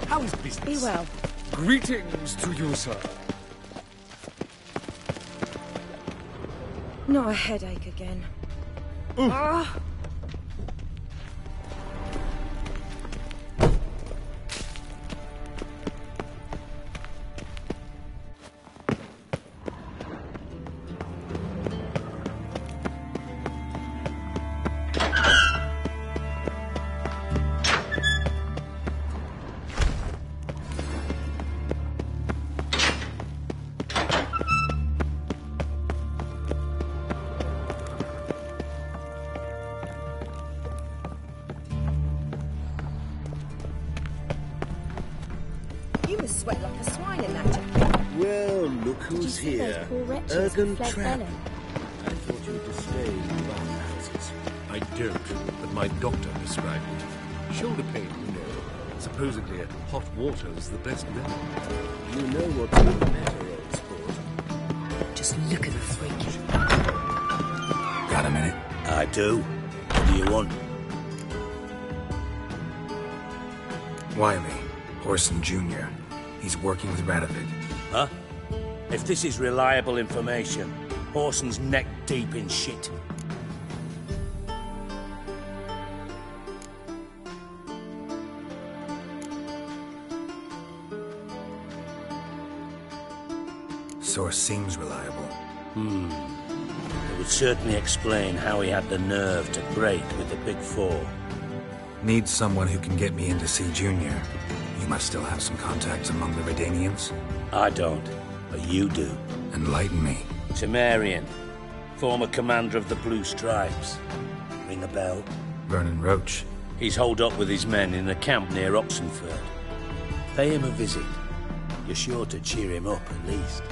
How is business? Be well. Greetings to you, sir. Not a headache again. Ah! You must sweat like a swine in that jacket. Well, look who's Did you see those here. poor wretches who Ergen fled Trap. Ellen? I thought you were to stay in the bathhouses. I don't, but my doctor prescribed it. Shoulder pain, you know. Supposedly, hot water's the best remedy. You know what's the matter, old sport? Just look at the freak. Got a minute? I do. What do you want? Wiley, Orson Jr. He's working with Radovid. Huh? If this is reliable information, Orson's neck deep in shit. Source seems reliable. It would certainly explain how he had the nerve to break with the Big Four. Need someone who can get me in to see Junior. You must still have some contacts among the Redanians? I don't, but you do. Enlighten me. Temerian, former commander of the Blue Stripes. Ring a bell? Vernon Roach. He's holed up with his men in a camp near Oxenford. Pay him a visit. You're sure to cheer him up, at least.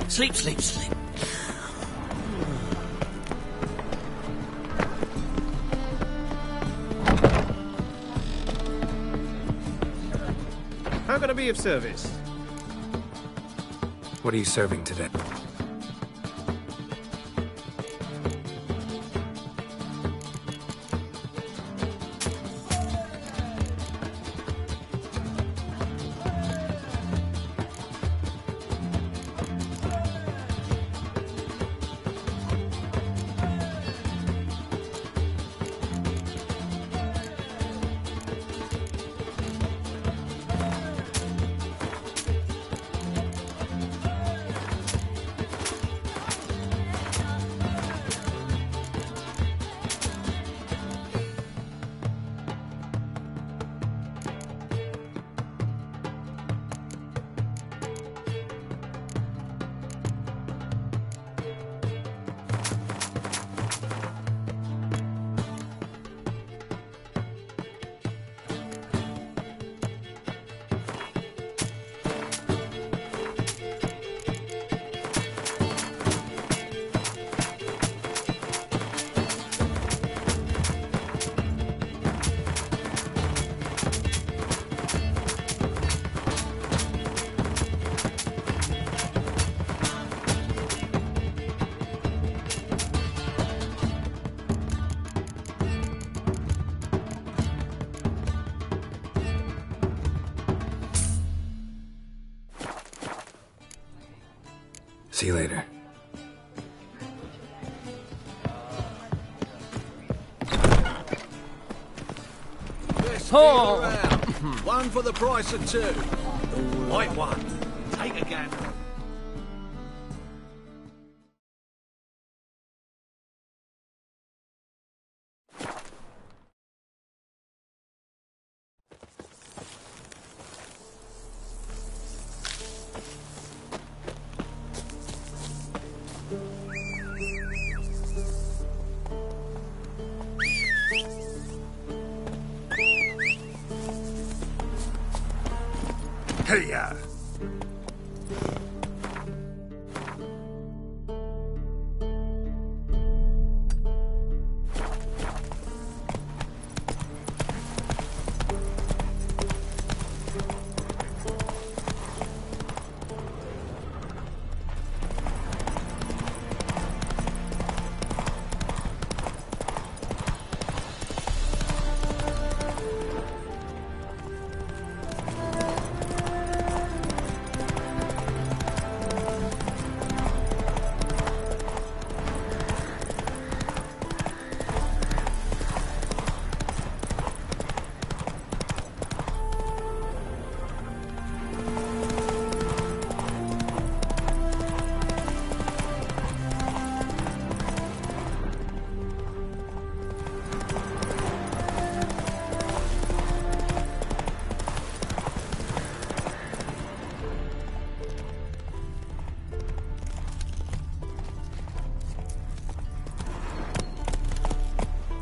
Sleep, sleep, sleep. How can I be of service? What are you serving today? See you later. Oh. One for the price of two. White one. Take a gander. Hey-ya!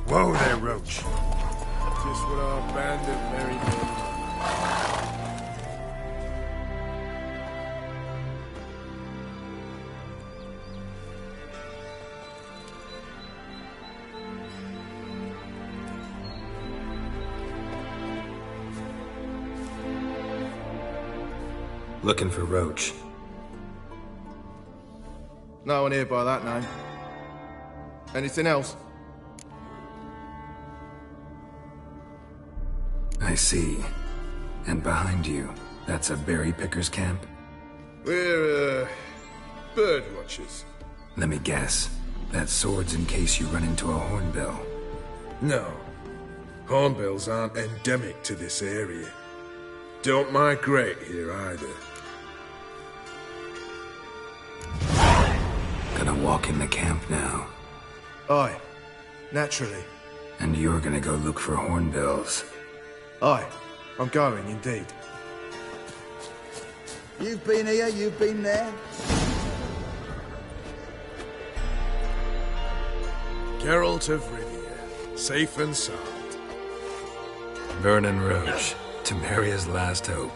Whoa there, Roach. Just what our band of merry men. Looking for Roach. No one here by that name. Anything else? see. And behind you, that's a berry picker's camp? We're, bird watchers. Let me guess. That sword's in case you run into a hornbill. No. Hornbills aren't endemic to this area. Don't migrate here either. Gonna walk in the camp now. Aye. Naturally. And you're gonna go look for hornbills. Aye. I'm going, indeed. You've been here, you've been there. Geralt of Rivia, safe and sound. Vernon Roche, Temeria's last hope.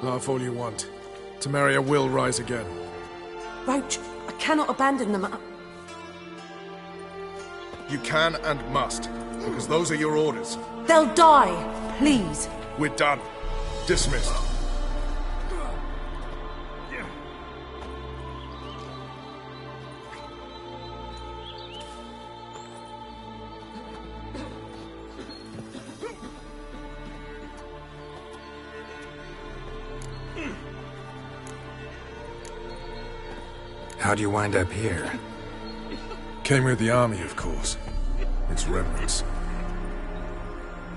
Laugh all you want. Temeria will rise again. Roach, I cannot abandon them. You can and must, because those are your orders. They'll die, please. We're done. Dismissed. How'd you wind up here? Came with the army, of course. Its remnants.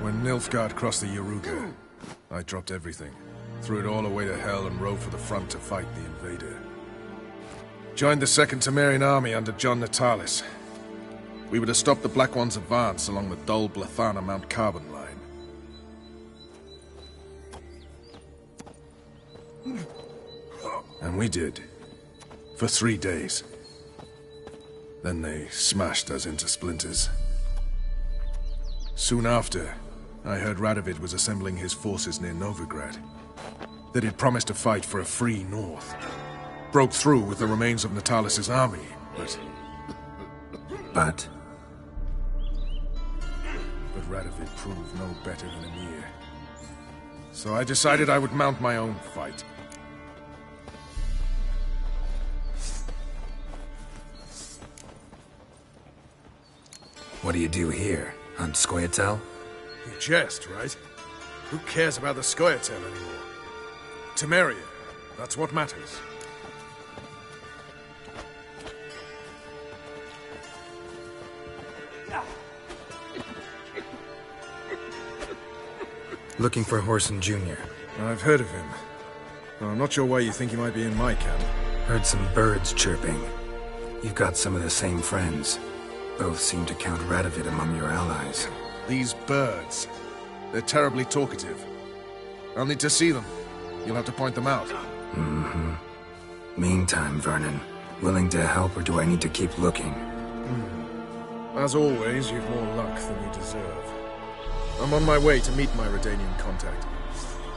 When Nilfgaard crossed the Yaruga, I dropped everything, threw it all away to hell and rode for the front to fight the invader. Joined the 2nd Temerian army under John Natalis. We were to stop the Black One's advance along the Dol Blathana Mount Carbon line. And we did. For 3 days. Then they smashed us into splinters. Soon after, I heard Radovid was assembling his forces near Novigrad. That he'd promised to fight for a free north. Broke through with the remains of Natalis' army, but... But Radovid proved no better than Emir. So I decided I would mount my own fight. what do you do here? On Scoia'tael? You jest, right? Who cares about the Scoia'tael anymore? Temeria, that's what matters. Looking for Whoreson Jr. I've heard of him. Well, I'm not sure why you think he might be in my camp. Heard some birds chirping. You've got some of the same friends. Both seem to count Radovid among your allies. These birds. They're terribly talkative. I'll need to see them. You'll have to point them out. Mm-hmm. Meantime, Vernon, willing to help or do I need to keep looking? As always, you've more luck than you deserve. I'm on my way to meet my Redanian contact.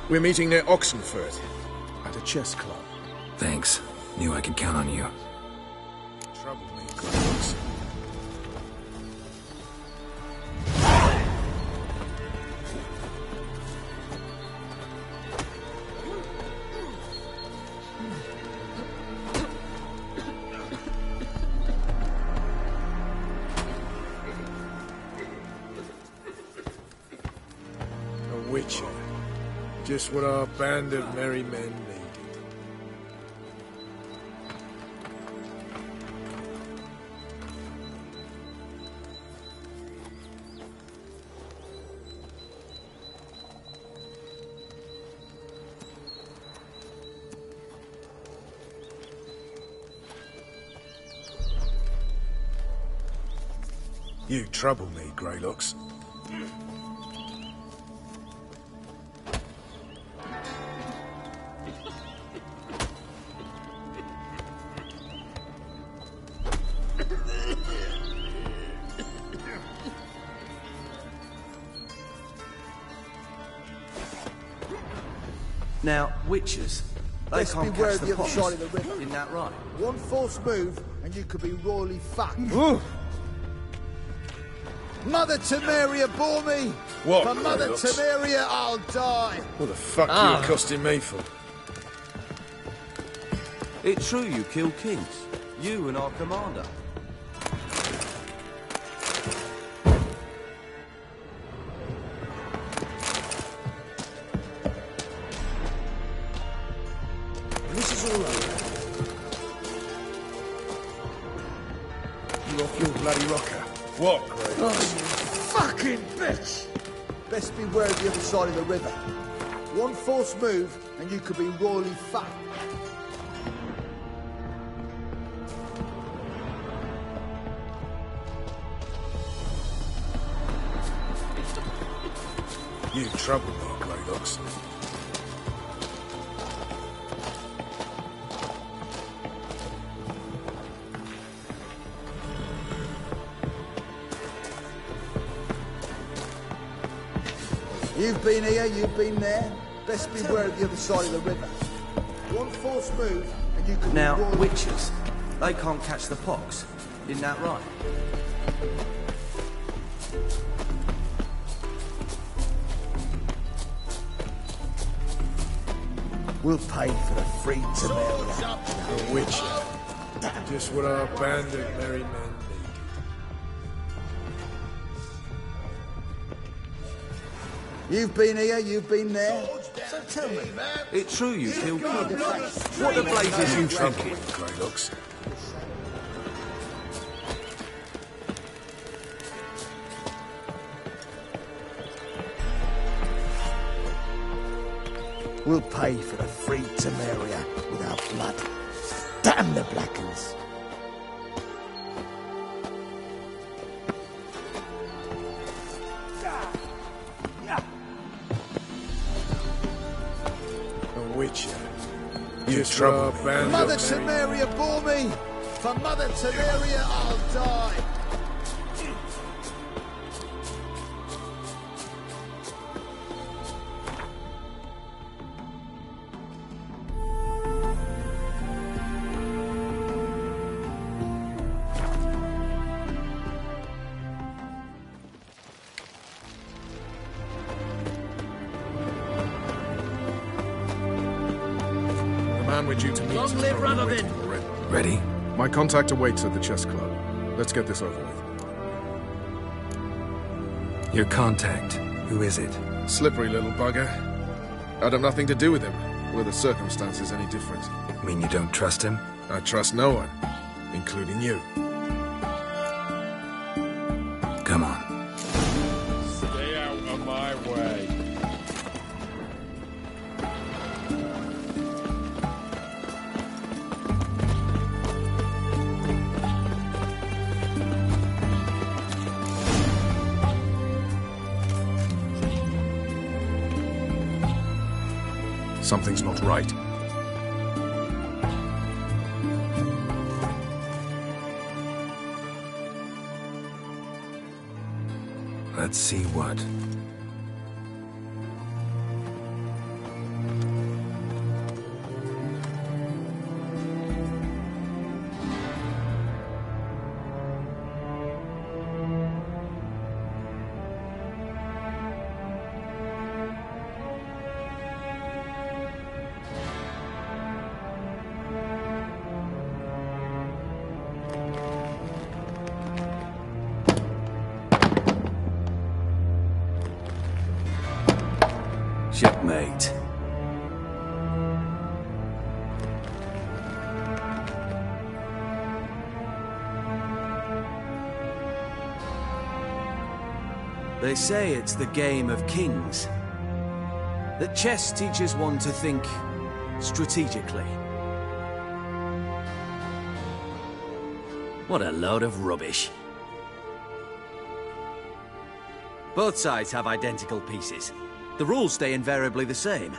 We're meeting near Oxenford, at a chess club. Thanks. Knew I could count on you. Trouble me, Graves. A witcher. Just what our band of merry men needed. You trouble me, Greylocks. Now, witches, they Best can't beware catch of the the other pox. side of the river. Isn't that right? One false move, and you could be royally fucked. Mother Temeria bore me! What, For Mother Greylocks? Temeria, I'll die! What the fuck Ah. you accosting me for? It's true you killed kings. You and our commander. all over. You off your bloody rocker? What, Craig? Oh, you fucking bitch! Best beware of the other side of the river. One false move, and you could be royally fucked. You in trouble, Mark Laydox. You've been here, you've been there. Best beware of the other side of the river. One false move, and you could Now, be royally... witches, they can't catch the pox. Isn't that right? We'll pay for the free Temeria. The Witcher. Just what our band of merry men needed. You've been here, you've been there. So tell me, It's true you killed King. What the blazes you thinking? Laydox. we'll pay for the free Temeria without blood. Damn the Blackens. The Witcher. Just trouble. Mother Temeria bore me! For Mother Temeria, I'll die! We're due to meet. Long live Radovid! Ready? My contact awaits at the chess club. Let's get this over with. Your contact. Who is it? Slippery little bugger. I'd have nothing to do with him. Were the circumstances any different? Mean you don't trust him? I trust no one, including you. Come on. Stay out of my way. Something's not right. Let's see what. Checkmate. They say it's the game of kings. That chess teaches one to think strategically. What a load of rubbish. Both sides have identical pieces. The rules stay invariably the same.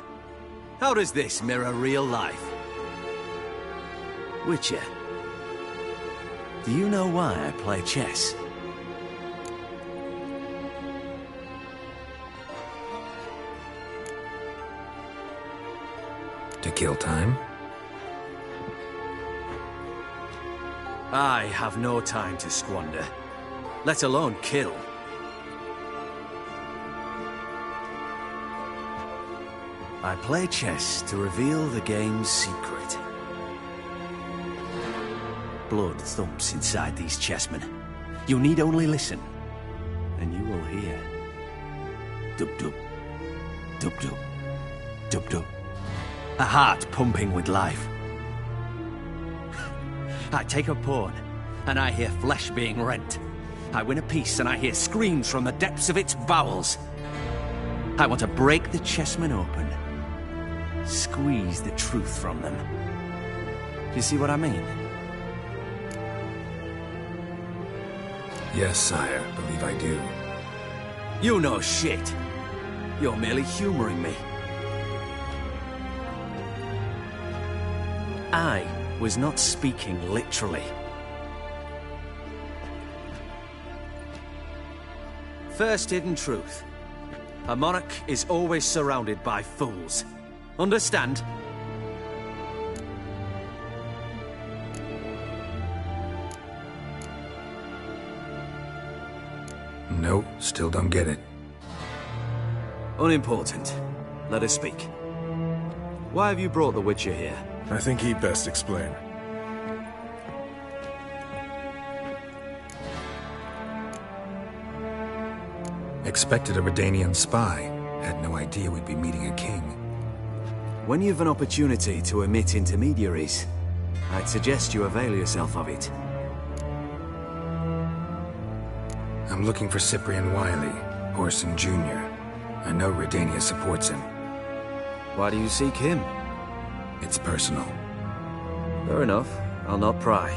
How does this mirror real life? Witcher, do you know why I play chess? To kill time? I have no time to squander, let alone kill. I play chess to reveal the game's secret. Blood thumps inside these chessmen. You need only listen, and you will hear. Dub-dub, dub-dub, dub-dub. A heart pumping with life. I take a pawn, and I hear flesh being rent. I win a piece, and I hear screams from the depths of its bowels. I want to break the chessmen open. Squeeze the truth from them. Do you see what I mean? Yes, sire. Believe I do. You know shit. You're merely humoring me. I was not speaking literally. First hidden truth. A monarch is always surrounded by fools. Understand? No, still don't get it. Unimportant. Let us speak. Why have you brought the Witcher here? I think he'd best explain. Expected a Redanian spy. Had no idea we'd be meeting a king. When you've an opportunity to omit intermediaries, I'd suggest you avail yourself of it. I'm looking for Cyprian Wiley, Orson Jr. I know Redania supports him. Why do you seek him? It's personal. Fair enough. I'll not pry.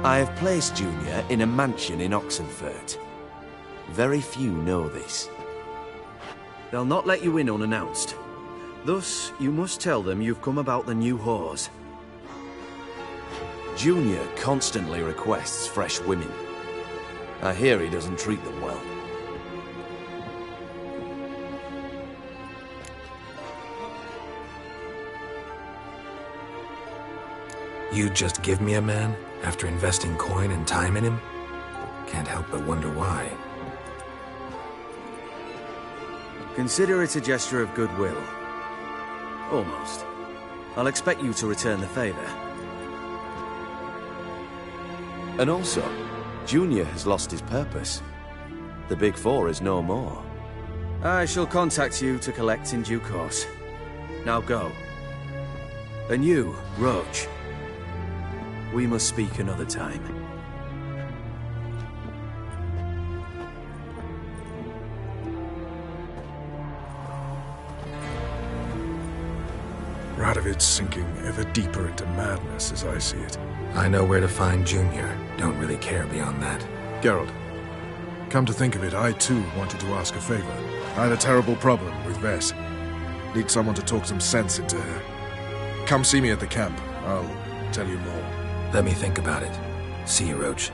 I have placed Junior in a mansion in Oxenfurt. Very few know this. They'll not let you in unannounced. Thus, you must tell them you've come about the new whores. Junior constantly requests fresh women. I hear he doesn't treat them well. You'd just give me a man after investing coin and time in him? Can't help but wonder why. Consider it a gesture of goodwill. Almost. I'll expect you to return the favor. And also, Junior has lost his purpose. The Big Four is no more. I shall contact you to collect in due course. Now go. And you, Roach. We must speak another time. Radovid's sinking ever deeper into madness as I see it. I know where to find Junior. Don't really care beyond that. Geralt, come to think of it, I too wanted to ask a favor. I had a terrible problem with Vess. Need someone to talk some sense into her. Come see me at the camp. I'll tell you more. Let me think about it. See you, Roach.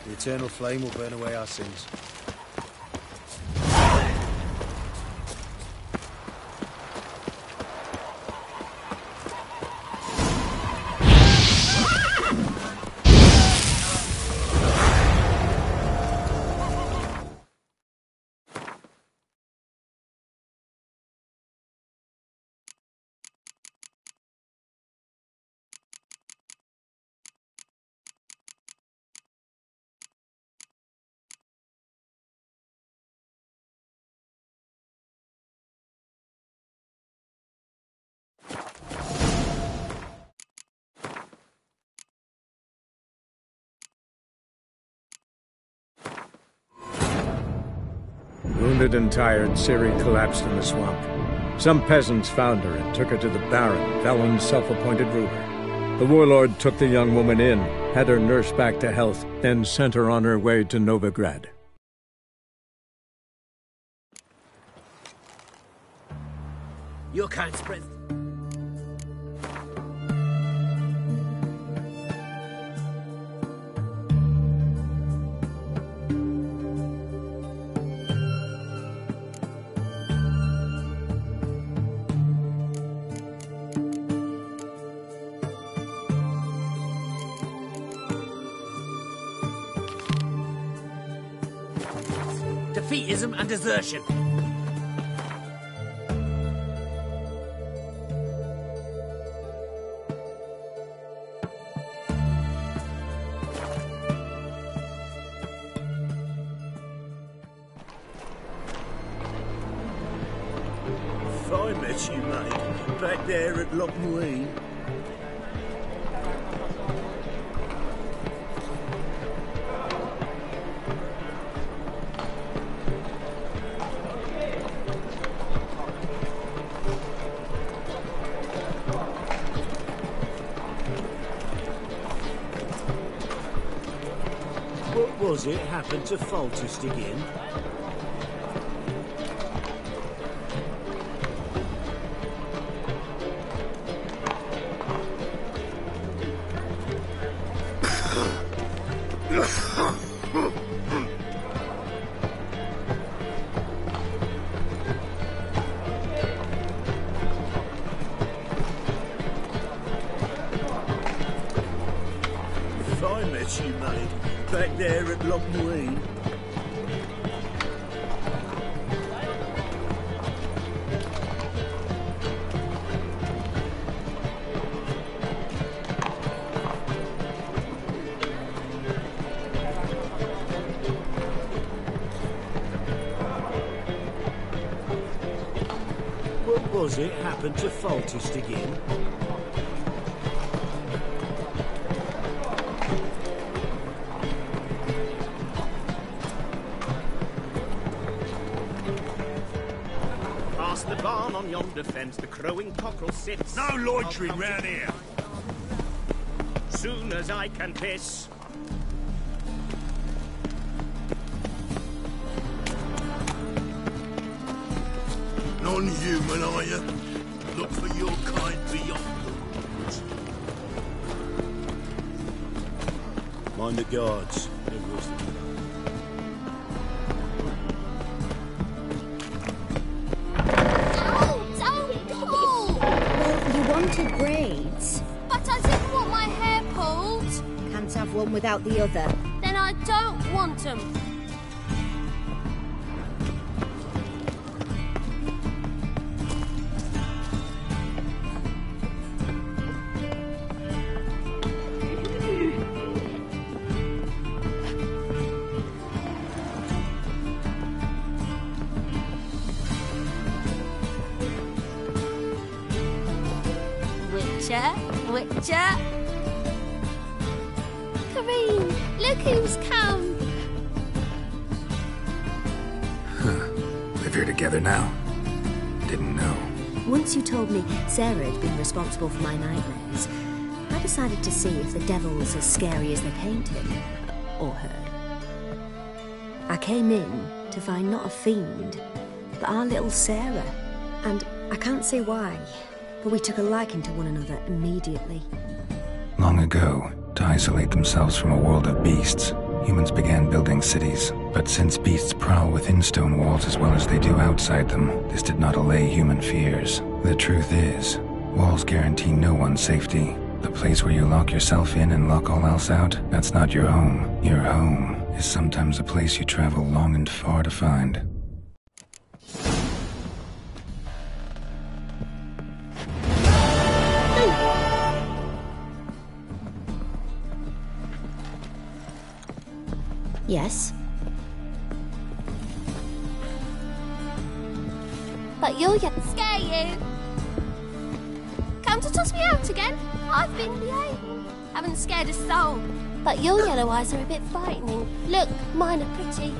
The eternal flame will burn away our sins. Wounded and tired, Ciri collapsed in the swamp. Some peasants found her and took her to the Baron, Valen's self-appointed ruler. The warlord took the young woman in, had her nursed back to health, then sent her on her way to Novigrad. Your kind's present. Defeatism and desertion. I met you, mate. Back there at Lochmuir. What was it happened to Faltus again? If I met you, mate, back there at Lochmuir. What was it happened to Faltus again? Past the barn on yonder fence, the crowing cockerel sits. No loitering round here. Soon as I can piss. Non-human, are you? Look for your kind beyond. Mind the guards. Don't pull! Well, you wanted braids. But I didn't want my hair pulled. Can't have one without the other. Then I don't want them. Witcher. Kareem, look who's come. Live here together now? Didn't know. Once you told me Sarah had been responsible for my nightmares, I decided to see if the devil's as scary as they paint him. Or her. I came in to find not a fiend, but our little Sarah. And I can't say why, but we took a liking to one another immediately. Long ago, to isolate themselves from a world of beasts, humans began building cities. But since beasts prowl within stone walls as well as they do outside them, this did not allay human fears. The truth is, walls guarantee no one's safety. The place where you lock yourself in and lock all else out, that's not your home. Your home is sometimes a place you travel long and far to find. Yes? But you'll scare you. Come to toss me out again? I've been behaving. Haven't scared a soul. But your yellow eyes are a bit frightening. Look, mine are pretty.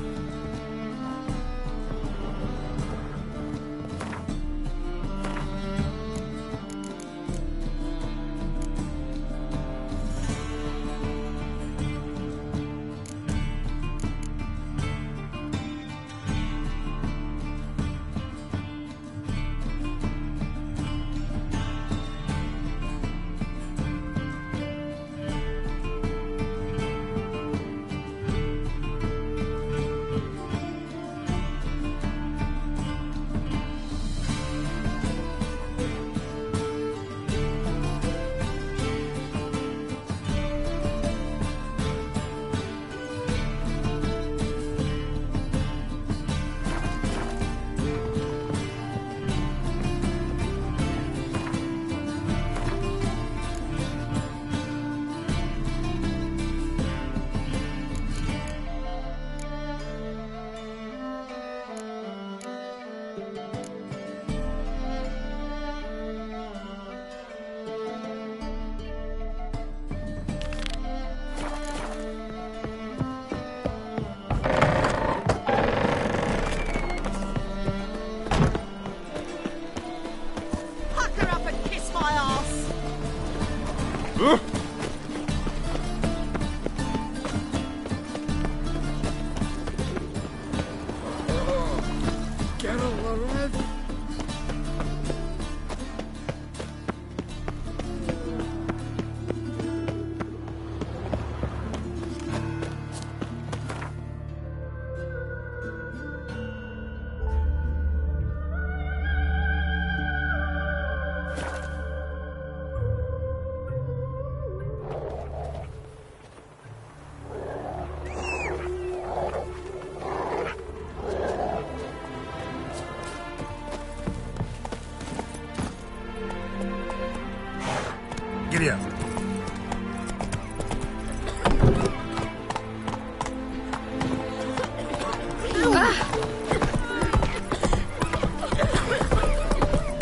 with you.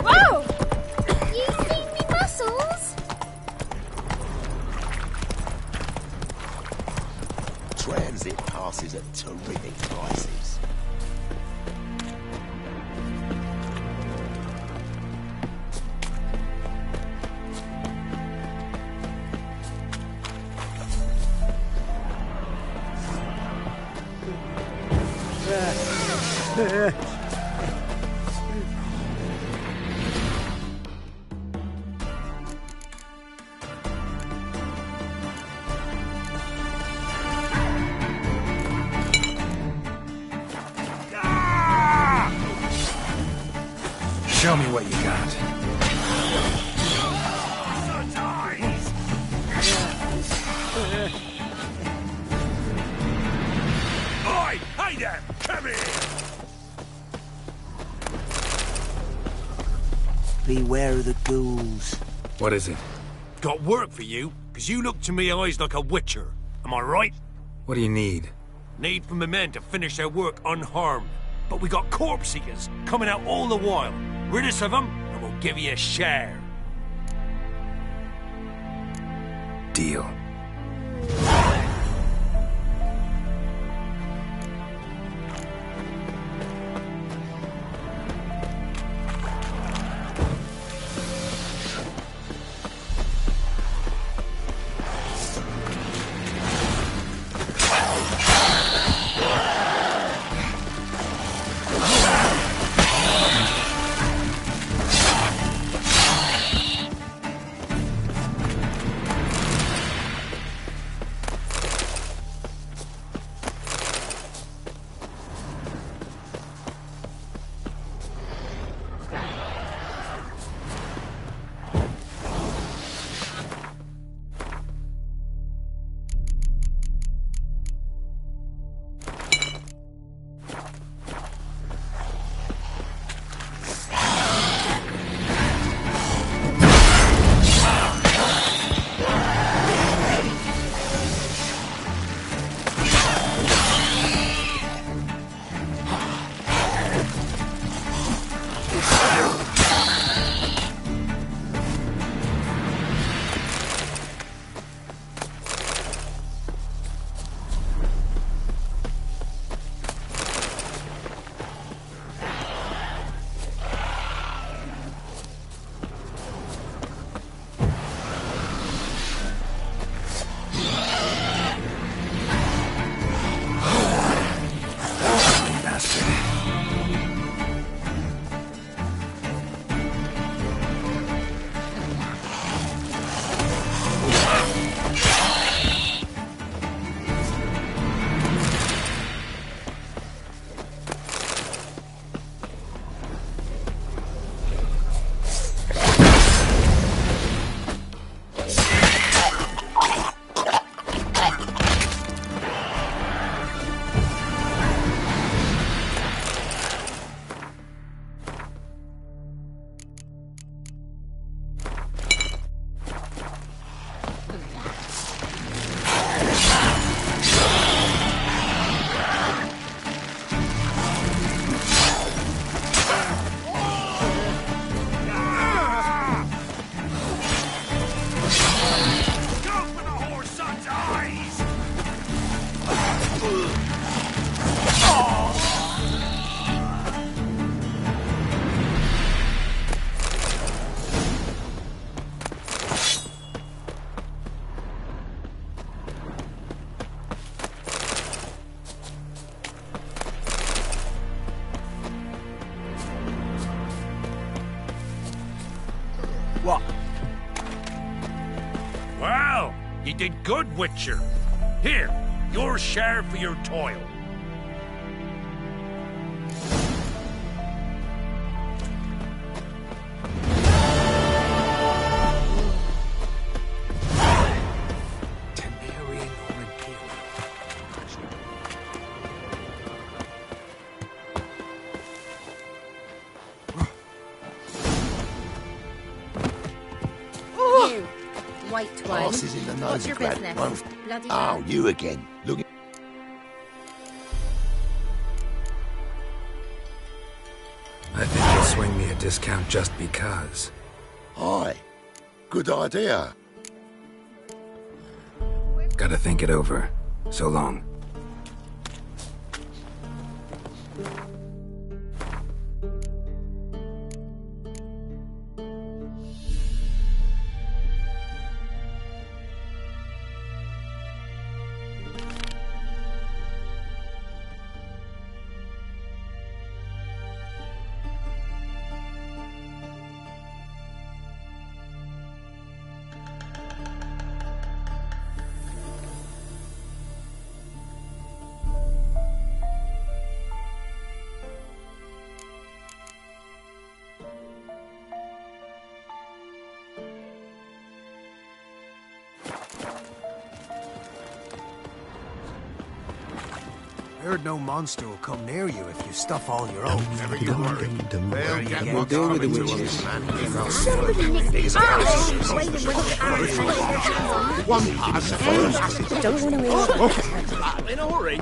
Whoa! You seen me muscles? Transit passes at terrific prices. Show me what you got. Oi! Hey there! Come here! Beware of the ghouls. What is it? Got work for you, because you look to me eyes like a witcher. Am I right? What do you need? Need for my men to finish their work unharmed. But we got corpse eaters coming out all the while. Rid us of them, and we'll give you a share. Deal. What? Well, you did good, Witcher. Here, your share for your toil. white one. Passes in the What's your Novigrad. business? One Bloody Oh, you again. Looking. I think he'll swing me a discount just because. Hi. Good idea. Gotta think it over. So long. Heard no monster will come near you if you stuff all your own. Never you worry. We'll deal with the witches. One pass. Don't want to In a hurry.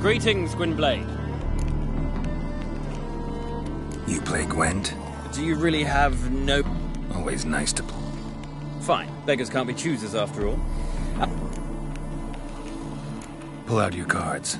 Greetings, Gwynblade. You play Gwent? Do you really have no... Always nice to... Fine. Beggars can't be choosers after all. Pull out your cards.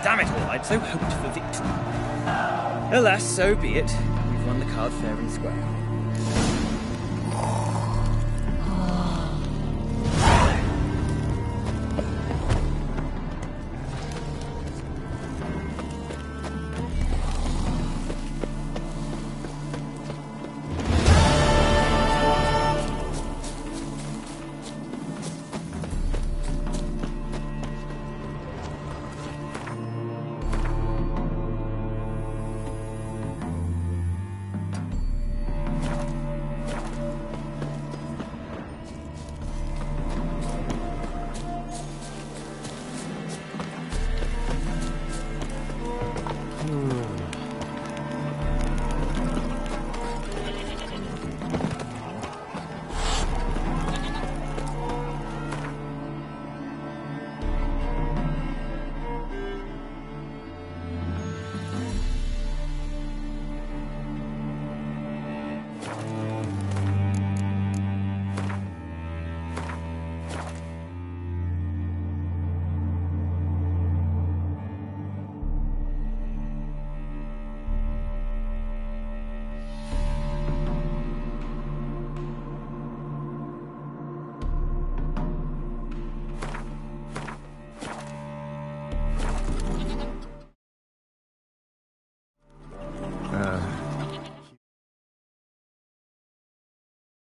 Damn it all, I'd so hoped for victory. Alas, so be it. We've won the card fair and square.